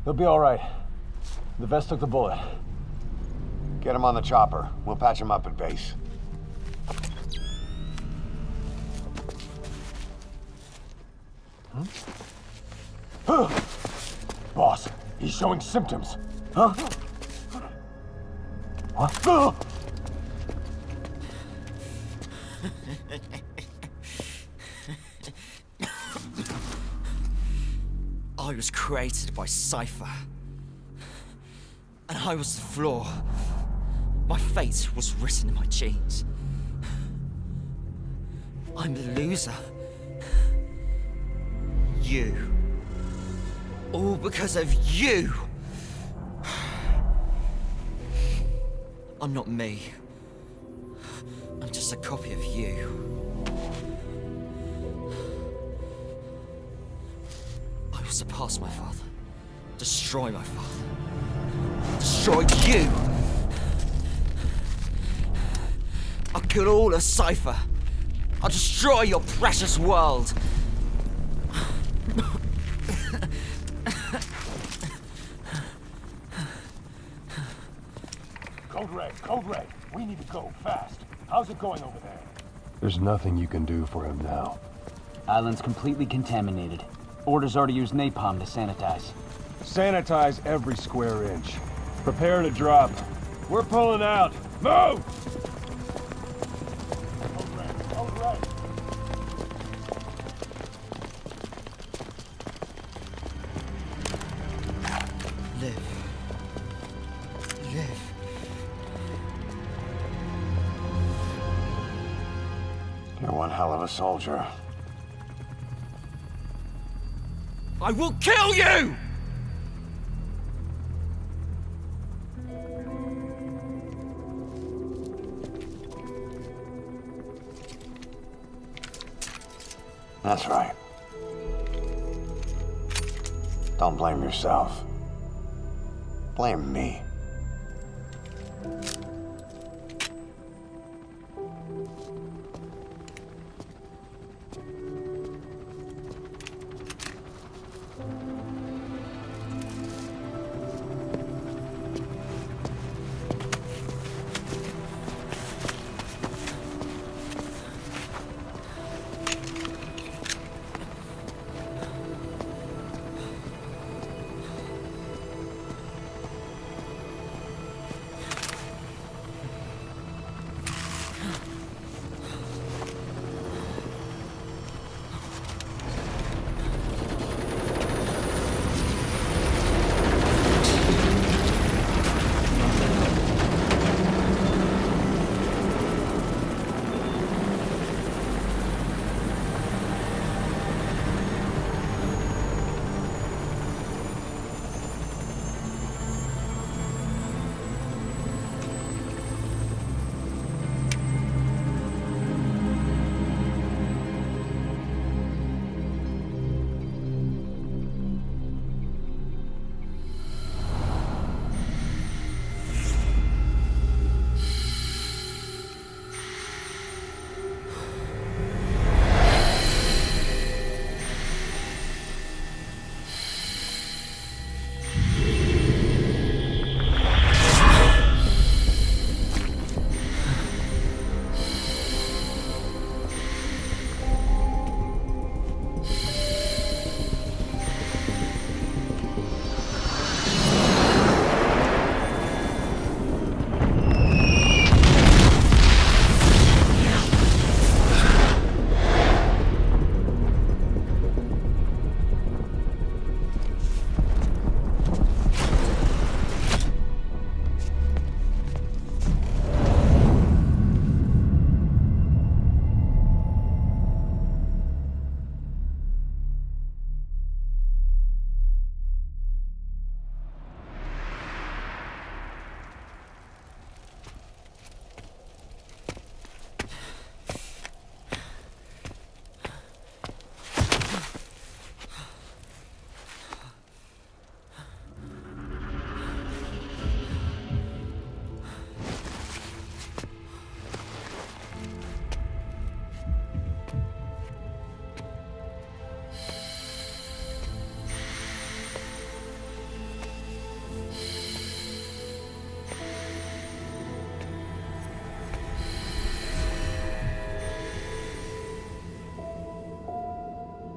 He'll be all right. The vest took the bullet. Get him on the chopper. We'll patch him up at base. Boss, he's showing symptoms. Huh? What? I was created by Cypher. And I was the flaw. My fate was written in my genes. I'm the loser. You. All because of you. I'm not me. I'm just a copy of you. I will surpass my father. Destroy my father. Destroy you! I'll kill all of Cypher. I'll destroy your precious world. Code Red, we need to go, fast. How's it going over there? There's nothing you can do for him now. Island's completely contaminated. Orders are to use napalm to sanitize. Sanitize every square inch. Prepare to drop. We're pulling out. Move! Code Red. Live. Live. You're one hell of a soldier. I will kill you! That's right. Don't blame yourself. Blame me.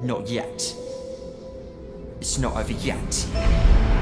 Not yet. It's not over yet.